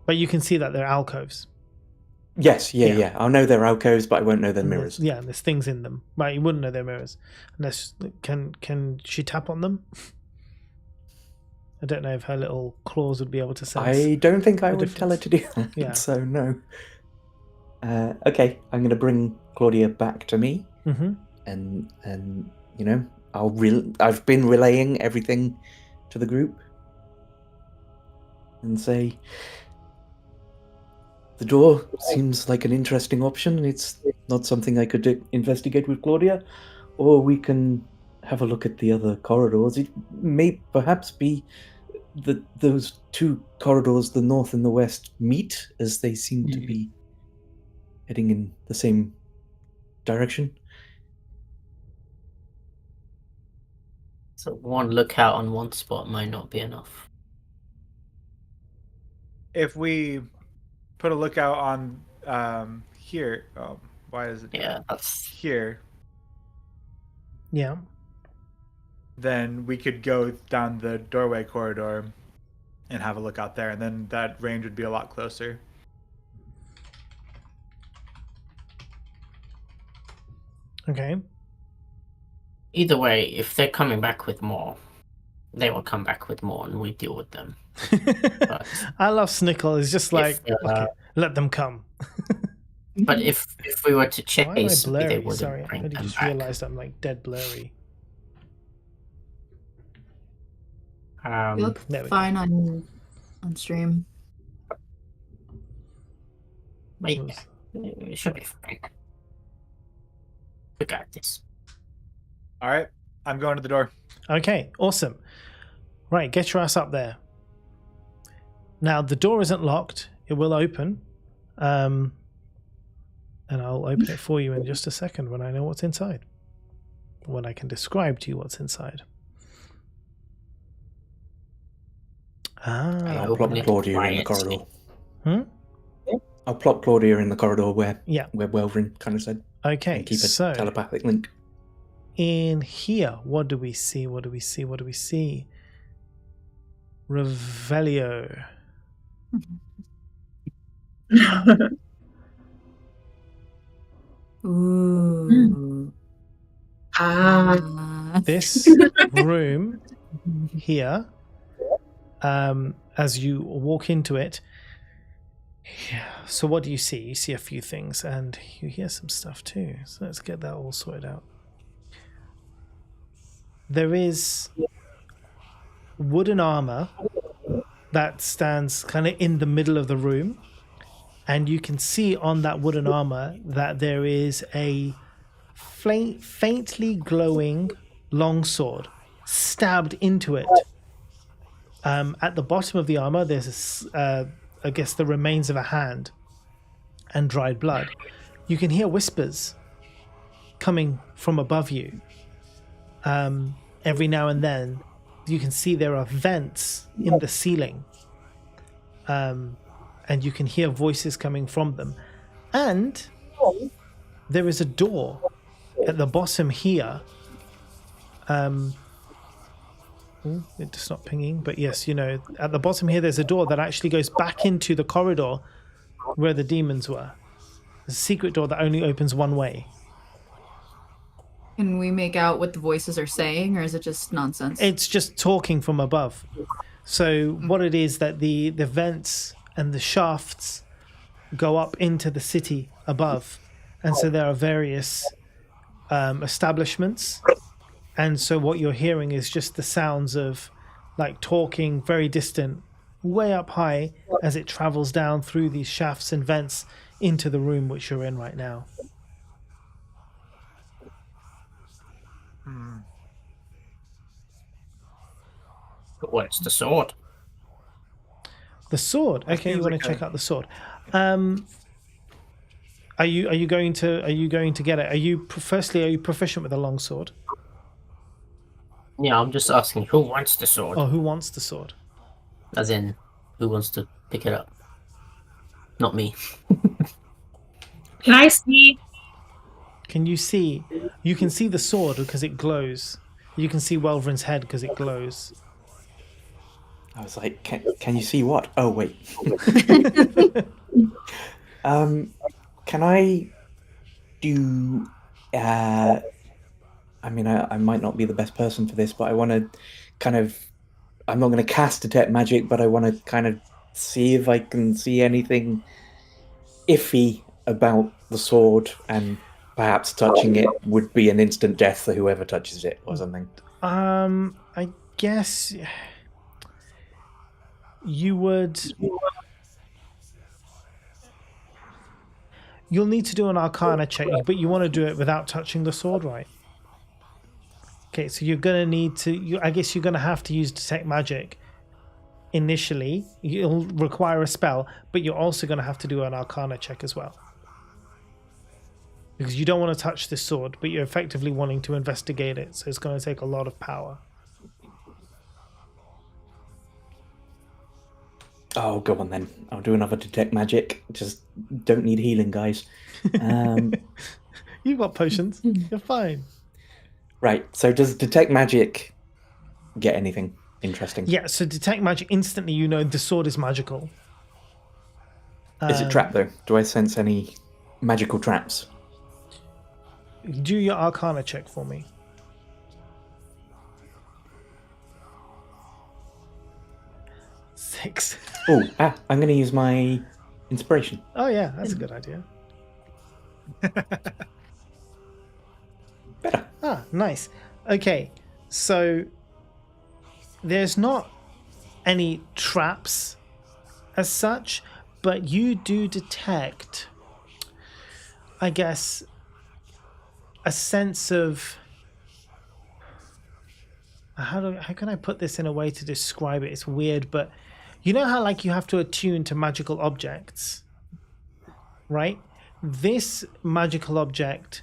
But you can see that they're alcoves. Yes, Yeah. yeah. I'll know they're alcoves, but I won't know they're And mirrors. there's things in them. Right, you wouldn't know they're mirrors. Unless, can she tap on them? I don't know if her little claws would be able to sense. I don't think I the would tell her to do that. Yeah. So no. Okay, I'm going to bring Claudia back to me, and you know, I've been relaying everything to the group, and say, the door seems like an interesting option. It's not something I could investigate with Claudia, or we can have a look at the other corridors. It may perhaps be that those two corridors, the north and the west, meet, as they seem to be heading in the same direction. So one lookout on one spot might not be enough. If we put a lookout on here, why is it? Yeah, that's here. Yeah. Then we could go down the doorway corridor and have a look out there, and then that range would be a lot closer. Okay. either way. If they're coming back with more, they will come back with more, and we deal with them. But I love Snickle. It's just like, okay, let them come. But if we were to Why am I chase, they blurry? wouldn't Sorry, bring I them just back. realised I'm like dead blurry. You look there we go. fine on stream. Wait, Oops. it should be fine. We got this. All right, I'm going to the door. Okay, awesome. Right, get your ass up there. Now, the door isn't locked. It will open. And I'll open it for you in just a second when I know what's inside. When I can describe to you what's inside. And Ah, I'll plop open it Claudia in the quietly. corridor. I'll plop Claudia in the corridor where yeah. Welvrin kind of said. Okay, And keep a so telepathic link. in here, what do we see? What do we see? What do we see? Revelio. Ooh. This room here, as you walk into it, so what do you see? You see a few things, and you hear some stuff too. So let's get that all sorted out. There is wooden armor that stands kind of in the middle of the room, and you can see on that wooden armor that there is a faintly glowing longsword stabbed into it. At the bottom of the armor, there's I guess the remains of a hand and dried blood. You can hear whispers coming from above you. Every now and then, you can see there are vents in the ceiling, and you can hear voices coming from them. And there is a door at the bottom here. It's not pinging, but yes, at the bottom here, there's a door that actually goes back into the corridor where the demons were. There's a secret door that only opens one way. Can we make out what the voices are saying, or is it just nonsense? It's just talking from above. So what it is that the vents and the shafts go up into the city above. And so there are various establishments. And so what you're hearing is just the sounds of like talking very distant, way up high, as it travels down through these shafts and vents into the room which you're in right now. What's the sword? The sword. Okay, you want to check out the sword. Are you going to get it? Are you proficient with a long sword? Yeah, I'm just asking who wants the sword. Oh, who wants the sword? As in, who wants to pick it up? Not me. Can I see? Can you see? You can see the sword because it glows. You can see Welvrin's head because it glows. I was like, can you see what? Oh, wait. Can I do... I mean, I might not be the best person for this, but I want to kind of... I'm not going to cast Detect Magic, but I want to kind of see if I can see anything iffy about the sword, and perhaps touching it would be an instant death for whoever touches it or something. I guess you would... You'll need to do an Arcana check, but you want to do it without touching the sword, right? Okay, so you're going to need to... I guess you're going to have to use Detect Magic initially. You'll require a spell, but you're also going to have to do an Arcana check as well. Because you don't want to touch this sword, but you're effectively wanting to investigate it, so it's going to take a lot of power. Oh, go on then. I'll do another Detect Magic. Just don't need healing, guys. You've got potions. You're fine. Right, so does Detect Magic get anything interesting? Yeah, so Detect Magic, instantly you know the sword is magical. Is it trapped, though? Do I sense any magical traps? Do your Arcana check for me. 6. I'm going to use my inspiration. Oh yeah, that's a good idea. Better. Nice. Okay, so there's not any traps as such, but you do detect, I guess, a sense of... How can I put this in a way to describe it? It's weird, but you know how like you have to attune to magical objects, right? This magical object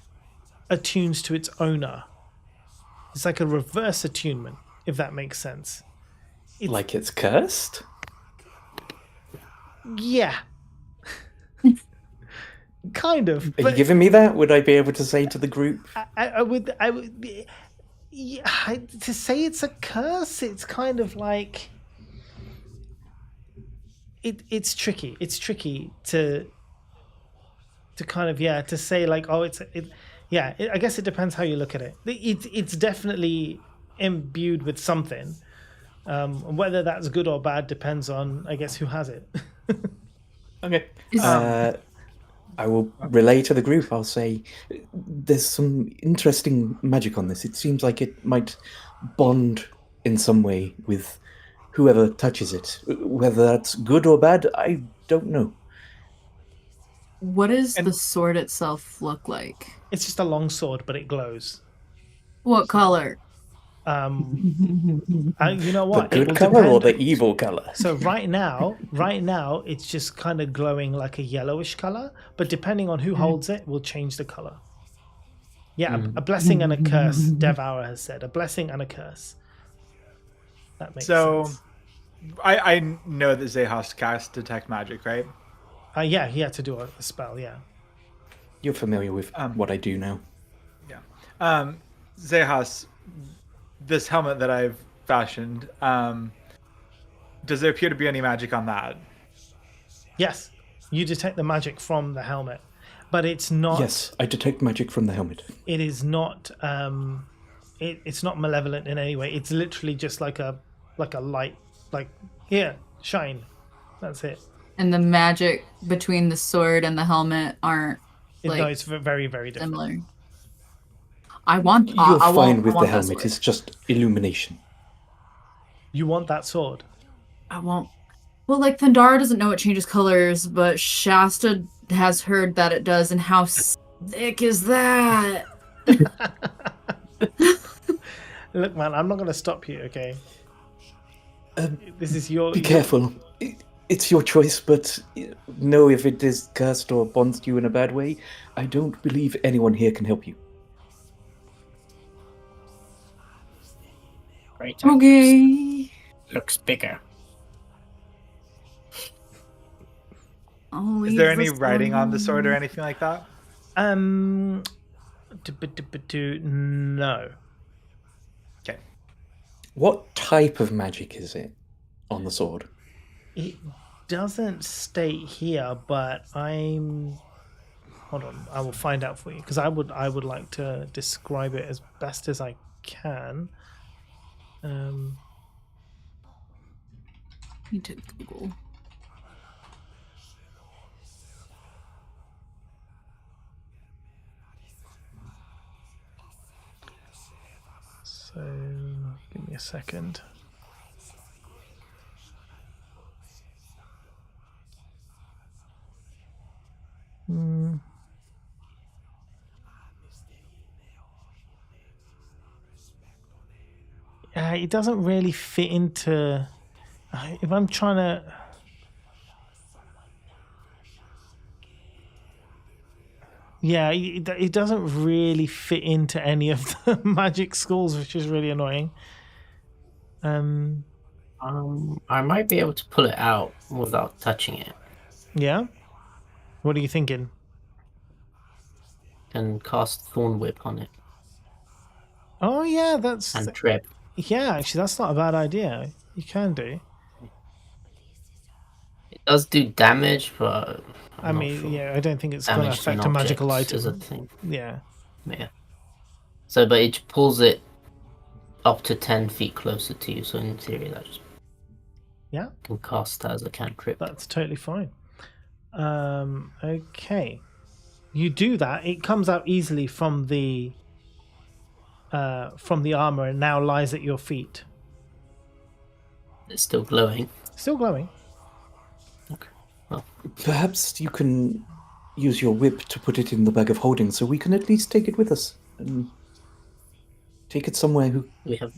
attunes to its owner. It's like a reverse attunement, if that makes sense. Like it's cursed? Yeah. Kind of. Are you giving me that? Would I be able to say to the group? I would to say it's a curse, it's kind of like it's tricky. It's tricky to kind of to say like, oh, I guess it depends how you look at it. It's definitely imbued with something. Whether that's good or bad depends on, I guess, who has it. Okay. I will relay to the group. I'll say there's some interesting magic on this. It seems like it might bond in some way with whoever touches it. Whether that's good or bad, I don't know. What does the sword itself look like? It's just a long sword, but it glows. What color? You know what? The good color or the evil color? So right now, it's just kind of glowing like a yellowish color, but depending on who holds it, will change the color. Yeah, a blessing and a curse, Devour has said. A blessing and a curse. That makes sense. I know that Zehas cast Detect Magic, right? Yeah, he had to do a spell, yeah. You're familiar with what I do now. Yeah. Zehas, this helmet that I've fashioned, does there appear to be any magic on that? Yes, you detect the magic from the helmet, but it's not... Yes, I detect magic from the helmet. It is not... it's not malevolent in any way. It's literally just like a light. Like, here, shine. That's it. And the magic between the sword and the helmet aren't No, it's very, very different. similar. I want. You're fine with the that helmet. sword. It's just illumination. You want that sword? I won't. Well, like Thundara doesn't know it changes colors, but Shasta has heard that it does, and how sick is that? Look, man, I'm not going to stop you, okay? This is your... Be careful. It's your choice, but know if it is cursed or bonds you in a bad way. I don't believe anyone here can help you. Great. Okay. Looks bigger. I'll Is leave there any this writing on the one. sword or anything like that? No. Okay. What type of magic is it? on the sword? It doesn't state here, but I'm. Hold on, I will find out for you because I would like to describe it as best as I can. Need to Google. So give me a second. It doesn't really fit into. If I'm trying to. Yeah, it doesn't really fit into any of the magic schools, which is really annoying. I might be able to pull it out without touching it. Yeah? What are you thinking? And cast Thorn Whip on it. Oh, yeah, that's... And trip. Yeah, actually, that's not a bad idea. You can do. It does do damage, but I mean, sure. yeah, I don't think it's going to Damage to affect an a magical object is a item. thing. Yeah. Yeah. So, but it pulls it up to 10 feet closer to you, so in theory that just can cast that as a cantrip. That's totally fine. Okay. You do that, it comes out easily from the armor and now lies at your feet. It's still glowing. Still glowing. Okay. Well, Perhaps you can use your whip to put it in the bag of holding so we can at least take it with us and take it somewhere who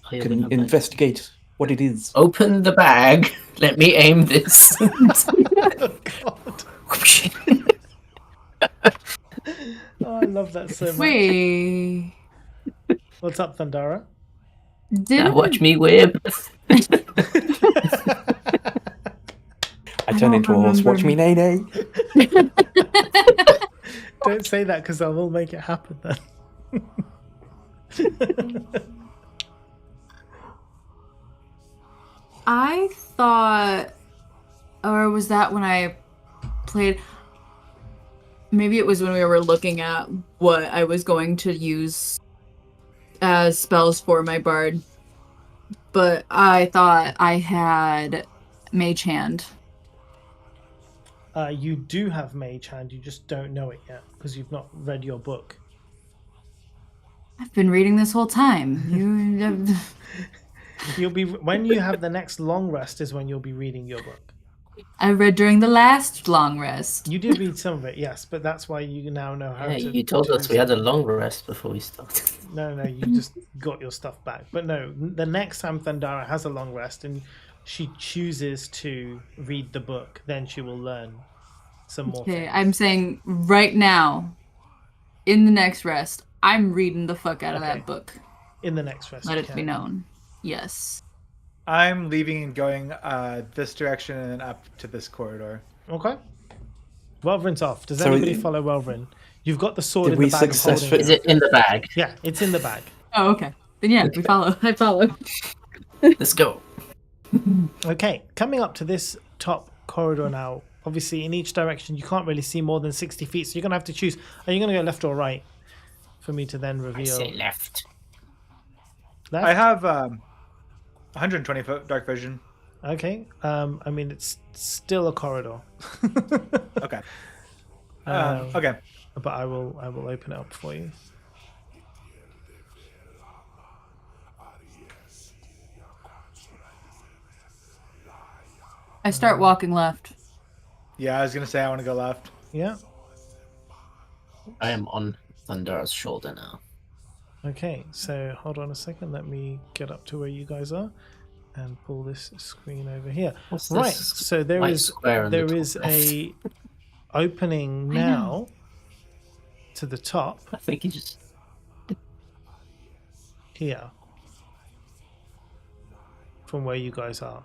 can investigate what it is. Open the bag. Let me aim this. Oh, God. Oh, I love that so much. Wait. What's up, Thundara? Now watch me whip. I turn into a horse. Watch me, nay, nay. Don't say that because I will make it happen then. I thought, or was that when I played? Maybe it was when we were looking at what I was going to use as spells for my bard. But I thought I had Mage Hand. You do have Mage Hand, you just don't know it yet because you've not read your book. I've been reading this whole time. You'll be when you have the next long rest is when you'll be reading your book. I read during the last long rest. You did read some of it, yes, but that's why you now know how to... Yeah, you told us we had a long rest before we started. No, you just got your stuff back. But no, the next time Thundara has a long rest and she chooses to read the book, then she will learn some more things. I'm saying right now, in the next rest, I'm reading the fuck out of that book. In the next rest. Let it be known. Yes. I'm leaving and going this direction and then up to this corridor. Okay. Welvrin's off. Does anybody follow Welvrin? You've got the sword in we the bag of holding. successfully- Is it in the bag? Yeah, it's in the bag. Oh, okay. Then yeah, we follow. I follow. Let's go. Okay, coming up to this top corridor now. Obviously, in each direction, you can't really see more than 60 feet, so you're going to have to choose. Are you going to go left or right for me to then reveal? I say left. Left? I have 120 foot dark vision. Okay. I mean, it's still a corridor. Okay. Okay. But I will open it up for you. I start walking left. Yeah, I was gonna say I want to go left. Yeah. I am on Thundara's shoulder now. Okay, so hold on a second. Let me get up to where you guys are and pull this screen over here. What's Right, this so there white is square on the top left? a opening now to the top I think he just... here from where you guys are.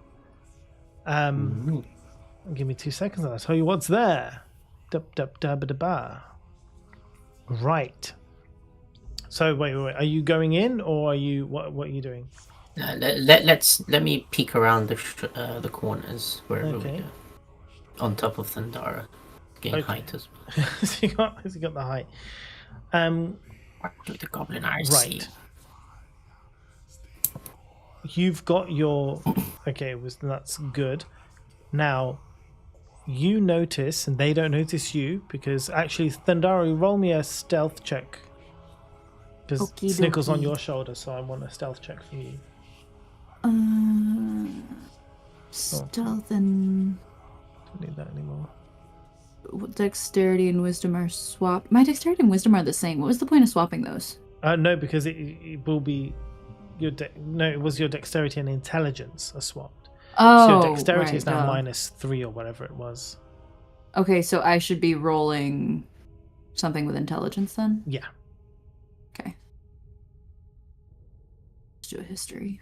Give me 2 seconds and I'll tell you what's there. Dub-dub-dub-da-ba. Right. So wait. Are you going in or are you what are you doing? Let me peek around the corners wherever we Okay. go. On top of Thundara, gain Okay. height as well. So you got the height. With the goblin eyes. Right. You've got your okay. That's good. Now, you notice, and they don't notice you because actually, Thundari, roll me a stealth check. Because Okie Snickle's on dokie. your shoulder, so I want a stealth check from you. Stealth and Don't need that anymore. dexterity and wisdom are swapped. My dexterity and wisdom are the same. What was the point of swapping those? No, because it will be your no. It was your dexterity and intelligence are swapped. Oh, So your dexterity right, is now duh. -3 or whatever it was. Okay, so I should be rolling something with intelligence then? Yeah. Okay. Let's do a history.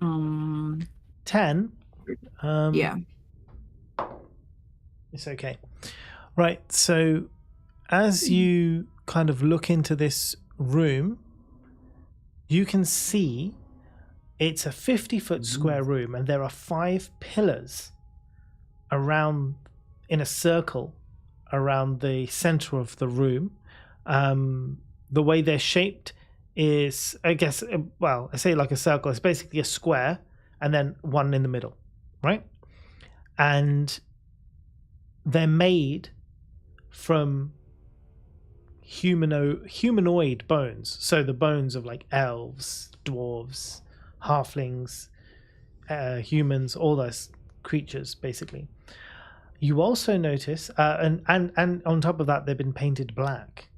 Um, 10. yeah. It's okay. Right, so as you kind of look into this room, you can see it's a 50-foot square room, and there are 5 pillars around in a circle around the center of the room. The way they're shaped is, I guess, well, I say like a circle. It's basically a square and then one in the middle, right? And they're made from humanoid bones. So the bones of like elves, dwarves, halflings, humans, all those creatures, basically. You also notice, and on top of that, they've been painted black.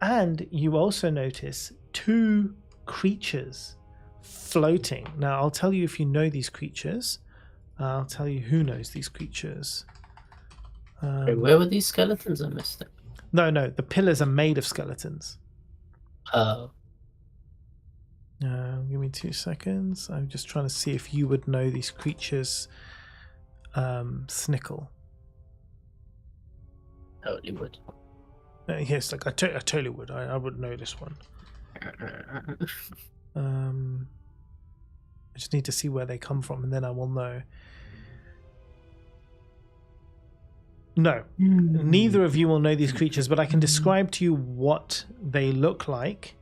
And you also notice 2 creatures floating. Now, I'll tell you if you know these creatures. I'll tell you who knows these creatures. Where were these skeletons? I missed it. No, the pillars are made of skeletons. Oh. Give me 2 seconds. I'm just trying to see if you would know these creatures. Snickle. Totally would. Yes, like I totally would. I would know this one. I just need to see where they come from, and then I will know. No, neither of you will know these creatures, but I can describe to you what they look like.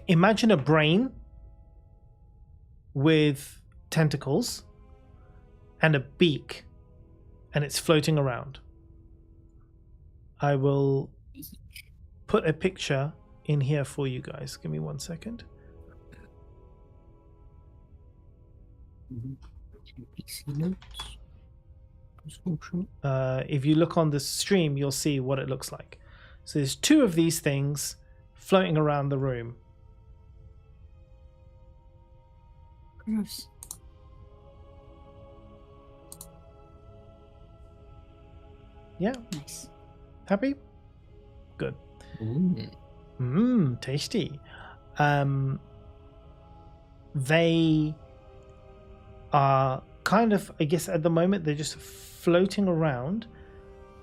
Imagine a brain with tentacles and a beak, and it's floating around. I will put a picture in here for you guys. Give me 1 second. If you look on the stream, you'll see what it looks like. So there's 2 of these things floating around the room. Gross. Yeah, Nice. happy? Good. Tasty. They are kind of, I guess at the moment, they're just floating around.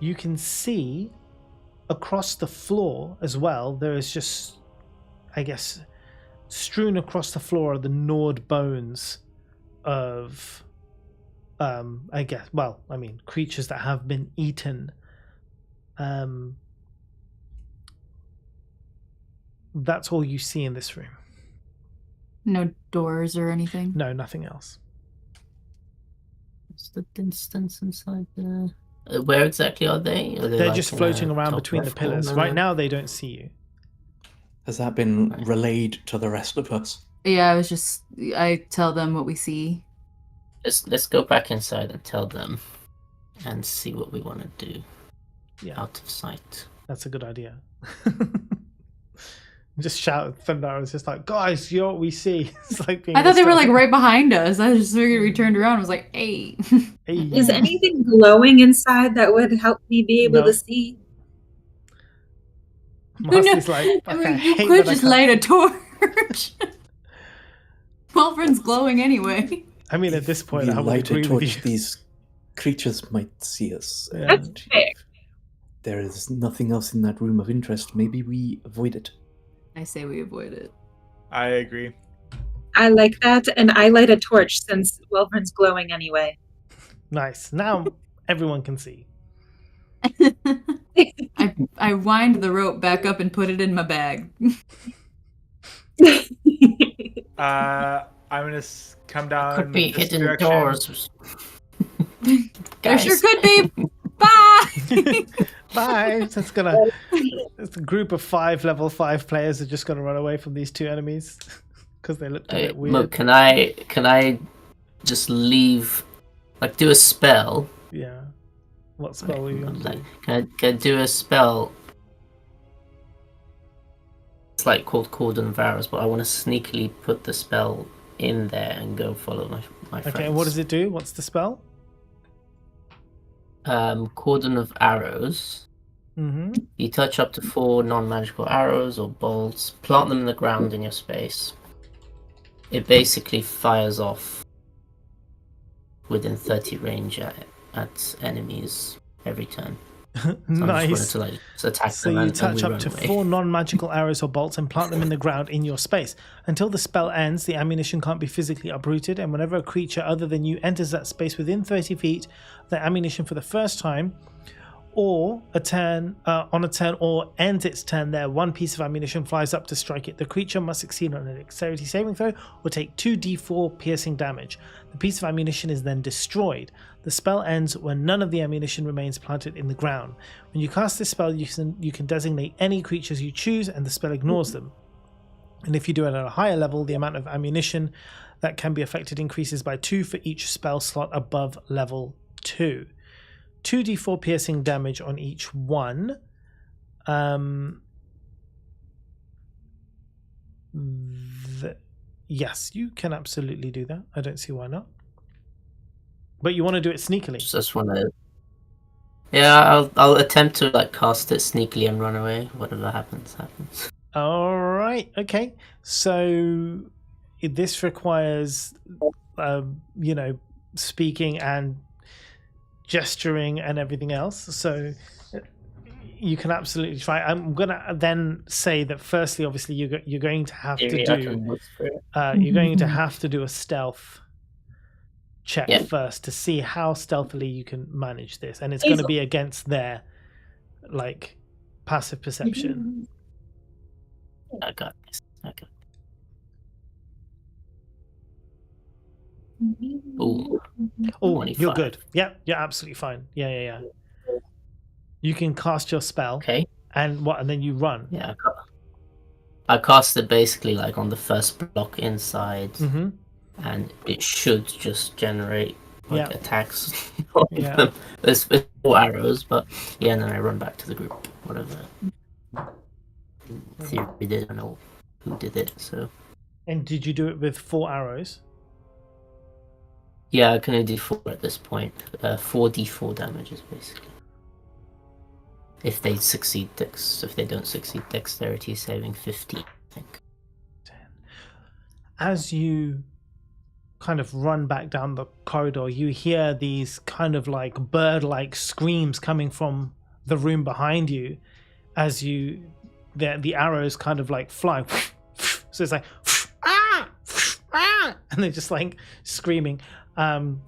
You can see across the floor as well, there is just, I guess, strewn across the floor are the gnawed bones of, I guess, well, I mean, creatures that have been eaten. That's all you see in this room. No doors or anything? No, nothing else. What's the distance inside there? Where exactly are they? Are they They're like just in floating a around top between the left pillars. corner? Right now, they don't see you. Has that been relayed to the rest of us? Yeah, I tell them what we see. Let's go back inside and tell them, and see what we want to do. Yeah, Out of sight. that's a good idea. Just shout at Thunder. It's just like, guys, you know what we see. It's like being I thought they were like stealth. right behind us. I just figured we turned around and was like, hey. Hey. Is anything glowing inside that would help me be able No. to see? Marcy's like, I "Fuck, mean, I you hate could that I just can't-" light a torch. Walfrin's glowing anyway. I mean, at this If point, we I would light a agree with torch, you. these creatures might see us. Yeah. And That's fair. if there is nothing else in that room of interest, maybe we avoid it. I say we avoid it. I agree. I like that, and I light a torch since Welvern's glowing anyway. Nice. Now everyone can see. I wind the rope back up and put it in my bag. I'm gonna come down. Could be this hidden direction. doors. There sure Guys. could be. Bye. Bye. So it's a group of 5 level 5 players are just gonna run away from these 2 enemies because they look a bit weird. Look, can I just leave, like, do a spell? Yeah. What spell are you going to do? Can I do a spell? It's like called Cordon of Arrows, but I want to sneakily put the spell in there and go follow my friends. Okay, and what does it do? What's the spell? Cordon of Arrows. Mm-hmm. You touch up to 4 non-magical arrows or bolts, plant them in the ground in your space. It basically fires off within 30 range at enemies every turn. So Nice. I'm just to attack So them you and touch we up run to away. 4 non-magical arrows or bolts and plant them in the ground in your space. Until the spell ends, the ammunition can't be physically uprooted, and whenever a creature other than you enters that space within 30 feet of the ammunition for the first time, or on a turn or ends its turn there, 1 piece of ammunition flies up to strike it. The creature must succeed on a dexterity saving throw or take 2d4 piercing damage. The piece of ammunition is then destroyed. The spell ends when none of the ammunition remains planted in the ground. When you cast this spell, you can designate any creatures you choose and the spell ignores them. And if you do it at a higher level, the amount of ammunition that can be affected increases by 2 for each spell slot above level 2. 2d4 piercing damage on each one. Yes, you can absolutely do that. I don't see why not. But you want to do it sneakily. Just want to. Yeah, I'll attempt to like cast it sneakily and run away. Whatever happens. All right. Okay. So this requires, speaking and gesturing and everything else. So you can absolutely try. I'm gonna then say that firstly, obviously, you're going to have to do. You're going to have to do a stealth check first to see how stealthily you can manage this, and it's going to be against their like passive perception. I got this. Okay. Ooh. Oh, 25. you're good. Yeah, you're absolutely fine. Yeah. You can cast your spell. Okay. And then you run. Yeah. I cast it basically like on the first block inside, and it should just generate attacks. Yeah. There's 4 arrows, but and then I run back to the group. Whatever. In theory, they don't know who did it, so. And did you do it with 4 arrows? Yeah, I can only do 4 at this point. 4d4 damages, basically. If they succeed if they don't succeed dexterity saving 15, I think. 10. As you kind of run back down the corridor, you hear these kind of like bird-like screams coming from the room behind you as the arrows kind of like fly. So it's like ah, and they're just like screaming. And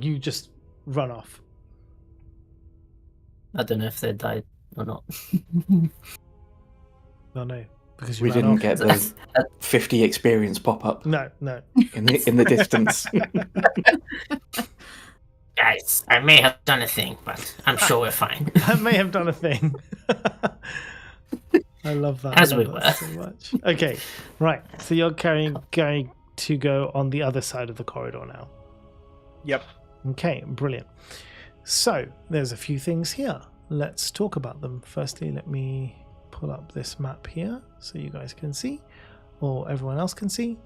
you just run off. I don't know if they died or not. No, because we didn't get the 50 experience pop up. No. In the distance. Guys, I may have done a thing, but I'm sure we're fine. I may have done a thing. I love that. As we were. So much. Okay, right. So you're going to go on the other side of the corridor now. Yep. Okay, brilliant. So there's a few things here. Let's talk about them. Firstly, let me pull up this map here so you guys can see, or everyone else can see.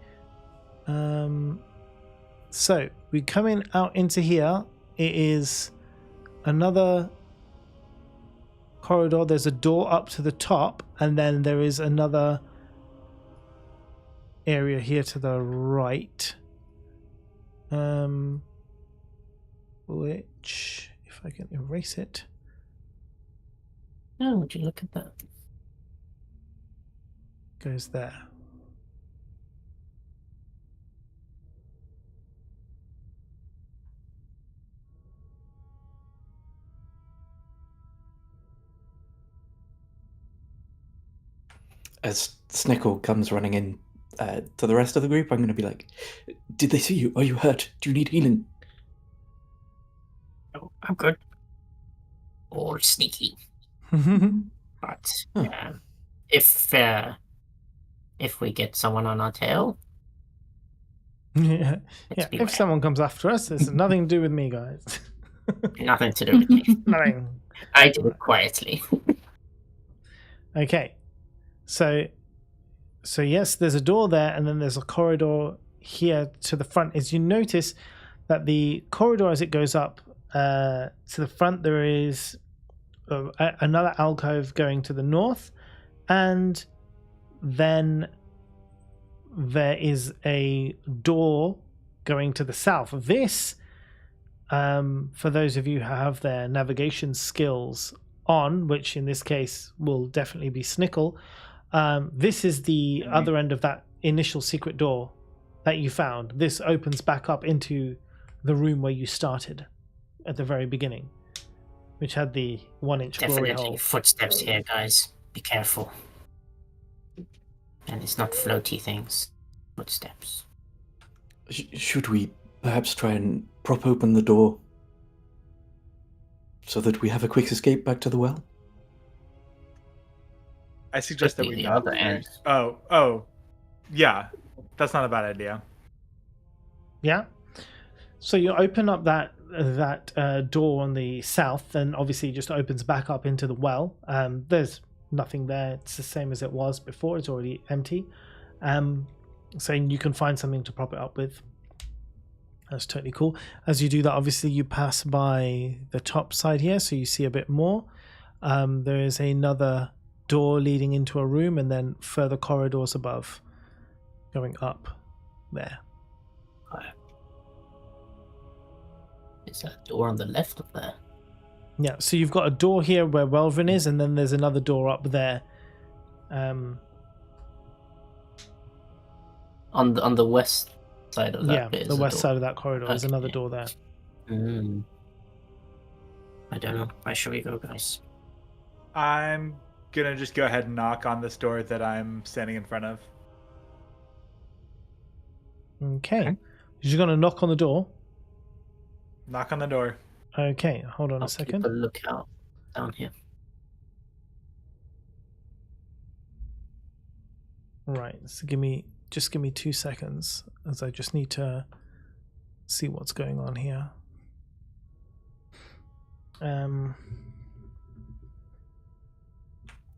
So we're coming out into here. It is another corridor. There's a door up to the top, and then there is another area here to the right, which, if I can erase it, Oh, would you look at that? Goes there. As Snickle comes running in to the rest of the group, I'm going to be like, "Did they see you? Are you hurt? Do you need healing?" Oh, I'm good. Or sneaky. But Huh. if we get someone on our tail, Yeah. let's Yeah. beware. If someone comes after us, it's nothing to do with me, guys. Nothing to do with me. Nothing. I did it quietly. Okay. So yes, there's a door there, and then there's a corridor here to the front. As you notice that the corridor, as it goes up to the front, there is another alcove going to the north, and then there is a door going to the south. This, for those of you who have their navigation skills on, which in this case will definitely be Snickle, this is the other end of that initial secret door that you found. This opens back up into the room where you started at the very beginning, which had the 1-inch glory Definitely hole. footsteps here, guys. Be careful. And it's not floaty things. Footsteps. Should we perhaps try and prop open the door so that we have a quick escape back to the well? I suggest that Could be we the not other do end. that. Oh, yeah. That's not a bad idea. Yeah. So you open up that door on the south, and obviously it just opens back up into the well. There's nothing there. It's the same as it was before. It's already empty. So you can find something to prop it up with. That's totally cool. As you do that, obviously you pass by the top side here, so you see a bit more. There is another door leading into a room, and then further corridors above going up there. Is that door on the left of there? Yeah, so you've got a door here where Welvin is, and then there's another door up there. On the west side of that Yeah, bit is the a west door. side of that corridor. There's Okay. another door there. I don't know. Where should we go, guys? I'm gonna just go ahead and knock on this door that I'm standing in front of. Okay. You're going to knock on the door. Knock on the door. Okay, hold on I'll a second. keep a lookout down here. Right, so give me 2 seconds, as I just need to see what's going on here. And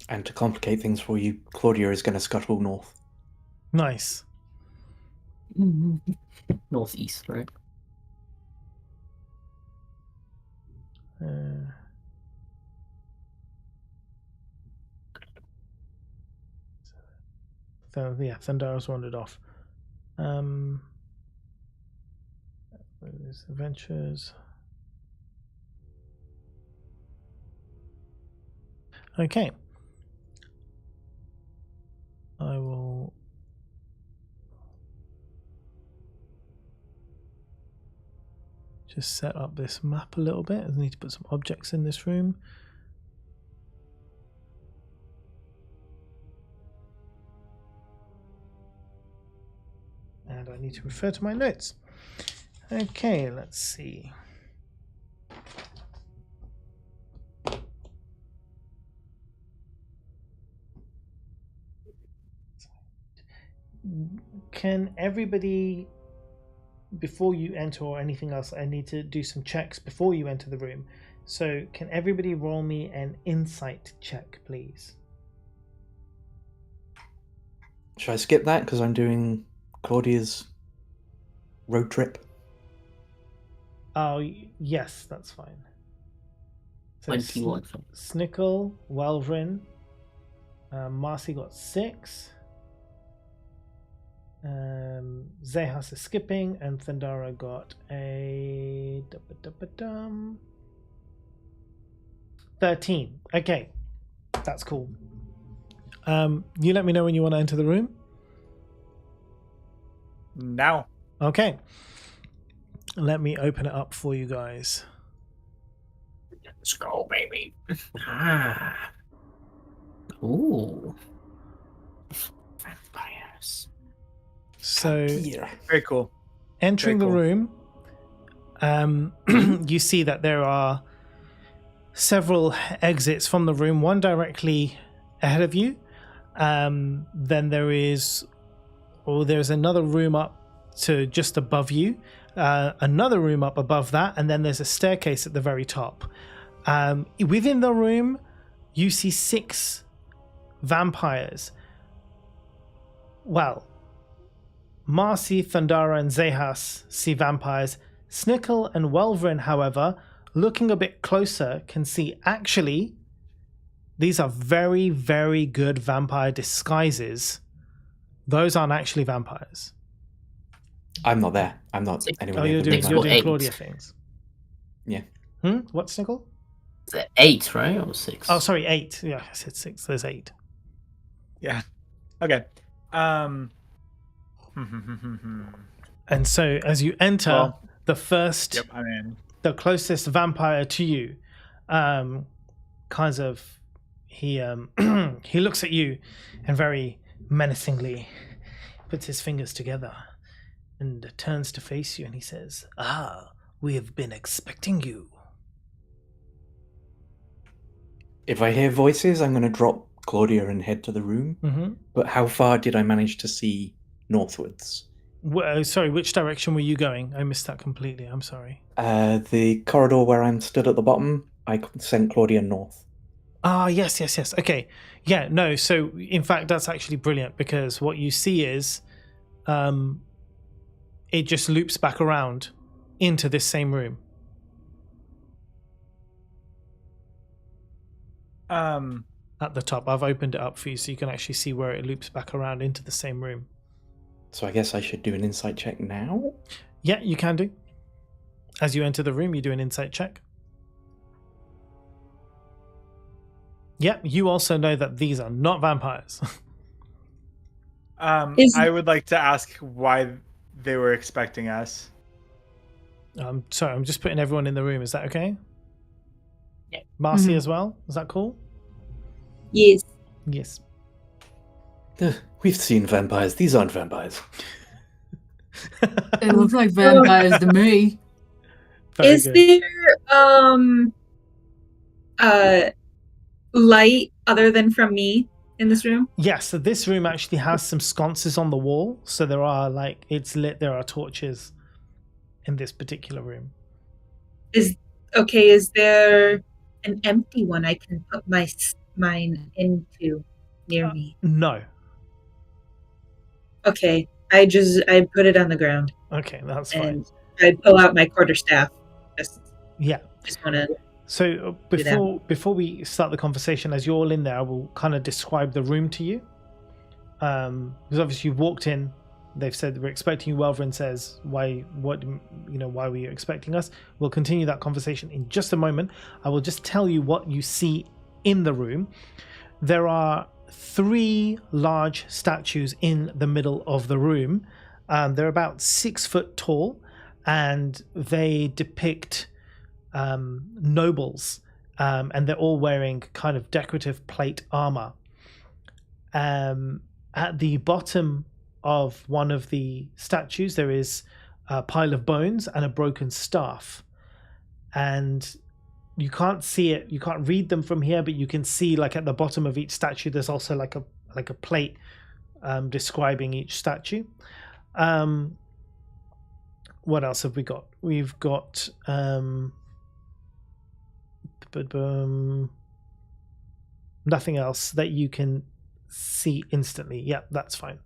to complicate things for you, Claudia is going to scuttle north. Nice. Northeast, right? So yeah, Thundara's wandered off. Adventures. Okay. I will just set up this map a little bit. I need to put some objects in this room. And I need to refer to my notes. Okay, let's see. Can everybody, before you enter or anything else, I need to do some checks before you enter the room. So can everybody roll me an insight check, please? Should I skip that because I'm doing Claudia's road trip? Oh, yes, that's fine. So 21. Snickle, Welvrin, Marcy got 6. Zehas is skipping, and Thundara got a 13. Okay, That's cool. You let me know when you want to enter the room. Now. Okay. Let me open it up for you guys. Let's go, baby. Ah. Ooh. Vampires. So, Here. Very cool. entering Very the room, you see that there are several exits from the room, one directly ahead of you. Then there's another room up to just above you, another room up above that, and then there's a staircase at the very top. Within the room, you see 6 vampires. Well, Marcy, Thundara, and Zehas see vampires. Snickle and Welvrin, however, looking a bit closer, can see actually these are very, very good vampire disguises. Those aren't actually vampires. I'm not there. I'm not anywhere Oh, near you're the doing, room. you're Or doing 8. Claudia things. Yeah. What, Snickle? 8, right? Or 6? Oh, sorry, 8. Yeah, I said 6. There's 8. Yeah. Okay. And so as you enter, Well, the first, Yep, I'm in. the closest vampire to you, kind of, he he looks at you and very menacingly puts his fingers together and turns to face you, and he says, "Ah, we have been expecting you." If I hear voices, I'm going to drop Claudia and head to the room. Mm-hmm. But how far did I manage to see northwards? Sorry, which direction were you going? I missed that completely. I'm sorry. The corridor where I'm stood at the bottom, I sent Claudia north. Ah, yes. Okay. Yeah, no, so in fact, that's actually brilliant, because what you see is it just loops back around into this same room. At the top, I've opened it up for you so you can actually see where it loops back around into the same room. So I guess I should do an insight check now? Yeah, you can do. As you enter the room, you do an insight check. Yeah, you also know that these are not vampires. I would like to ask why they were expecting us. Sorry, I'm just putting everyone in the room. Is that okay? Yeah. Marcy Mhm. as well? Is that cool? Yes. Yes. We've seen vampires. These aren't vampires. They look like vampires to me. Very Is good. there light other than from me in this room? Yeah, so this room actually has some sconces on the wall. So there are, like, it's lit, there are torches in this particular room. Is there an empty one I can put mine into near me? No. Okay. I put it on the ground Okay, that's fine. and I pull out my quarterstaff. Just Yeah. wanna So before we start the conversation, as you're all in there, I will kind of describe the room to you. Because obviously you've walked in, they've said we're expecting you. Welvrin says, why were you expecting us? We'll continue that conversation in just a moment. I will just tell you what you see in the room. There are 3 large statues in the middle of the room. They're about 6 foot tall, and they depict nobles, and they're all wearing kind of decorative plate armor. At the bottom of one of the statues, there is a pile of bones and a broken staff, and you can't see it, you can't read them from here, but you can see, like, at the bottom of each statue there's also like a plate describing each statue. What else have we got? We've got nothing else that you can see instantly. Yeah, that's fine.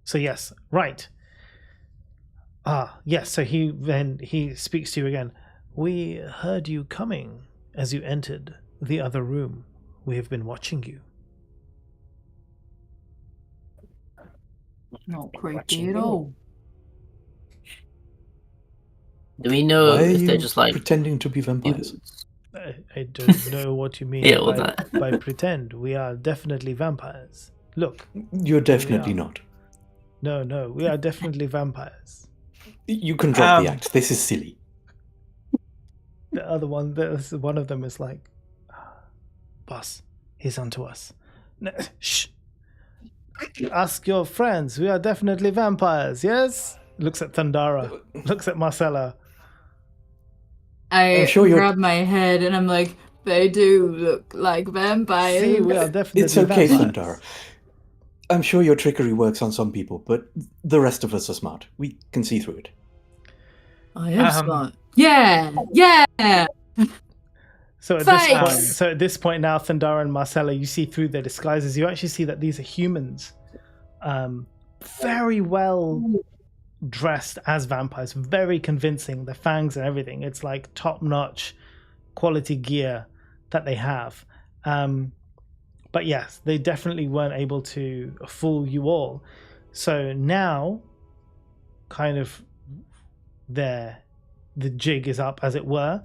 So yes, right. Yes, so he speaks to you again. We heard you coming as you entered the other room. We have been watching you. Not creepy at all. Do we know Why are if they're you just like pretending to be vampires? dudes? I don't know what you mean Yeah, well, that. by pretend. We are definitely vampires. Look, You're definitely are. not. No, we are definitely vampires. You can drop the act. This is silly. The other one, one of them is like, boss, he's onto us. No, shh. Ask your friends. We are definitely vampires, yes? Looks at Thundara. Looks at Marcella. I sure you're- grab my head and I'm like, they do look like vampires. See, we are definitely It's okay, vampires. Thundara. I'm sure your trickery works on some people, but the rest of us are smart. We can see through it. I am smart. Yeah. So at this point now, Thundara and Marcella, you see through their disguises. You actually see that these are humans, very well dressed as vampires, very convincing. The fangs and everything. It's like top-notch quality gear that they have. But yes, they definitely weren't able to fool you all. So now, kind of, the jig is up, as it were.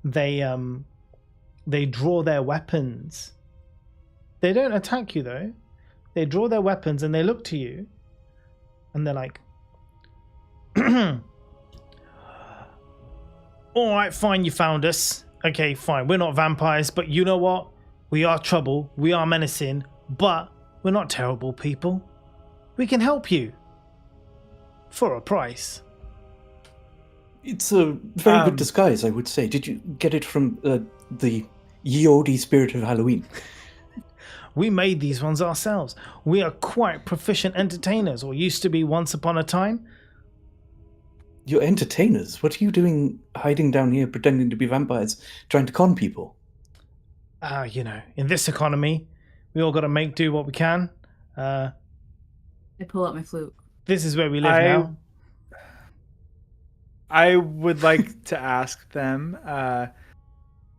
They draw their weapons. They don't attack you though. They draw their weapons and they look to you, and they're like, "All right, fine, you found us. Okay, fine. We're not vampires, but you know what? We are trouble. We are menacing, but we're not terrible people. We can help you for a price." It's a very good disguise, I would say. Did you get it from the Yodi spirit of Halloween? We made these ones ourselves. We are quite proficient entertainers, or used to be once upon a time. You're entertainers? What are you doing hiding down here pretending to be vampires, trying to con people? In this economy, we all got to make do what we can. I pull out my flute. This is where we live now. I would like to ask them,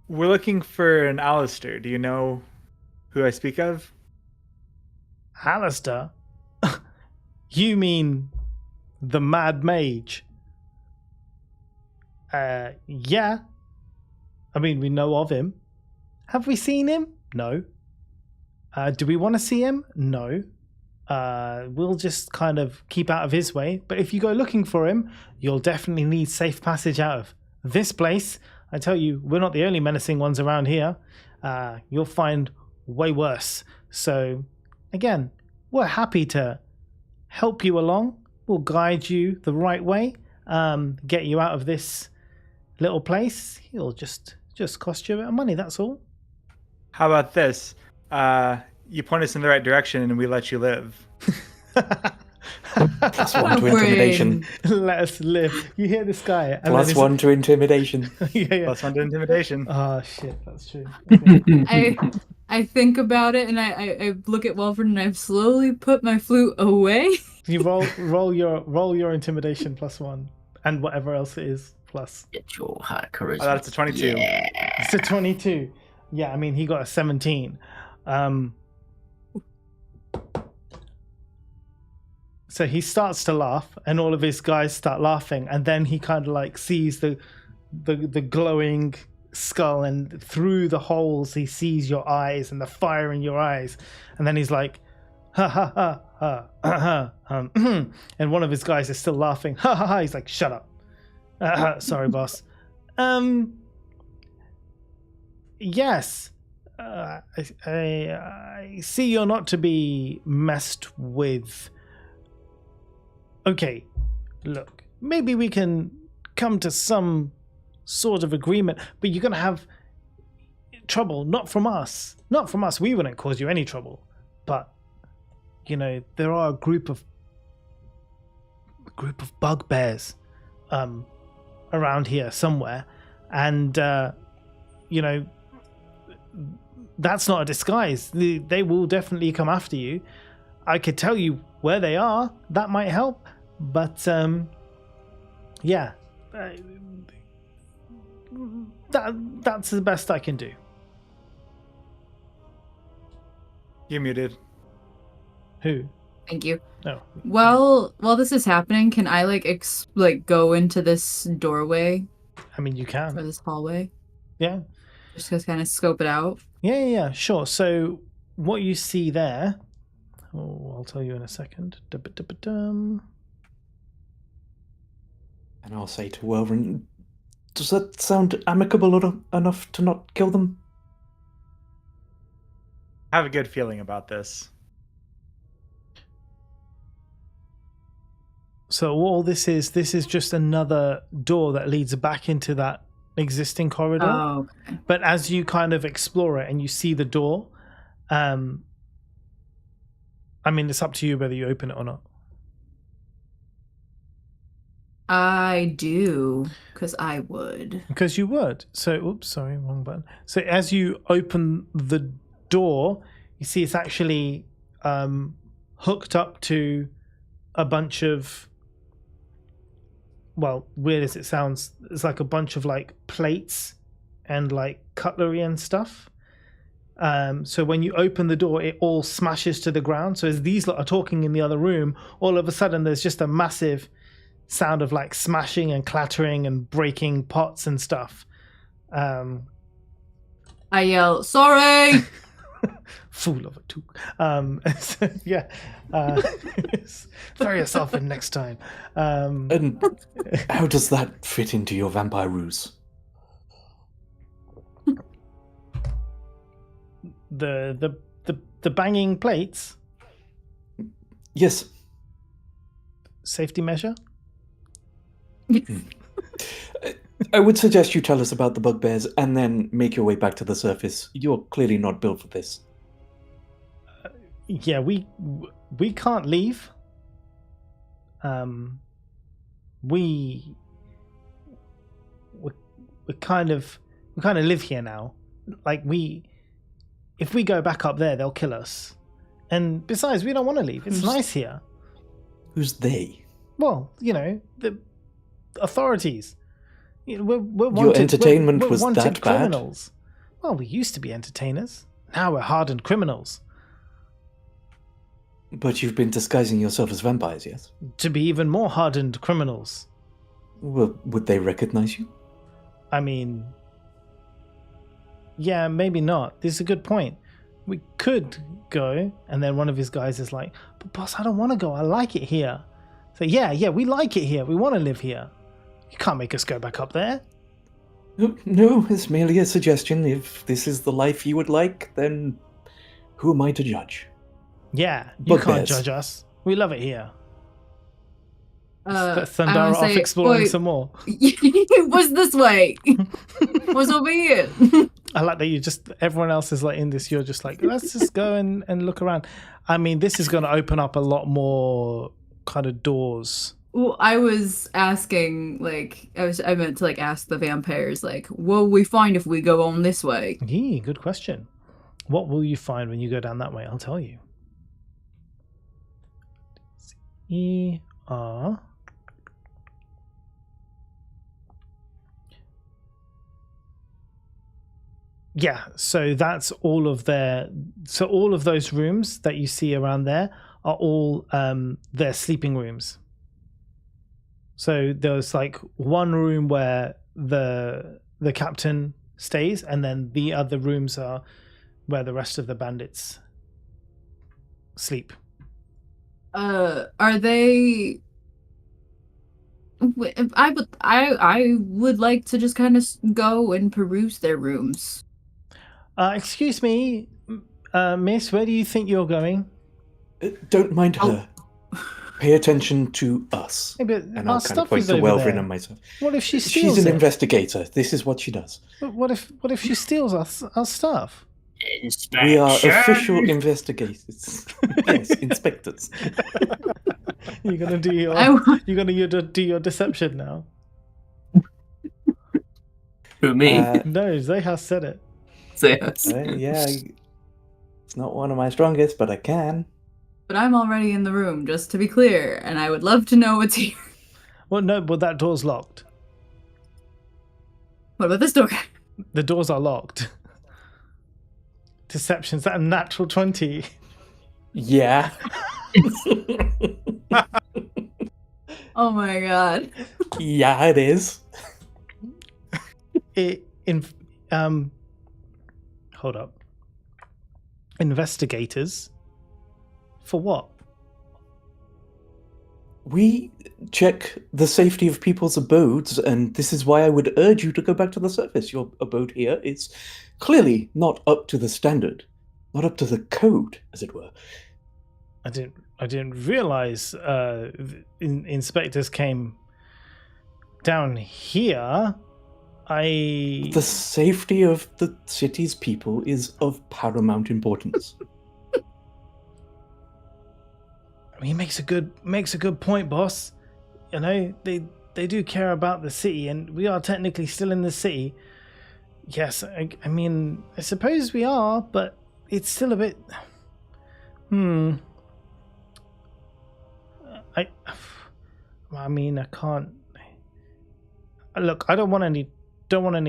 we're looking for an Alistair. Do you know who I speak of? Alistair? You mean the Mad Mage? Yeah. I mean, we know of him. Have we seen him? No. Do we want to see him? No. We'll just kind of keep out of his way. But if you go looking for him, you'll definitely need safe passage out of this place. I tell you, we're not the only menacing ones around here. You'll find way worse. So, again, we're happy to help you along. We'll guide you the right way. Get you out of this little place. It'll just cost you a bit of money, that's all. How about this? You point us in the right direction and we let you live. +1 to intimidation. Let us live. You hear this guy? And +1 to intimidation. yeah. +1 to intimidation. Oh shit, that's true. Okay. I think about it and I look at Welford and I slowly put my flute away. You roll your intimidation +1 and whatever else it is plus. Get your high charisma. Oh, that's a 22. Yeah. It's a 22. Yeah, I mean he got a 17. So he starts to laugh, and all of his guys start laughing, and then he kind of like sees the glowing skull, and through the holes he sees your eyes and the fire in your eyes, and then he's like, ha ha ha ha, and one of his guys is still laughing, ha ha ha. He's like, shut up. Sorry, boss. Yes. I see you're not to be messed with. Okay, look, maybe we can come to some sort of agreement, but you're going to have trouble, not from us. Not from us, we wouldn't cause you any trouble. But, there are a group of bugbears around here somewhere, and, that's not a disguise. They will definitely come after you. I could tell you where they are. That might help. But, yeah. That's the best I can do. You're muted. Who? Thank you. No. Well, while this is happening, can I go into this doorway I mean, you or can. this hallway? Yeah. Just to kind of scope it out. Yeah, sure. So what you see there, I'll tell you in a second. And I'll say to Welvin, does that sound amicable enough to not kill them? I have a good feeling about this. So all this is just another door that leads back into that existing corridor. Oh, okay. But as you kind of explore it and you see the door, I mean, it's up to you whether you open it or not. I do, because I would. Because you would. So, oops, sorry, wrong button. So as you open the door, you see it's actually hooked up to a bunch of, well, weird as it sounds, it's like a bunch of like plates and like cutlery and stuff. So when you open the door, it all smashes to the ground. So as these lot are talking in the other room, all of a sudden there's just a massive sound of like smashing and clattering and breaking pots and stuff. I yell, sorry! Fool of a took. So, yeah. Throw yourself in next time. And how does that fit into your vampire ruse? The banging plates? Yes. Safety measure? I would suggest you tell us about the bugbears and then make your way back to the surface. You're clearly not built for this. Yeah, we can't leave. We kind of live here now. Like if we go back up there, they'll kill us. And besides, we don't want to leave. It's nice here. Who's they? Well, the authorities. We're wanted, Your entertainment was wanted that criminals. Bad? Well, we used to be entertainers. Now we're hardened criminals. But you've been disguising yourself as vampires, yes? To be even more hardened criminals. Well, would they recognize you? I mean, yeah, maybe not. This is a good point. We could go, and then one of his guys is like, but boss, I don't want to go. I like it here. So yeah, we like it here. We want to live here. You can't make us go back up there. No, it's merely a suggestion. If this is the life you would like, then who am I to judge? Yeah, you can't Bugbears. judge us. We love it here. Let's Thundara off exploring some more. What's this way? What's over here? I like that everyone else is like in this, you're just like, let's just go and look around. I mean, this is going to open up a lot more kind of doors. Well, I was asking, I meant to ask the vampires, what will we find if we go on this way? Yeah, good question. What will you find when you go down that way? I'll tell you. Yeah, so that's all of all of those rooms that you see around there are all their sleeping rooms. So there's one room where the captain stays, and then the other rooms are where the rest of the bandits sleep. Are they? I would like to just kind of go and peruse their rooms. Excuse me, miss, where do you think you're going? Don't mind her. Pay attention to us. Hey, but And our I'll kind of stuff point is to over Welvin there. and myself. What if she steals She's an it? investigator. This is what she does. But what if she steals our stuff? Inspection. We are official investigators. Yes, inspectors. You're gonna do your deception now. Who, me? No, Zahas said it. Yeah, it's not one of my strongest, but I can. But I'm already in the room, just to be clear, and I would love to know what's here. Well, no, but that door's locked. What about this door? The doors are locked. Deception's that a natural 20? Yeah. Oh my god. Yeah, it is. hold up. Investigators? For what? We check the safety of people's abodes, and this is why I would urge you to go back to the surface. Your abode here is clearly not up to the standard, not up to the code, as it were. I didn't realize inspectors came down here. The safety of the city's people is of paramount importance. He makes a good point, boss. You know, they do care about the city, and we are technically still in the city. Yes, I mean, I suppose we are, but it's still a bit. I mean, I can't. Look, I don't want any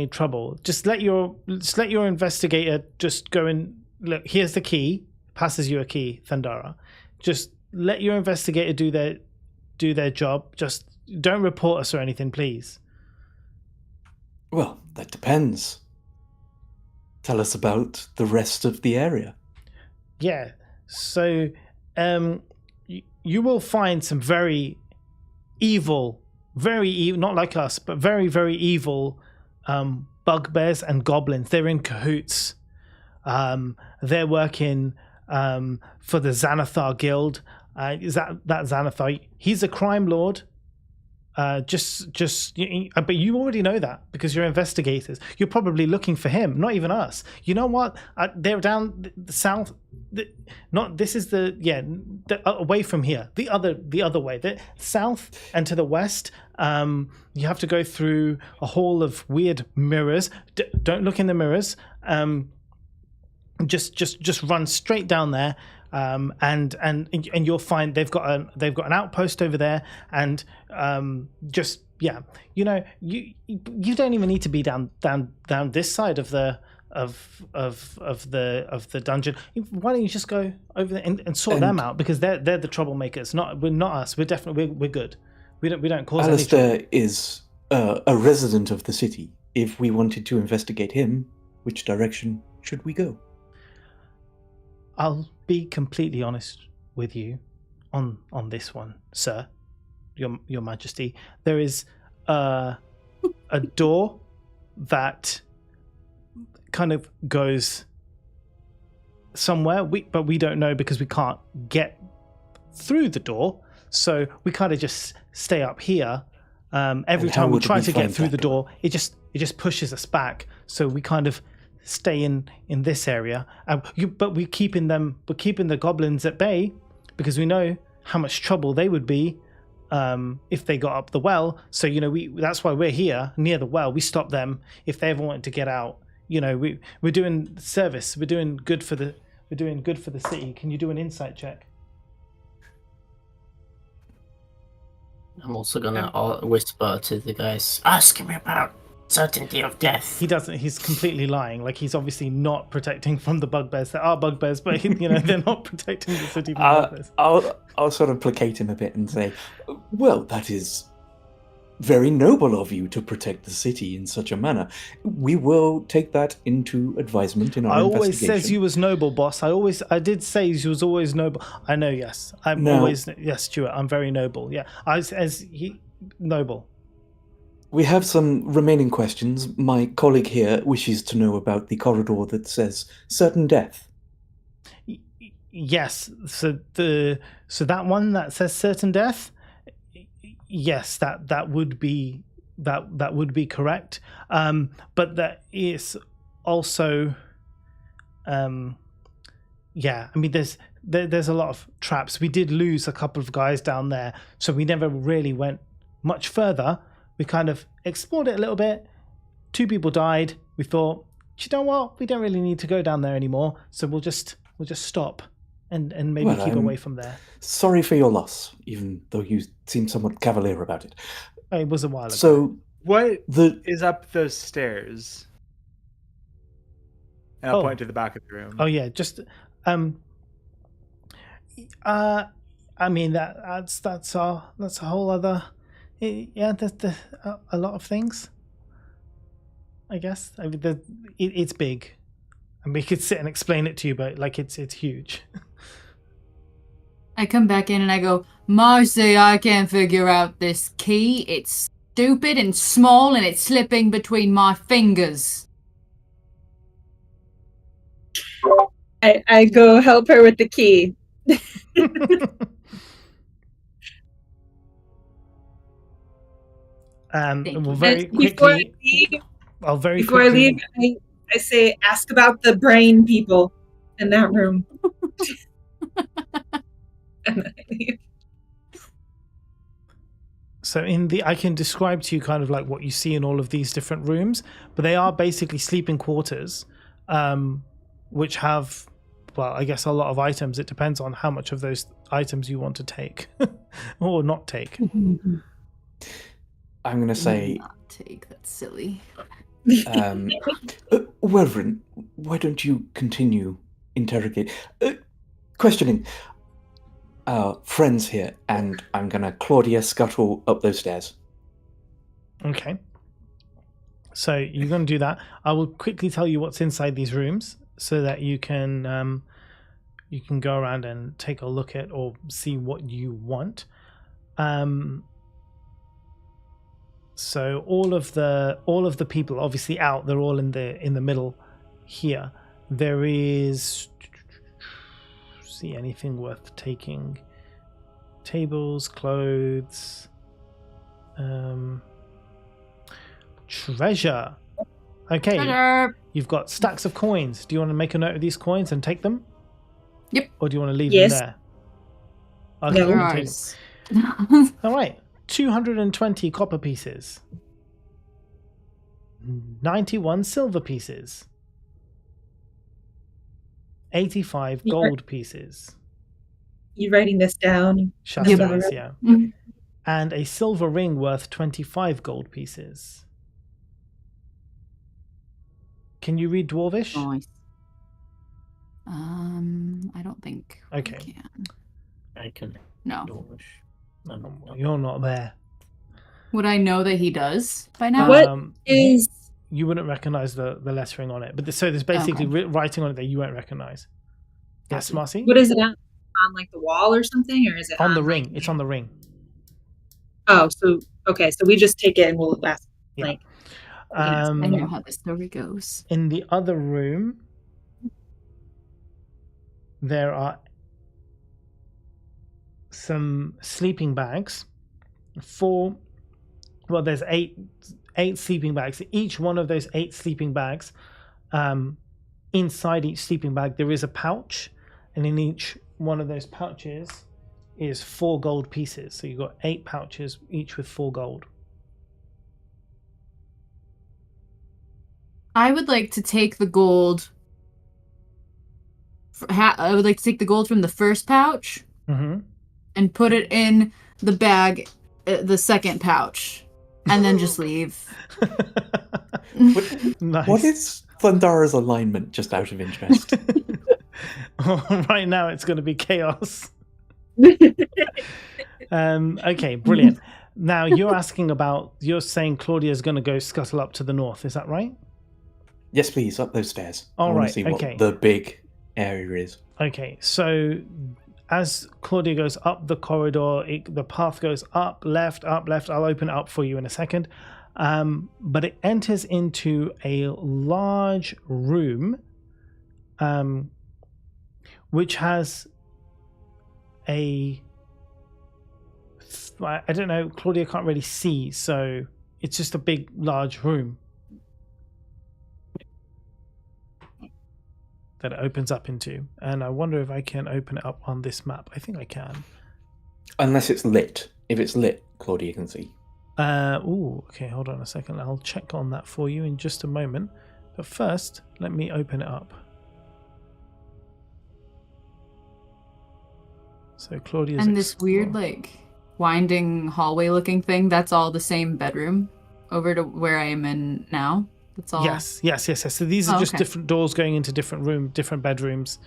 trouble. Just let your investigator just go and look. Here's the key. Passes you a key, Thandara. Just let your investigator do their job. Just don't report us or anything, please. Well, that depends. Tell us about the rest of the area. Yeah. So, you will find some very evil, not like us, but very, very evil bugbears and goblins. They're in cahoots. They're working for the Xanathar Guild. Is that Xanathar? He's a crime lord. But you already know that because you're investigators. You're probably looking for him, not even us. You know what? They're down the south. Away from here. The other way. The south and to the west. You have to go through a hall of weird mirrors. Don't look in the mirrors. Just run straight down there. And you'll find they've got an outpost over there, and you don't even need to be down this side of the dungeon. Why don't you just go over there and sort them out, because they're the troublemakers. We're not us. We're definitely we're good. We don't cause any trouble. Alistair is a resident of the city. If we wanted to investigate him, which direction should we go? I'll be completely honest with you on this one, sir, your Majesty. There is a door that kind of goes somewhere, but we don't know because we can't get through the door. So we kind of just stay up here. Every time we try to get through the door, it just pushes us back. So we kind of stay in this area, but we're keeping the goblins at bay because we know how much trouble they would be if they got up the well. So that's why we're here near the well. We stop them if they ever wanted to get out. We're doing service. We're doing good for the city. Can you do an insight check? I'm also gonna whisper to the guys, ask him about certainty of death. He doesn't. He's completely lying. Like, he's obviously not protecting from the bugbears. There are bugbears, but they're not protecting the city from bugbears. I'll sort of placate him a bit and say, well, that is very noble of you to protect the city in such a manner. We will take that into advisement in our investigation. I always says you was noble, boss. I did say you was always noble. I know, yes. Yes, Stuart, I'm very noble. Yeah, noble. We have some remaining questions. My colleague here wishes to know about the corridor that says certain death. Yes. So that one that says certain death. Yes, that would be correct. But that is also, I mean, there's a lot of traps. We did lose a couple of guys down there, so we never really went much further. We kind of explored it a little bit. 2 people died. We thought, you know what? We don't really need to go down there anymore. So we'll just stop and maybe keep away from there. Sorry for your loss, even though you seem somewhat cavalier about it. It was a while ago. So what is up those stairs? And I'll point to the back of the room. Oh yeah, just I mean that's a whole other. Yeah, there's a lot of things. I guess. I mean, it's big. And we could sit and explain it to you, but like it's huge. I come back in and I go, Marcy, I can't figure out this key. It's stupid and small and it's slipping between my fingers. I go help her with the key. Thank We'll you. very Before I quickly. leave, I'll very before I quickly. leave, I say, ask about the brain people in that room. And then I leave. So I can describe to you kind of like what you see in all of these different rooms, but they are basically sleeping quarters, which have, well, I guess a lot of items. It depends on how much of those items you want to take or not take. I'm going to say, Not take, that's silly. Reverend, why don't you continue questioning our friends here, and I'm going to Claudia scuttle up those stairs. Okay. So you're going to do that. I will quickly tell you what's inside these rooms so that you can go around and take a look at or see what you want. So all of the people obviously out. They're all in the middle here. There is see anything worth taking? Tables, clothes, treasure. Okay, Treasure. you've got stacks of coins. Do you want to make a note of these coins and take them? Yep. Or do you want to leave Yes. them there? Okay, No. you They're take ours. them. All right. 220 copper pieces. 91 silver pieces. 85 Yeah. gold pieces. You writing this down? Shasta is, yeah. Mhm. And a silver ring worth 25 gold pieces. Can you read Dwarvish? Nice. I don't think. I Okay. can. I can. No. Dwarvish. You're not there. Would I know that he does by now? What Um, is you wouldn't recognize the lettering on it, but so there's basically writing on it that you won't recognize. Yes, Gotcha. Marcy? what is it on like the wall or something, or is it On the like, ring. It's on the ring. Oh, so okay, so we just take it and we'll ask. Yeah. Like, I know how this story goes. In the other room, there are some sleeping bags. There's eight sleeping bags. Each one of those 8 sleeping bags, inside each sleeping bag, there is a pouch, and in each one of those pouches is 4 gold pieces. So you've got 8 pouches, each with 4 gold. I would like to take the gold. I would like to take the gold from the first pouch Mm-hmm. and put it in the bag, the second pouch, and then just leave. Nice. What is Thundara's alignment, just out of interest? Right now, it's going to be chaos. Okay, brilliant. Now you're saying Claudia's going to go scuttle up to the north. Is that right? Yes, please, up those stairs. All I want right, to see okay. what the big area is. Okay, so as Claudia goes up the corridor, the path goes up, left. I'll open it up for you in a second. But it enters into a large room, which has I don't know, Claudia can't really see, so it's just a big, large room that it opens up into. And I wonder if I can open it up on this map. I think I can. Unless it's lit. If it's lit, Claudia can see. Okay, hold on a second. I'll check on that for you in just a moment. But first, let me open it up. So Claudia's And this weird, like, winding hallway looking thing, that's all the same bedroom over to where I am in now. That's all. Yes. So these are just okay. different doors going into different bedrooms.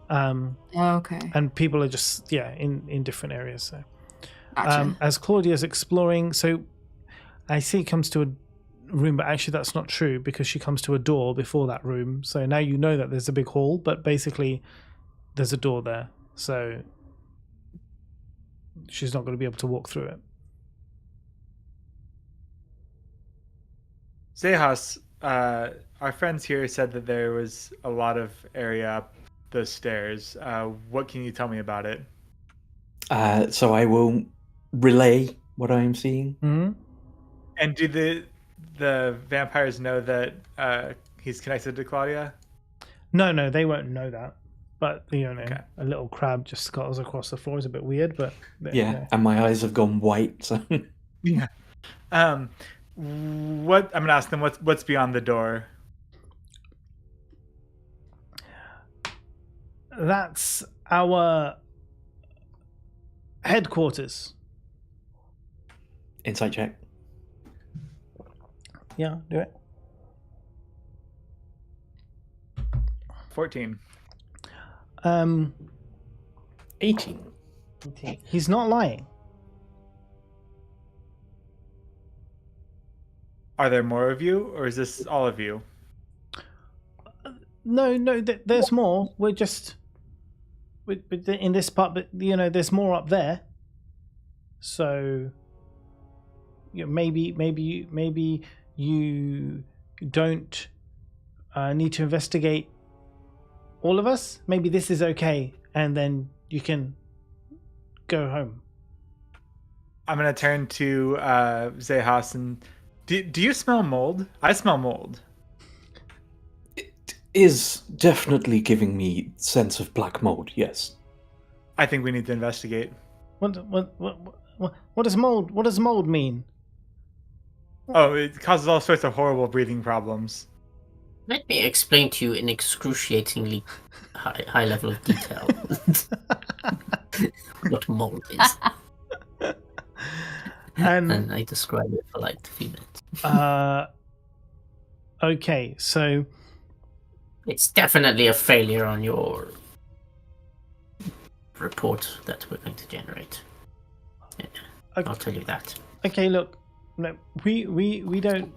Okay. And people are just, in different areas. So Gotcha. as Claudia's exploring, so I see it comes to room, but actually that's not true because she comes to a door before that room. So now you know that there's a big hall, but basically there's a door there. So she's not going to be able to walk through it. Zehas, our friends here said that there was a lot of area up the stairs. What can you tell me about it? So I will relay what I am seeing. Mm-hmm. And do the vampires know that he's connected to Claudia? No, they won't know that. But Okay. a little crab just scuttles across the floor is a bit weird. But Yeah, and my eyes have gone white. So Yeah. What I'm gonna ask them? What's beyond the door? That's our headquarters. insight check. Yeah, do it. 14. 18. He's not lying. Are there more of you, or is this all of you? No, there's more. We're just in this part, but there's more up there. So maybe you don't need to investigate all of us. Maybe this is okay, and then you can go home. I'm gonna turn to Zehas and do you smell mold? I smell mold. It is definitely giving me sense of black mold. Yes. I think we need to investigate. What does mold? What does mold mean? Oh, it causes all sorts of horrible breathing problems. Let me explain to you in excruciatingly high level of detail what mold is. And I describe it for like 2 minutes. Okay, so It's definitely a failure on your report that we're going to generate. Yeah, okay. I'll tell you that. Okay, look, no, we don't.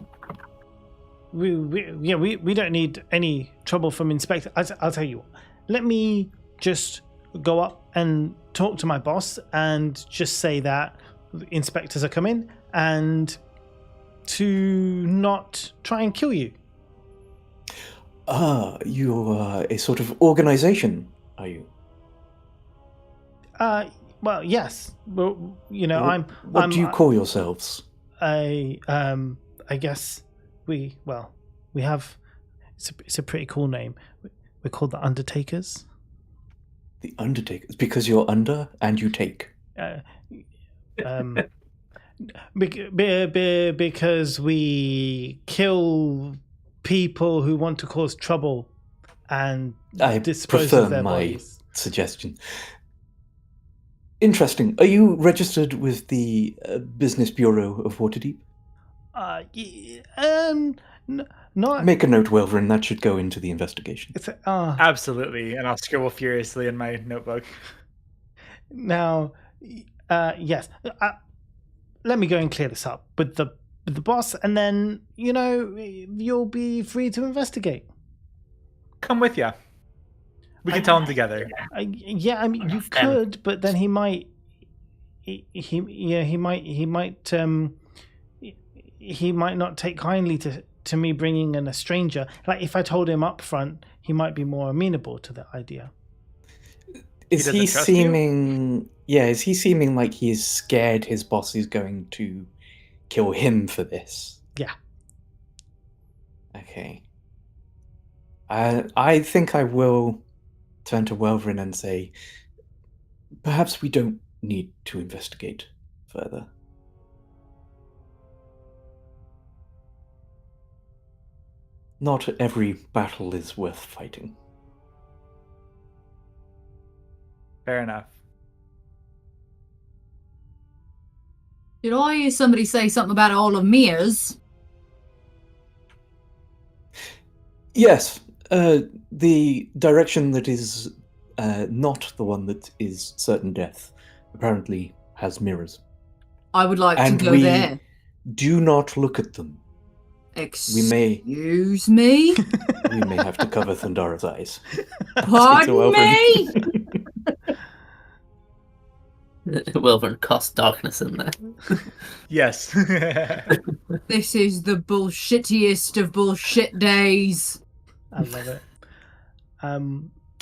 We don't need any trouble from Inspector. I'll tell you what. Let me just go up and talk to my boss and just say that the inspectors are coming and to not try and kill you. You're a sort of organization, are you? Well, yes. Well, What do you call yourselves? I guess we have. It's a pretty cool name. We're called the Undertakers. The Undertakers, because you're under and you take. Because we kill people who want to cause trouble and I dispose prefer of their my bodies. suggestion. Interesting. Are you registered with the Business Bureau of Waterdeep? Not. Make a note, Welverin. That should go into the investigation. It's Absolutely, and I'll scribble furiously in my notebook. now, yes. Let me go and clear this up with the boss, and then you'll be free to investigate. Come with ya. We can tell them together. Yeah, I mean, you could, but then he might not take kindly to me bringing in a stranger. Like if I told him up front, he might be more amenable to the idea. Is he seeming? Yeah, is he seeming like he is scared his boss is going to kill him for this? Yeah. Okay. I think I will turn to Welverin and say, perhaps we don't need to investigate further. Not every battle is worth fighting. Fair enough. Did I hear somebody say something about all of Mia's? Yes, the direction that is not the one that is certain death apparently has mirrors. I would like And to go we there. do not look at them. may- Excuse me? We may have to cover Thundara's eyes. Pardon me? Wilburn cast darkness in there. Yes. This is the bullshittiest of bullshit days. I love it.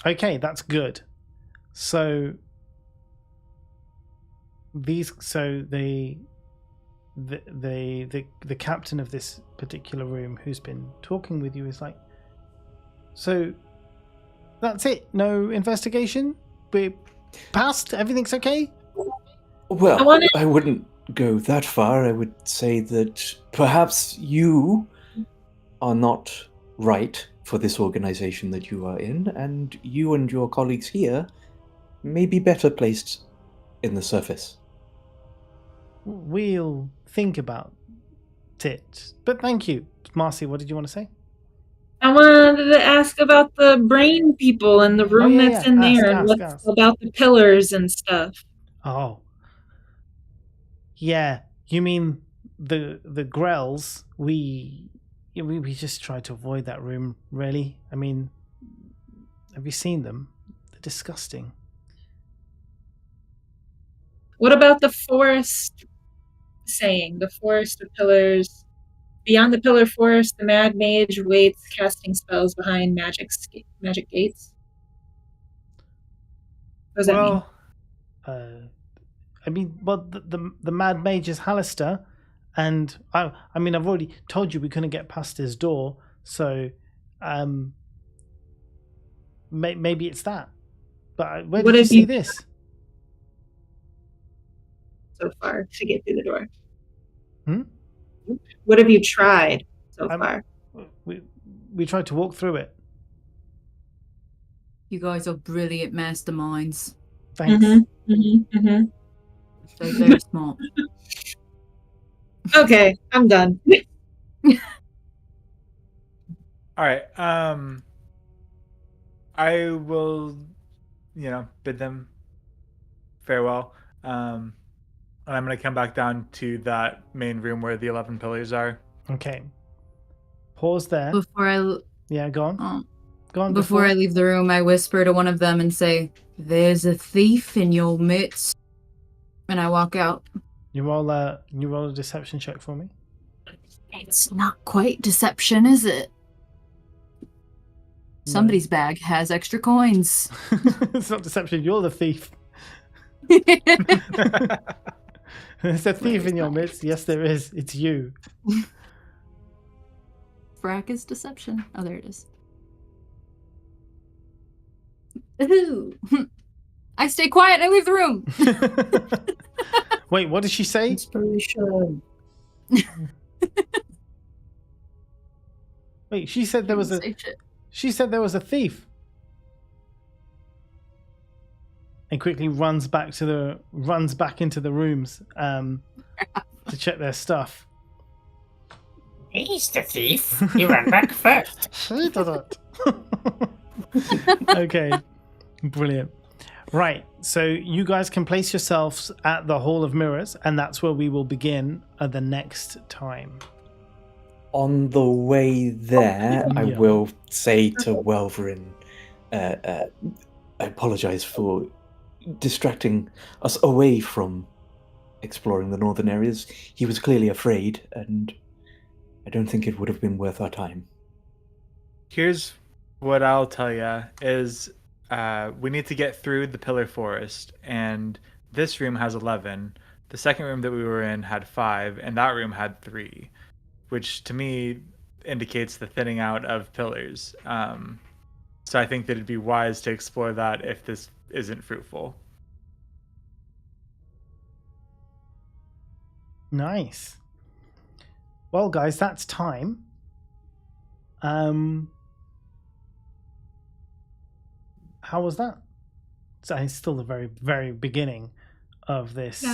Okay, that's good. So the captain of this particular room who's been talking with you is like, so that's it? No investigation? We're passed? Everything's okay? Well, I wouldn't go that far. I would say that perhaps you are not right for this organization that you are in, and you and your colleagues here may be better placed in the surface. We'll think about it. But thank you. Marcy, what did you want to say? I wanted to ask about the brain people and the room that's in there, and what's about the pillars and stuff. Oh. Yeah, you mean the Grells? We just try to avoid that room, really. I mean, have you seen them? They're disgusting. What about the forest saying? The forest of pillars. Beyond the pillar forest, the Mad Mage waits, casting spells behind magic gates. What does that mean? The Mad Mage is Hallister, and I mean, I've already told you we couldn't get past his door, so maybe it's that. But where did you see this? So far to get through the door. Hmm? What have you tried so far? We tried to walk through it. You guys are brilliant masterminds. Thanks. They're very smart. Okay, I'm done. All right. I will, bid them farewell. And I'm going to come back down to that main room where the 11 pillars are. Okay. Pause there. Yeah, go on. Go on. Before I leave the room, I whisper to one of them and say, "There's a thief in your midst." And I walk out. You roll a deception check for me. It's not quite deception, is it? No. Somebody's bag has extra coins. It's not deception. You're the thief. There's a thief in your midst. Yes, there is. It's you. Frack is deception. Oh, there it is. Ooh. I stay quiet and I leave the room. Wait, what did she say? Inspiration. Wait, she said there was a. She said there was a thief. And quickly runs back into the rooms to check their stuff. He's the thief. He ran back first. She did it. Okay, brilliant. Right, so you guys can place yourselves at the Hall of Mirrors, and that's where we will begin the next time. On the way there, I will say to Welverin, I apologize for distracting us away from exploring the northern areas. He was clearly afraid, and I don't think it would have been worth our time. Here's what I'll tell you is we need to get through the pillar forest, and this room has 11. The second room that we were in had 5, and that room had 3, which to me indicates the thinning out of pillars. So I think that it'd be wise to explore that if this isn't fruitful. Nice. Well, guys, that's time. How was that? So it's still the very, very beginning of this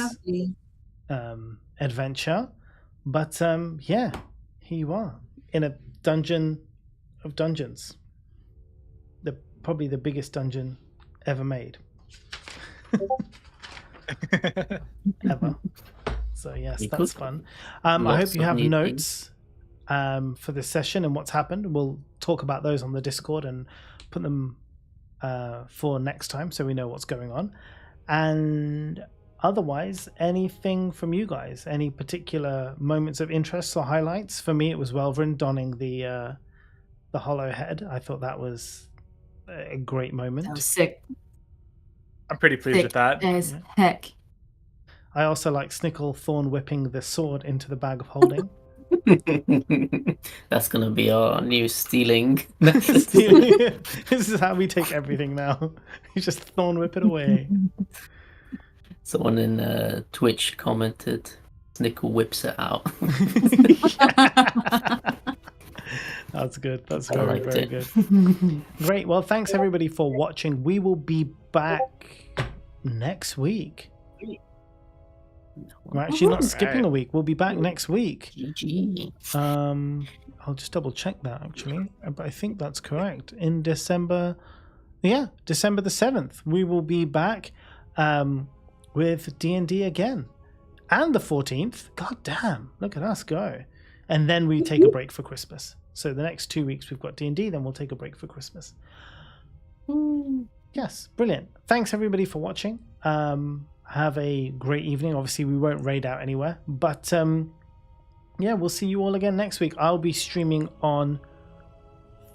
adventure. But yeah, here you are in a dungeon of dungeons. Probably the biggest dungeon ever made. Ever. So yes, that's fun. I hope you have notes for this session and what's happened. We'll talk about those on the Discord and put them for next time so we know what's going on. And otherwise, anything from you guys? Any particular moments of interest or highlights? For me, it was Welvrin donning the hollow head. I thought that was a great moment. That was sick. I'm pretty pleased with that. As heck. I also like Snickle Thorn whipping the sword into the bag of holding. That's gonna be our new stealing. This is how we take everything now. You just Thorn whip it away. Someone in Twitch commented, "Snickle whips it out." That's good. That's I very, liked very it. good. Great. Well, thanks everybody for watching. We will be back next week. We're actually not skipping a week. We'll be back next week. GG. I'll just double check that actually, but I think that's correct. In December, yeah, December the 7th, we will be back with D&D again, and the 14th. God damn! Look at us go. And then we take a break for Christmas. So the next 2 weeks we've got D&D, then we'll take a break for Christmas. Yes, brilliant. Thanks everybody for watching. Have a great evening. Obviously, we won't raid out anywhere, but yeah, we'll see you all again next week. I'll be streaming on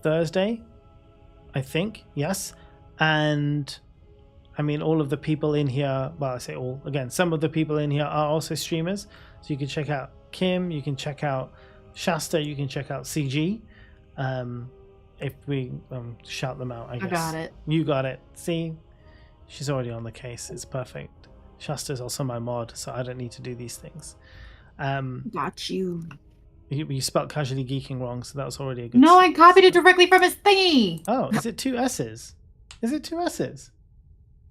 Thursday, I think. Yes, and I mean, all of the people in here. Well, I say all again. Some of the people in here are also streamers, so you can check out Kim. You can check out Shasta. You can check out CG. If we shout them out, I guess. I got it. You got it. See, she's already on the case. It's perfect. Shasta's also my mod, so I don't need to do these things. Got you. You spelled casually geeking wrong, so that was already a good. No, I copied it directly from his thingy. Oh, is it 2 S's? Is it 2 S's?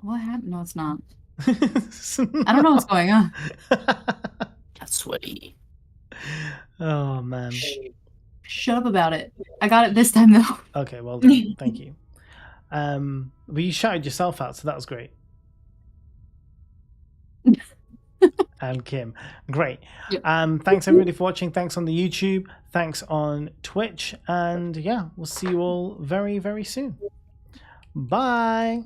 What happened? No, it's not. I don't know what's going on. That's sweaty. Oh man. Shut up about it. I got it this time though. Okay, well done. Thank you. But you shouted yourself out, so that was great. And Kim, great. Yep. Thanks everybody for watching. Thanks on the YouTube. Thanks on Twitch. And yeah, we'll see you all very, very soon. Bye.